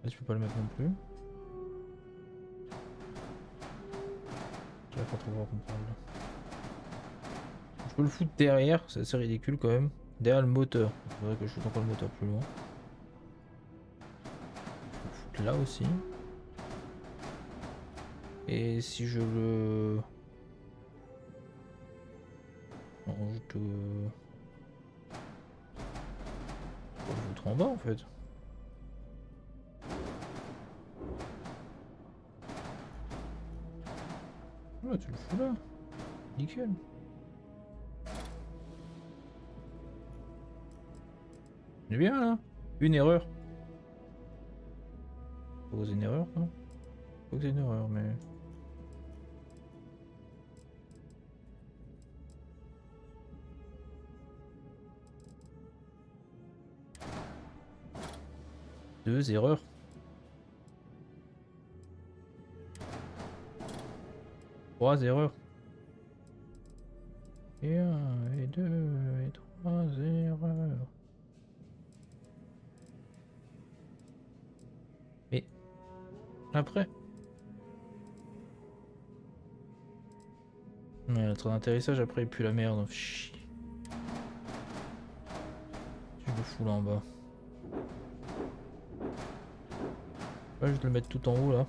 Speaker 1: Là tu peux pas le mettre non plus. Je vais pas trop voir comprendre là. Je peux le foutre derrière, c'est assez ridicule quand même. Derrière le moteur. Il faudrait que je foute encore le moteur plus loin. Je peux le foutre là aussi. Et si je le... Non, je te... Je le foutre en bas en fait. Ouais, tu le fous là. Nickel. C'est bien là. Une erreur. Faut une erreur non? Faut que c'est une erreur mais... Deux erreurs. Trois erreurs. Et un, et deux, et trois erreurs. Et après. Ouais, le train d'atterrissage après il pue la merde. Chut. Je le fous là en bas. Ouais, je vais le mettre tout en haut là.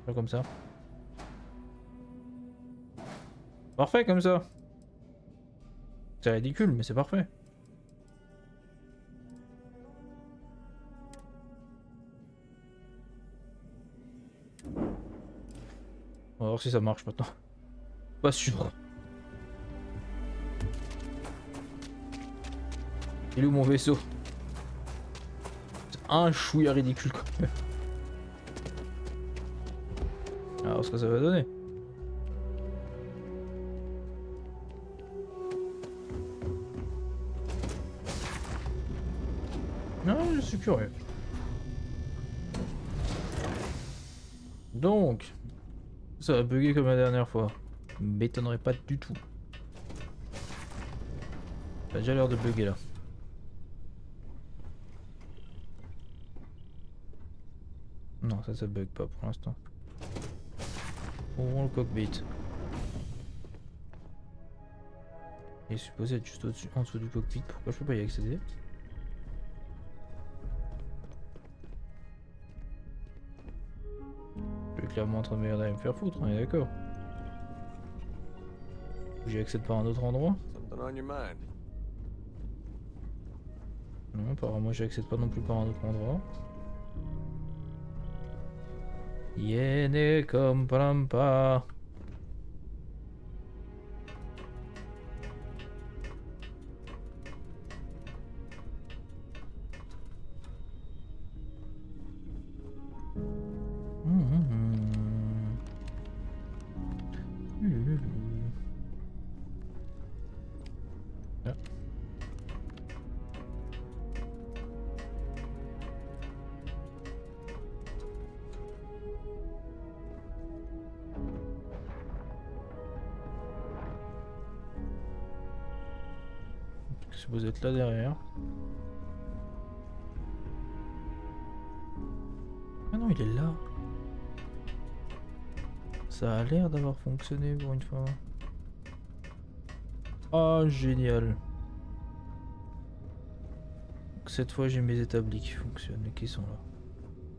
Speaker 1: Pas comme ça. Parfait comme ça. C'est ridicule mais c'est parfait. On va voir si ça marche maintenant. Pas sûr. Il est où mon vaisseau? C'est un chouïa ridicule quand même. Alors ce que ça va donner. Non, je suis curieux. Donc, ça va bugger comme la dernière fois. M'étonnerait pas du tout. Ça a déjà l'air de bugger là. Non, ça bug pas pour l'instant. Ouvrons le cockpit. Il est supposé être juste au-dessus, en dessous du cockpit. Pourquoi je peux pas y accéder? Je suis clairement en train de me faire foutre, on est d'accord. J'y accède par un autre endroit? Non, apparemment j'y accède pas non plus par un autre endroit. Je ne comprends pas. Ah. Si vous êtes là derrière. Ah non, il est là. Ça a l'air d'avoir fonctionné pour une fois. Oh, génial. Donc, cette fois, j'ai mes établis qui fonctionnent et qui sont là.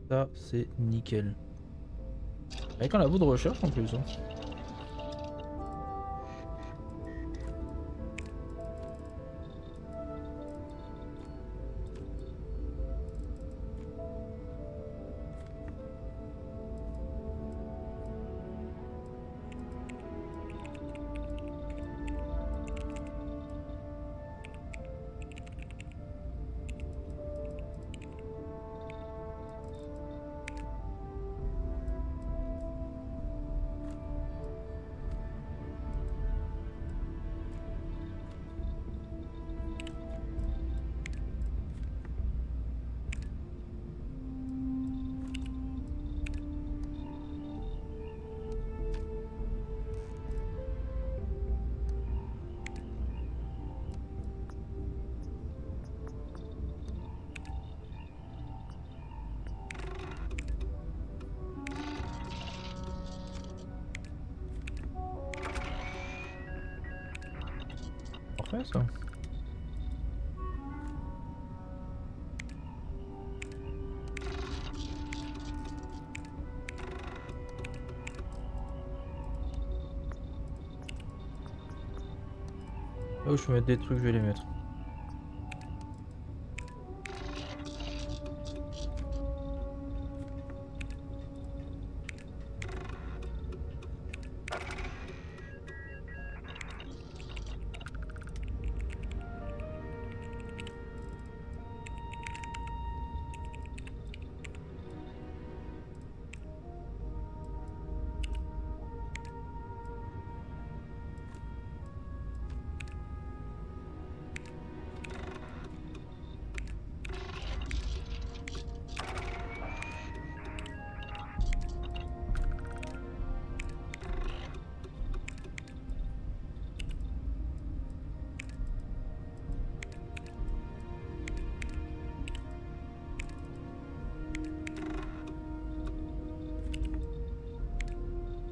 Speaker 1: Ça, c'est nickel. Avec un labo de recherche en plus. Hein. Parfait ça. Là où je peux mettre des trucs, je vais les mettre.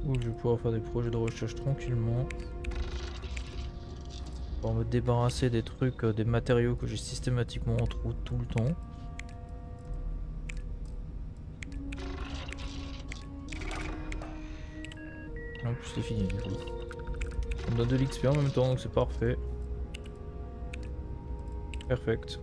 Speaker 1: Où je vais pouvoir faire des projets de recherche tranquillement. Pour me débarrasser des trucs, des matériaux que j'ai systématiquement en trou tout le temps. En plus c'est fini du coup. On donne de l'XP en même temps donc c'est parfait. Perfect.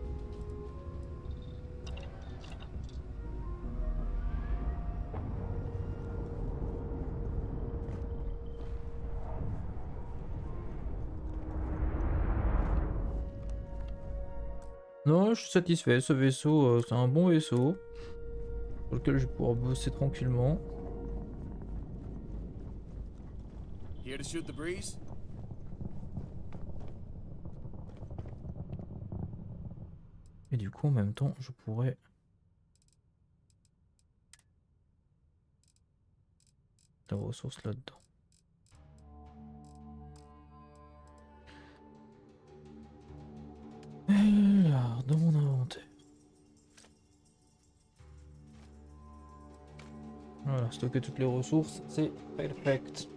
Speaker 1: Non, je suis satisfait. Ce vaisseau, c'est un bon vaisseau. Sur lequel je vais pouvoir bosser tranquillement.
Speaker 5: Here to shoot the breeze?
Speaker 1: Et du coup, en même temps, je pourrais... la ressource là-dedans. Alors, dans mon inventaire. Voilà, stocker toutes les ressources, c'est perfect.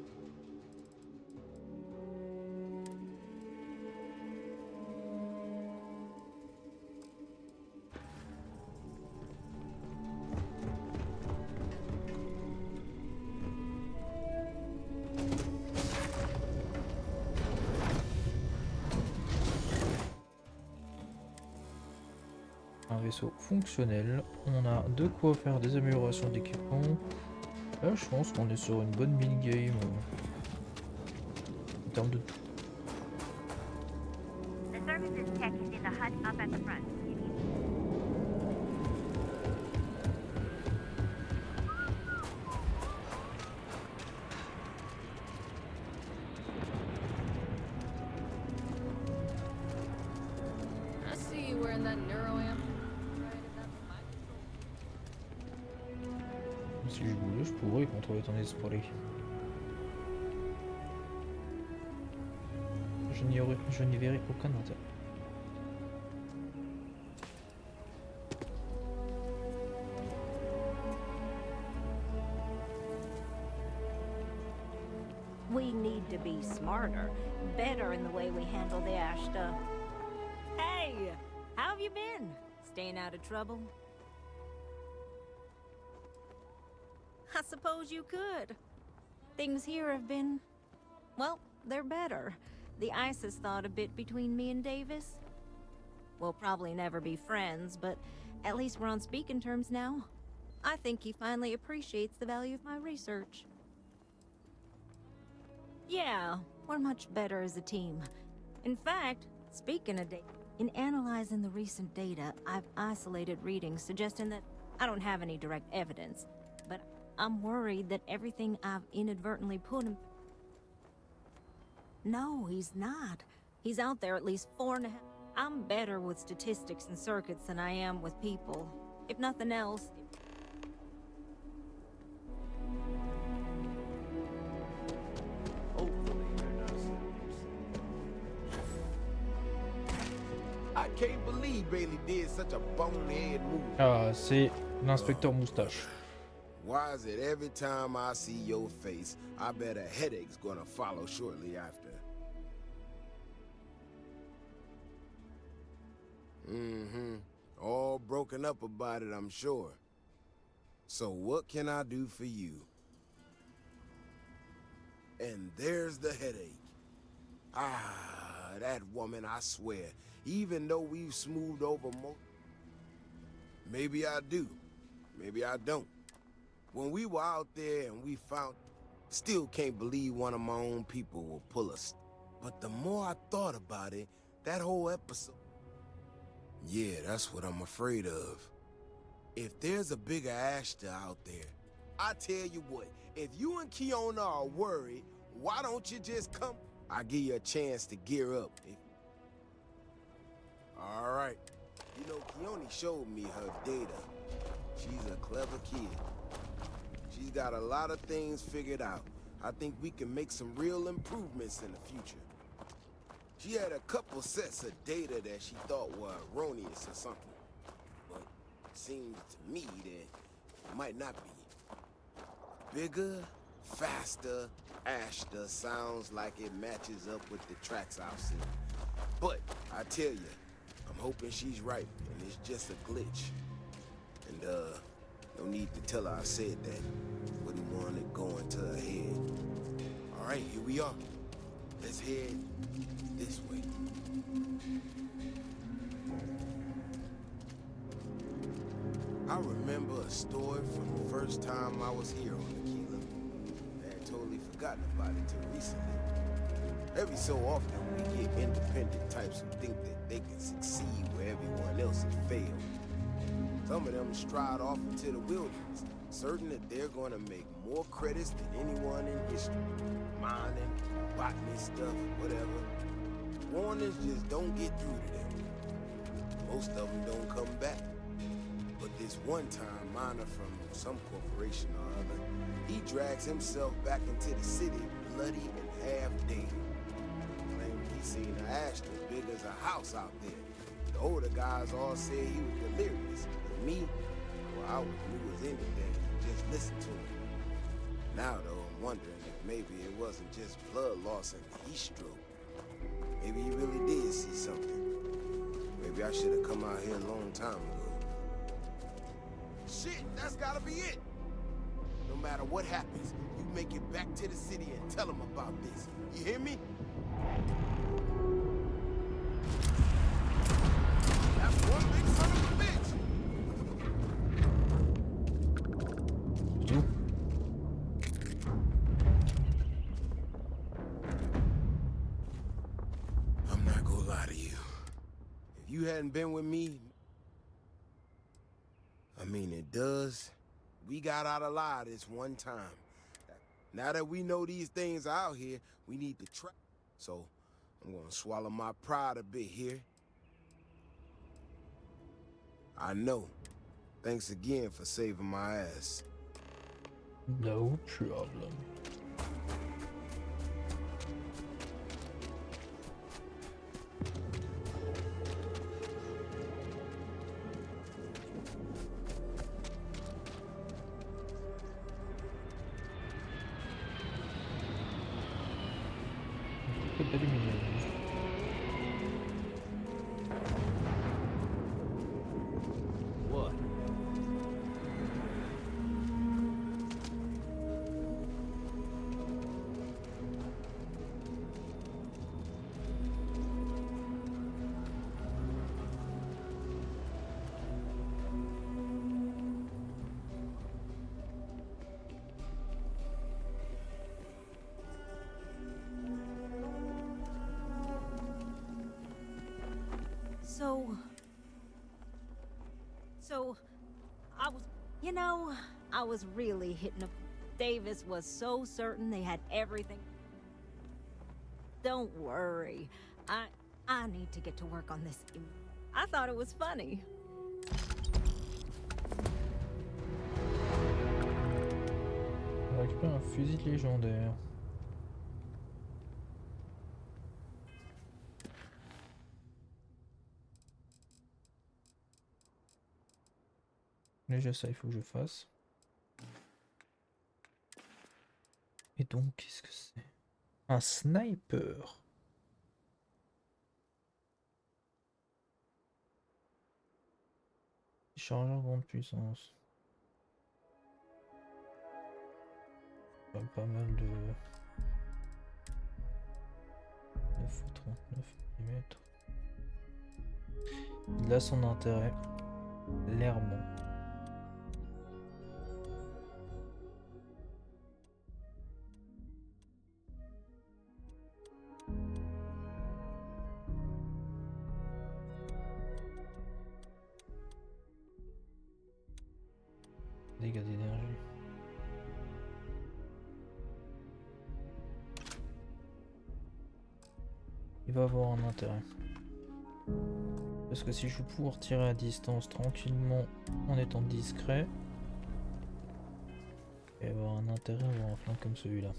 Speaker 1: Un vaisseau fonctionnel, on a de quoi faire des améliorations d'équipement. Là, je pense qu'on est sur une bonne mini-game en termes de tout.
Speaker 3: The services tech is in the hut up at the front.
Speaker 6: I see you wearing that neuroamp.
Speaker 1: Si je voulais, je pourrais contrôler ton esprit. Je n'y verrai aucun intérêt.
Speaker 8: We need to be smarter, better in the way we handle the Ashta. Hey, how have you been? Staying out of trouble? I suppose you could. Things here have been, well, they're better. The ice has thawed a bit between me and Davis. We'll probably never be friends, but at least we're on speaking terms now. I think he finally appreciates the value of my research. Yeah, we're much better as a team. In fact, speaking of data, in analyzing the recent data, I've isolated readings suggesting that I don't have any direct evidence, but I'm worried that everything I've inadvertently put him... No, he's not. He's out there at least 4.5... I'm better with statistics and circuits than I am with people. If nothing else...
Speaker 12: I can't believe Bailey did such a bonehead move.
Speaker 1: Ah, c'est l'inspecteur moustache.
Speaker 12: Why is it every time I see your face, I bet a headache's gonna follow shortly after? All broken up about it, I'm sure. So what can I do for you? And there's the headache. Ah, that woman, I swear. Even though we've smoothed over maybe I do, maybe I don't. When we were out there and we found... Still can't believe one of my own people will pull us. But the more I thought about it, that whole episode... Yeah, that's what I'm afraid of. If there's a bigger Ashta out there, I tell you what, if you and Kiona are worried, why don't you just come? I'll give you a chance to gear up. All right. You know, Kioni showed me her data. She's a clever kid. She's got a lot of things figured out. I think we can make some real improvements in the future. She had a couple sets of data that she thought were erroneous or something. But it seems to me that it might not be. Bigger, faster, Ashta sounds like it matches up with the tracks I've seen. But I tell you, I'm hoping she's right, and it's just a glitch. And, no need to tell her I said that. Wouldn't want it going to her head. All right, here we are. Let's head this way. I remember a story from the first time I was here on Aquila. I had totally forgotten about it till recently. Every so often, we get independent types who think that they can succeed where everyone else has failed. Some of them stride off into the wilderness, certain that they're going to make more credits than anyone in history. Mining, botany stuff, whatever. Warnings just don't get through to them. Most of them don't come back. But this one-time miner from some corporation or other, he drags himself back into the city bloody and half dead. Claimed he seen an ash as big as a house out there. The older guys all said he was delirious. But me, well, I was new as anything, just listen to him. Now, though, I'm wondering if maybe it wasn't just blood loss and heat stroke. Maybe he really did see something. Maybe I should have come out here a long time ago. Shit, that's gotta be it! No matter what happens, you make it back to the city and tell them about this. You hear me? That's one big son of a bitch! lie to you. If you hadn't been with me, I mean, it does. We got out alive this one time. Now that we know these things are out here, we need to try. So, I'm gonna swallow my pride a bit here. I know. Thanks again for saving my ass.
Speaker 1: No problem.
Speaker 22: What?
Speaker 8: So, I was really hitting up. Davis was so certain they had everything. Don't worry. I need to get to work on this. I thought it was funny.
Speaker 1: On va récupérer un fusil légendaire. Déjà ça il faut que je fasse. Et donc qu'est-ce que c'est? Un sniper. Chargeur grande puissance. Pas mal de 9,39 mm. Il a son intérêt, clairement. Dégâts d'énergie. Il va avoir un intérêt. Parce que si je vais pouvoir tirer à distance tranquillement en étant discret, il va avoir un intérêt à avoir un flingue comme celui-là.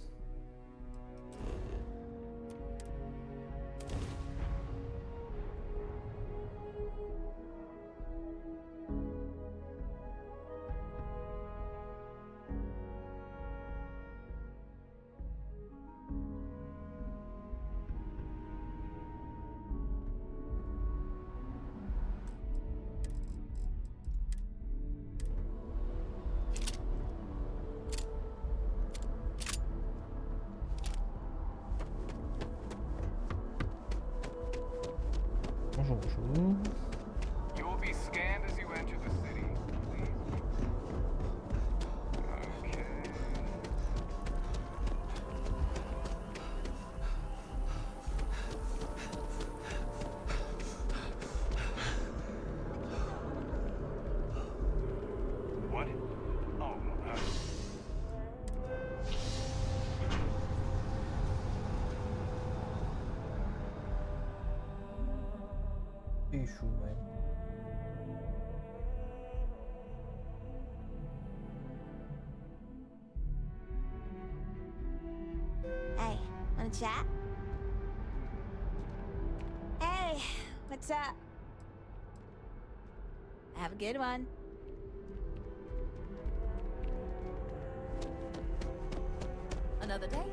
Speaker 1: Bonjour.
Speaker 4: You will be scanned as you enter the city. Please. Okay. What? Oh,
Speaker 1: Échoue même.
Speaker 19: Hey, wanna chat? Hey, what's up? Have a good one.
Speaker 6: Another day?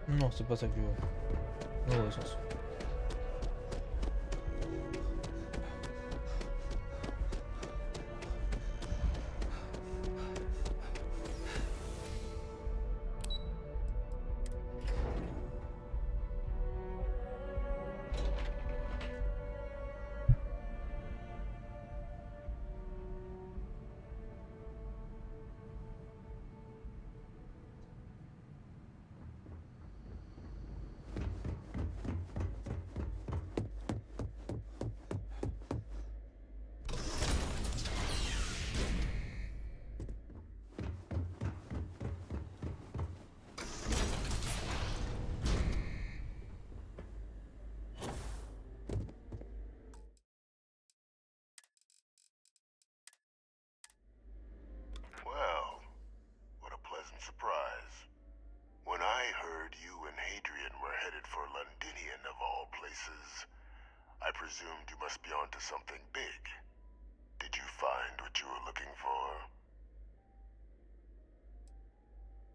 Speaker 1: Non, c'est pas ça que je veux. Dans le sens.
Speaker 11: pleasant surprise. When I heard you and Hadrian were headed for Londinian of all places, I presumed you must be onto something big. Did you find what you were looking for?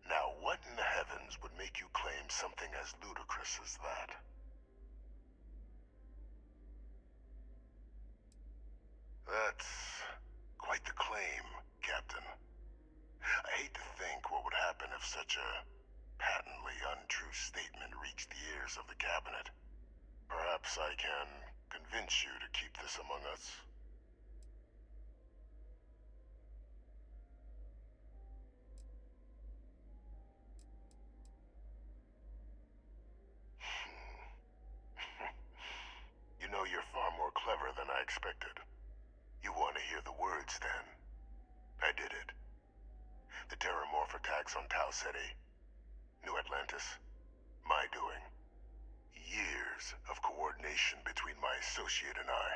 Speaker 11: Now, what in the heavens would make you claim something as ludicrous as that? That's quite the claim, Captain. I hate to think what would happen if such a patently untrue statement reached the ears of the Cabinet. Perhaps I can convince you to keep this among us. You know, you're far more clever than I expected. You want to hear the words, then? I did it. The Terramorph attacks on Tau Ceti. New Atlantis. My doing. Years of coordination between my associate and I.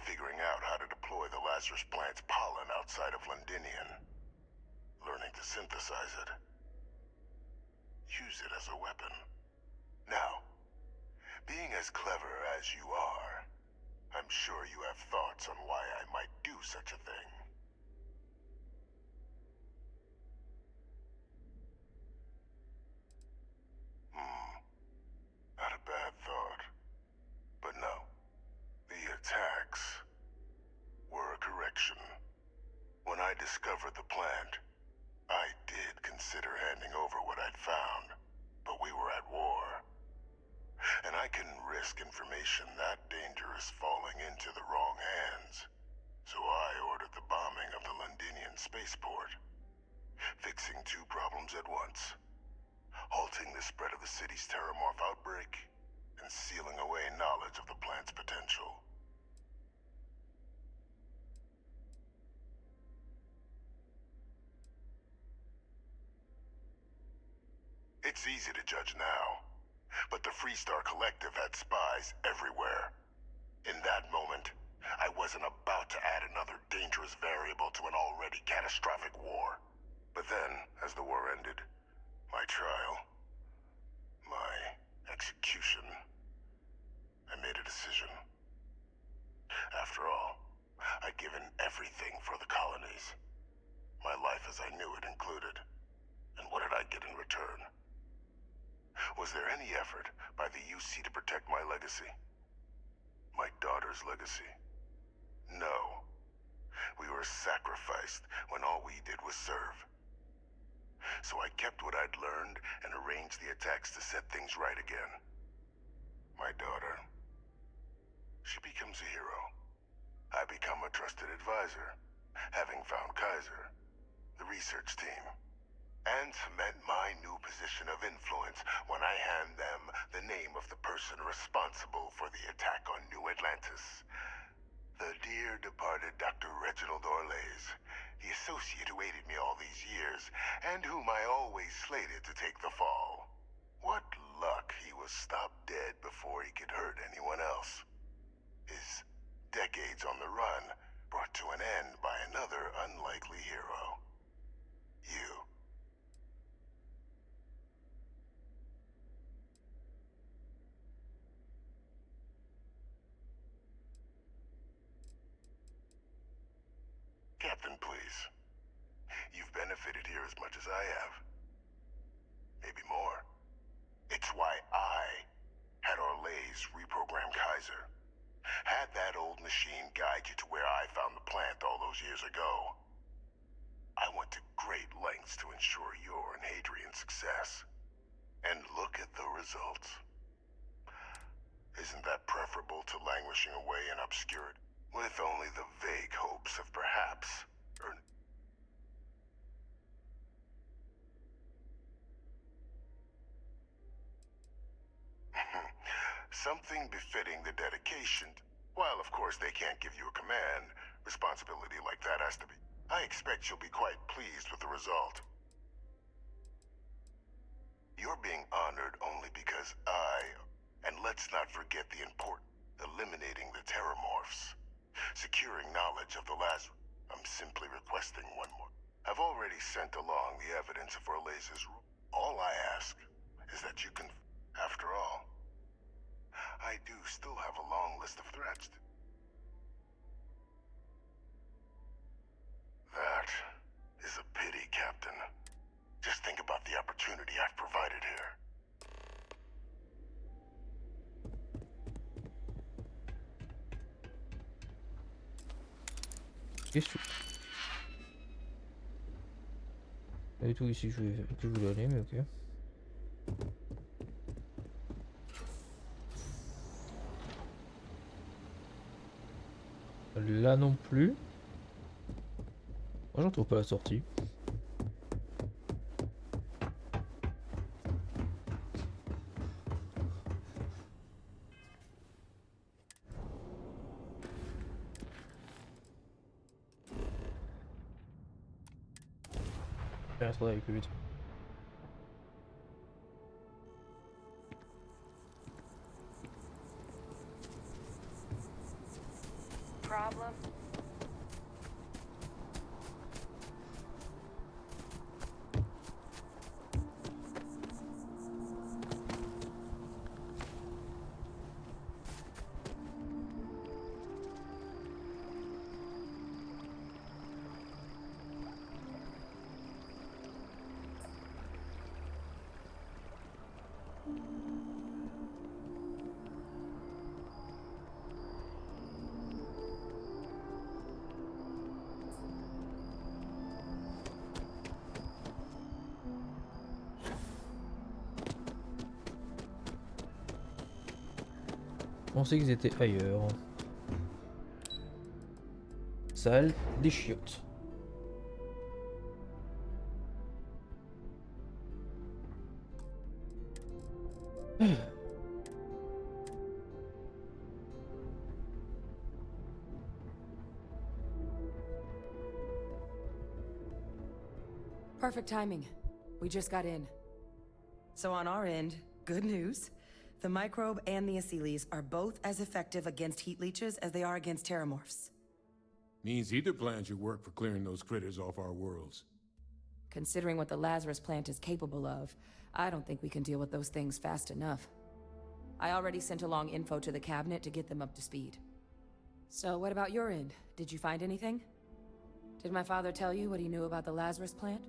Speaker 11: Figuring out how to deploy the Lazarus plant's pollen outside of Londinian. Learning to synthesize it. Use it as a weapon. Now, being as clever as you are, I'm sure you have thoughts on why I might do such a thing. Not a bad thought. But no. The attacks were a correction. When I discovered the plant, I did consider handing over what I'd found, but we were at war. And I couldn't risk information that dangerous falling into the wrong hands. So I ordered the bombing of the Londinian spaceport, fixing two problems at once. Halting the spread of the city's Terramorph outbreak, and sealing away knowledge of the plant's potential. It's easy to judge now, but the Freestar Collective had spies everywhere. In that moment, I wasn't about to add another dangerous variable to an already catastrophic war. But then, as the war ended, my trial, my execution, I made a decision. After all, I'd given everything for the colonies. My life as I knew it included. And what did I get in return? Was there any effort by the UC to protect my legacy? My daughter's legacy? No. We were sacrificed when all we did was serve. So I kept what I'd learned and arranged the attacks to set things right again. My daughter. She becomes a hero. I become a trusted advisor, having found Kaiser, the research team, and cement my new position of influence when I hand them the name of the person responsible for the attack on New Atlantis. The dear departed Dr. Reginald Orlays, the associate who aided me all these years, and whom I always slated to take the fall. What luck he was stopped dead before he could hurt anyone else. His decades on the run brought to an end by another unlikely hero. You. Captain, please. You've benefited here as much as I have. Maybe more. It's why I had Orlays reprogram Kaiser. Had that old machine guide you to where I found the plant all those years ago. I went to great lengths to ensure your and Hadrian's success. And look at the results. Isn't that preferable to languishing away in obscurity, with only the vague hopes of perhaps earning... Something befitting the dedication. While, of course, they can't give you a command, responsibility like that has to be... I expect you'll be quite pleased with the result. You're being honored only because and let's not forget the important, eliminating the Terramorphs, securing knowledge of the Lazarus. I'm simply requesting one more. I've already sent along the evidence of Orleza's rule. All I ask is that you can... After all, I do still have a long list of threats. That is a pity, Captain. Just think about the opportunity I've provided here.
Speaker 1: Qu'est-ce que... Pas du tout ici que je voulais aller, mais ok. Là non plus. Moi j'en trouve pas la sortie. Je vais rester avec lui.
Speaker 7: Problem?
Speaker 1: Je pensais qu'ils étaient ailleurs. Salle des chiottes.
Speaker 13: Perfect timing. We just got in.
Speaker 21: So on our end, good news. The microbe and the acyles are both as effective against heat leeches as they are against terramorphs.
Speaker 23: Means either plan should work for clearing those critters off our worlds.
Speaker 13: Considering what the Lazarus plant is capable of, I don't think we can deal with those things fast enough. I already sent along info to the cabinet to get them up to speed. So what about your end? Did you find anything? Did my father tell you what he knew about the Lazarus plant?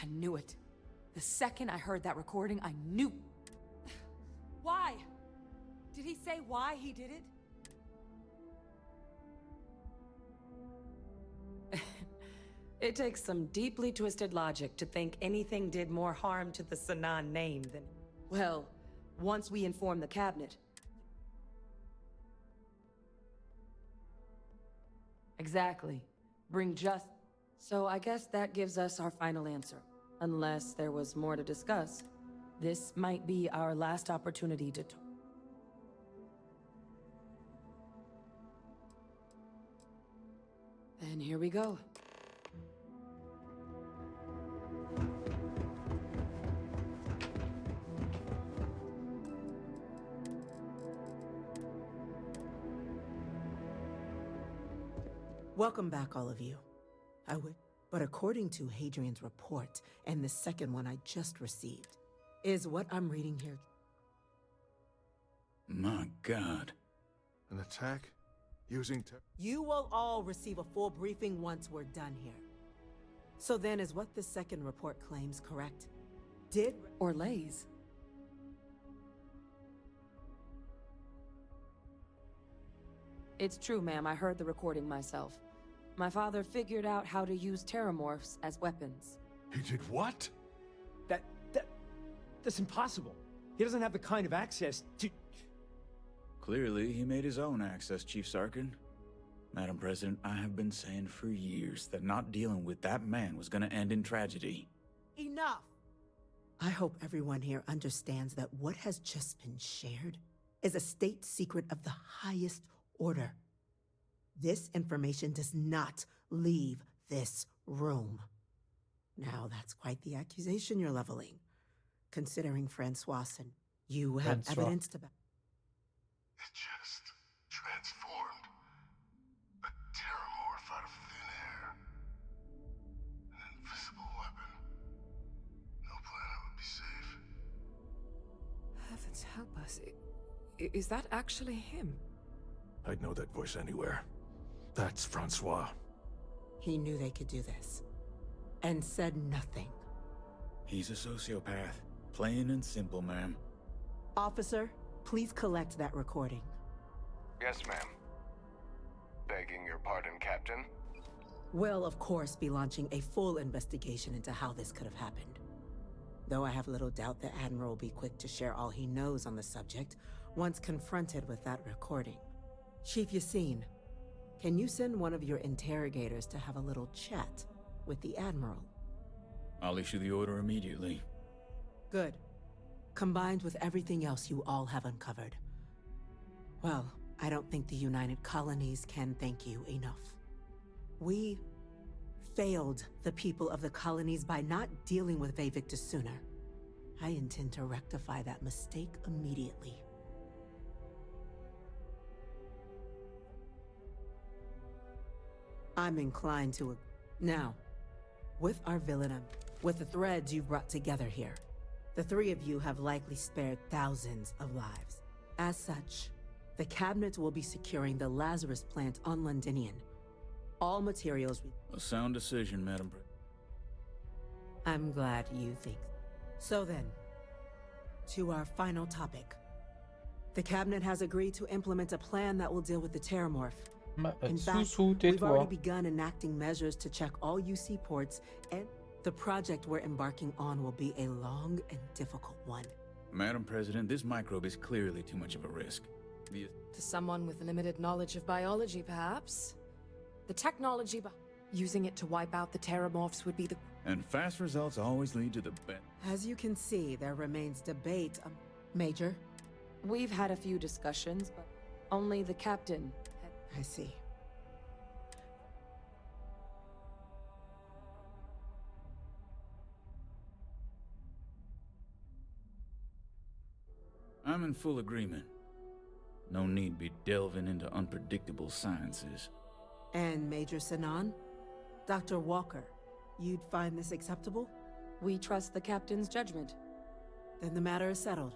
Speaker 13: I knew it. The second I heard that recording, I knew. Why? Did he say why he did it?
Speaker 21: It takes some deeply twisted logic to think anything did more harm to the Sanan name than...
Speaker 13: Well, once we inform the cabinet. Exactly. Bring just... So I guess that gives us our final answer. Unless there was more to discuss. This might be our last opportunity to talk. Then here we go.
Speaker 9: Welcome back, all of you. But according to Hadrian's report, and the second one I just received, is what I'm reading here.
Speaker 17: My God.
Speaker 12: An attack? Using
Speaker 9: You will all receive a full briefing once we're done here. So then, is what the second report claims correct? Did
Speaker 13: Orleans? It's true, ma'am. I heard the recording myself. My father figured out how to use terramorphs as weapons.
Speaker 23: He did what?
Speaker 24: That's impossible. He doesn't have the kind of access to...
Speaker 25: Clearly, he made his own access, Chief Sarkin. Madam President, I have been saying for years that not dealing with that man was gonna end in tragedy.
Speaker 9: Enough! I hope everyone here understands that what has just been shared is a state secret of the highest order. This information does not leave this room. Now, that's quite the accusation you're leveling. Considering Francoisen, you have evidence to back.
Speaker 11: It just transformed.
Speaker 14: Nicholas. Is that actually him?
Speaker 17: I'd know that voice anywhere. That's Francois.
Speaker 15: He knew they could do this. And said nothing.
Speaker 25: He's a sociopath. Plain and simple, ma'am.
Speaker 15: Officer, please collect that recording.
Speaker 4: Yes, ma'am. Begging your pardon, Captain.
Speaker 15: We'll, of course, be launching a full investigation into how this could have happened. Though I have little doubt the Admiral will be quick to share all he knows on the subject once confronted with that recording. Chief Yassine, can you send one of your interrogators to have a little chat with the Admiral?
Speaker 25: I'll issue the order immediately.
Speaker 15: Good. Combined with everything else you all have uncovered. Well, I don't think the United Colonies can thank you enough. We failed the people of the colonies by not dealing with Vavictus sooner. I intend to rectify that mistake immediately. I'm inclined to... Now, with our villain, with the threads you've brought together here, the three of you have likely spared thousands of lives. As such, the Cabinet will be securing the Lazarus plant on Londinian. All materials...
Speaker 25: A sound decision, Madam
Speaker 15: I'm glad you think. So then, to our final topic. The Cabinet has agreed to implement a plan that will deal with the Terramorph. In fact, we've already begun enacting measures to check all UC ports, and the project we're embarking on will be a long and difficult one.
Speaker 25: Madam President, this microbe is clearly too much of a risk.
Speaker 14: To someone with limited knowledge of biology, perhaps. The technology using it to wipe out the Terramorphs would be the...
Speaker 25: And fast results always lead to the best.
Speaker 15: As you can see, there remains debate, Major.
Speaker 14: We've had a few discussions, but only the captain...
Speaker 15: I see.
Speaker 25: I'm in full agreement. No need be delving into unpredictable sciences.
Speaker 15: And Major Sinan? Dr. Walker, you'd find this acceptable?
Speaker 14: We trust the captain's judgment.
Speaker 15: Then the matter is settled.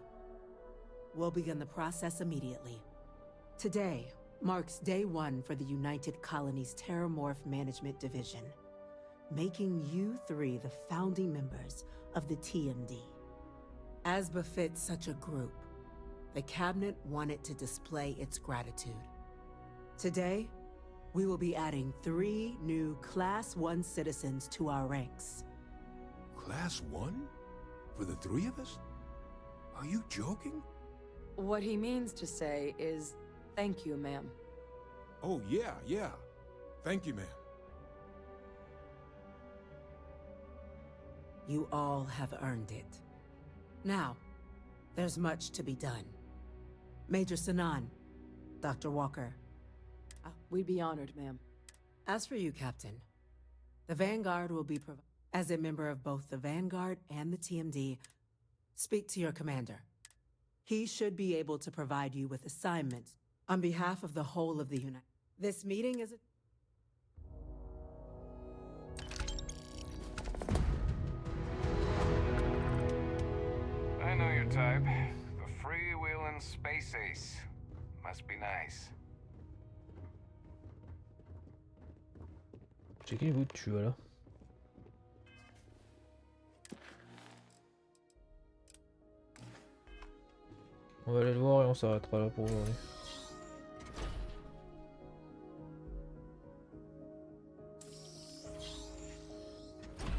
Speaker 15: We'll begin the process immediately. Today marks day one for the United Colonies Terramorph Management Division, making you three the founding members of the TMD. As befits such a group, the Cabinet wanted to display its gratitude. Today, we will be adding 3 new Class 1 citizens to our ranks.
Speaker 23: Class 1? For the 3 of us? Are you joking?
Speaker 14: What he means to say is, thank you, ma'am.
Speaker 23: Oh, yeah. Thank you, ma'am.
Speaker 15: You all have earned it. Now, there's much to be done. Major Sinan, Dr. Walker.
Speaker 14: We'd be honored, ma'am.
Speaker 15: As for you, Captain, the Vanguard will be as a member of both the Vanguard and the TMD, speak to your commander. He should be able to provide you with assignments on behalf of the whole of the United. This meeting is
Speaker 4: I know your type. The freewheeling space ace. Must be nice.
Speaker 1: C'est qui vous tue là? On va aller le voir et on s'arrêtera là pour aujourd'hui.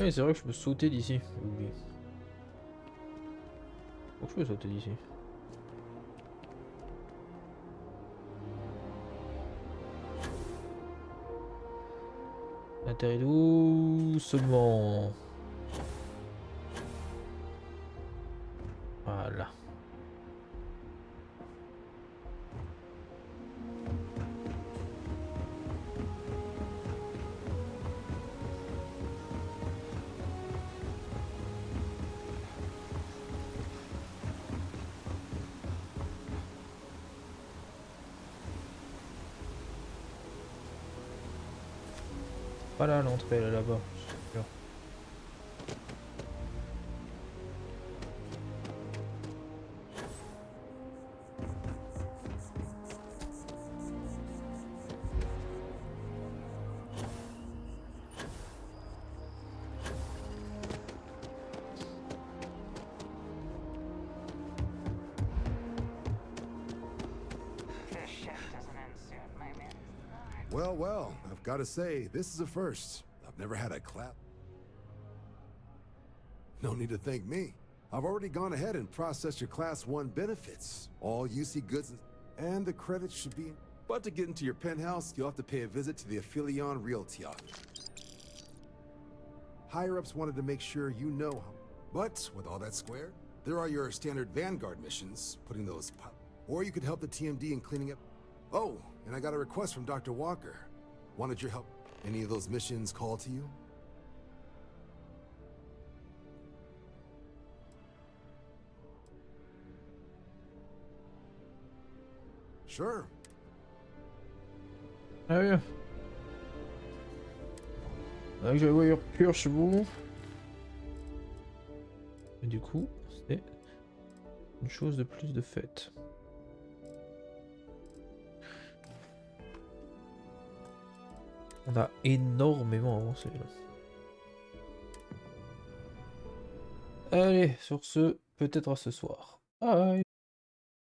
Speaker 1: Oui, c'est vrai que je peux sauter d'ici. J'ai oublié. Faut que je peux sauter d'ici. Atterris doucement. Voilà. Pas là l'entrée, elle est là-bas. Sûr.
Speaker 23: Well, well, I've got to say, this is a first. I've never had a clap. No need to thank me. I've already gone ahead and processed your Class 1 benefits. All UC goods and the credits should be... But to get into your penthouse, you'll have to pay a visit to the Aphelion Realty office. Higher-ups wanted to make sure you know how... But with all that squared, there are your standard Vanguard missions, putting those... Or you could help the TMD in cleaning up... Oh, and I got a request from Dr. Walker. Wanted your help. Any of those missions call to you? Sure.
Speaker 1: Ah oui. Là, je vais voir pur chevaux. Et du coup, c'est une chose de plus de fait. On a énormément avancé là. Allez, sur ce, peut-être à ce soir. Bye.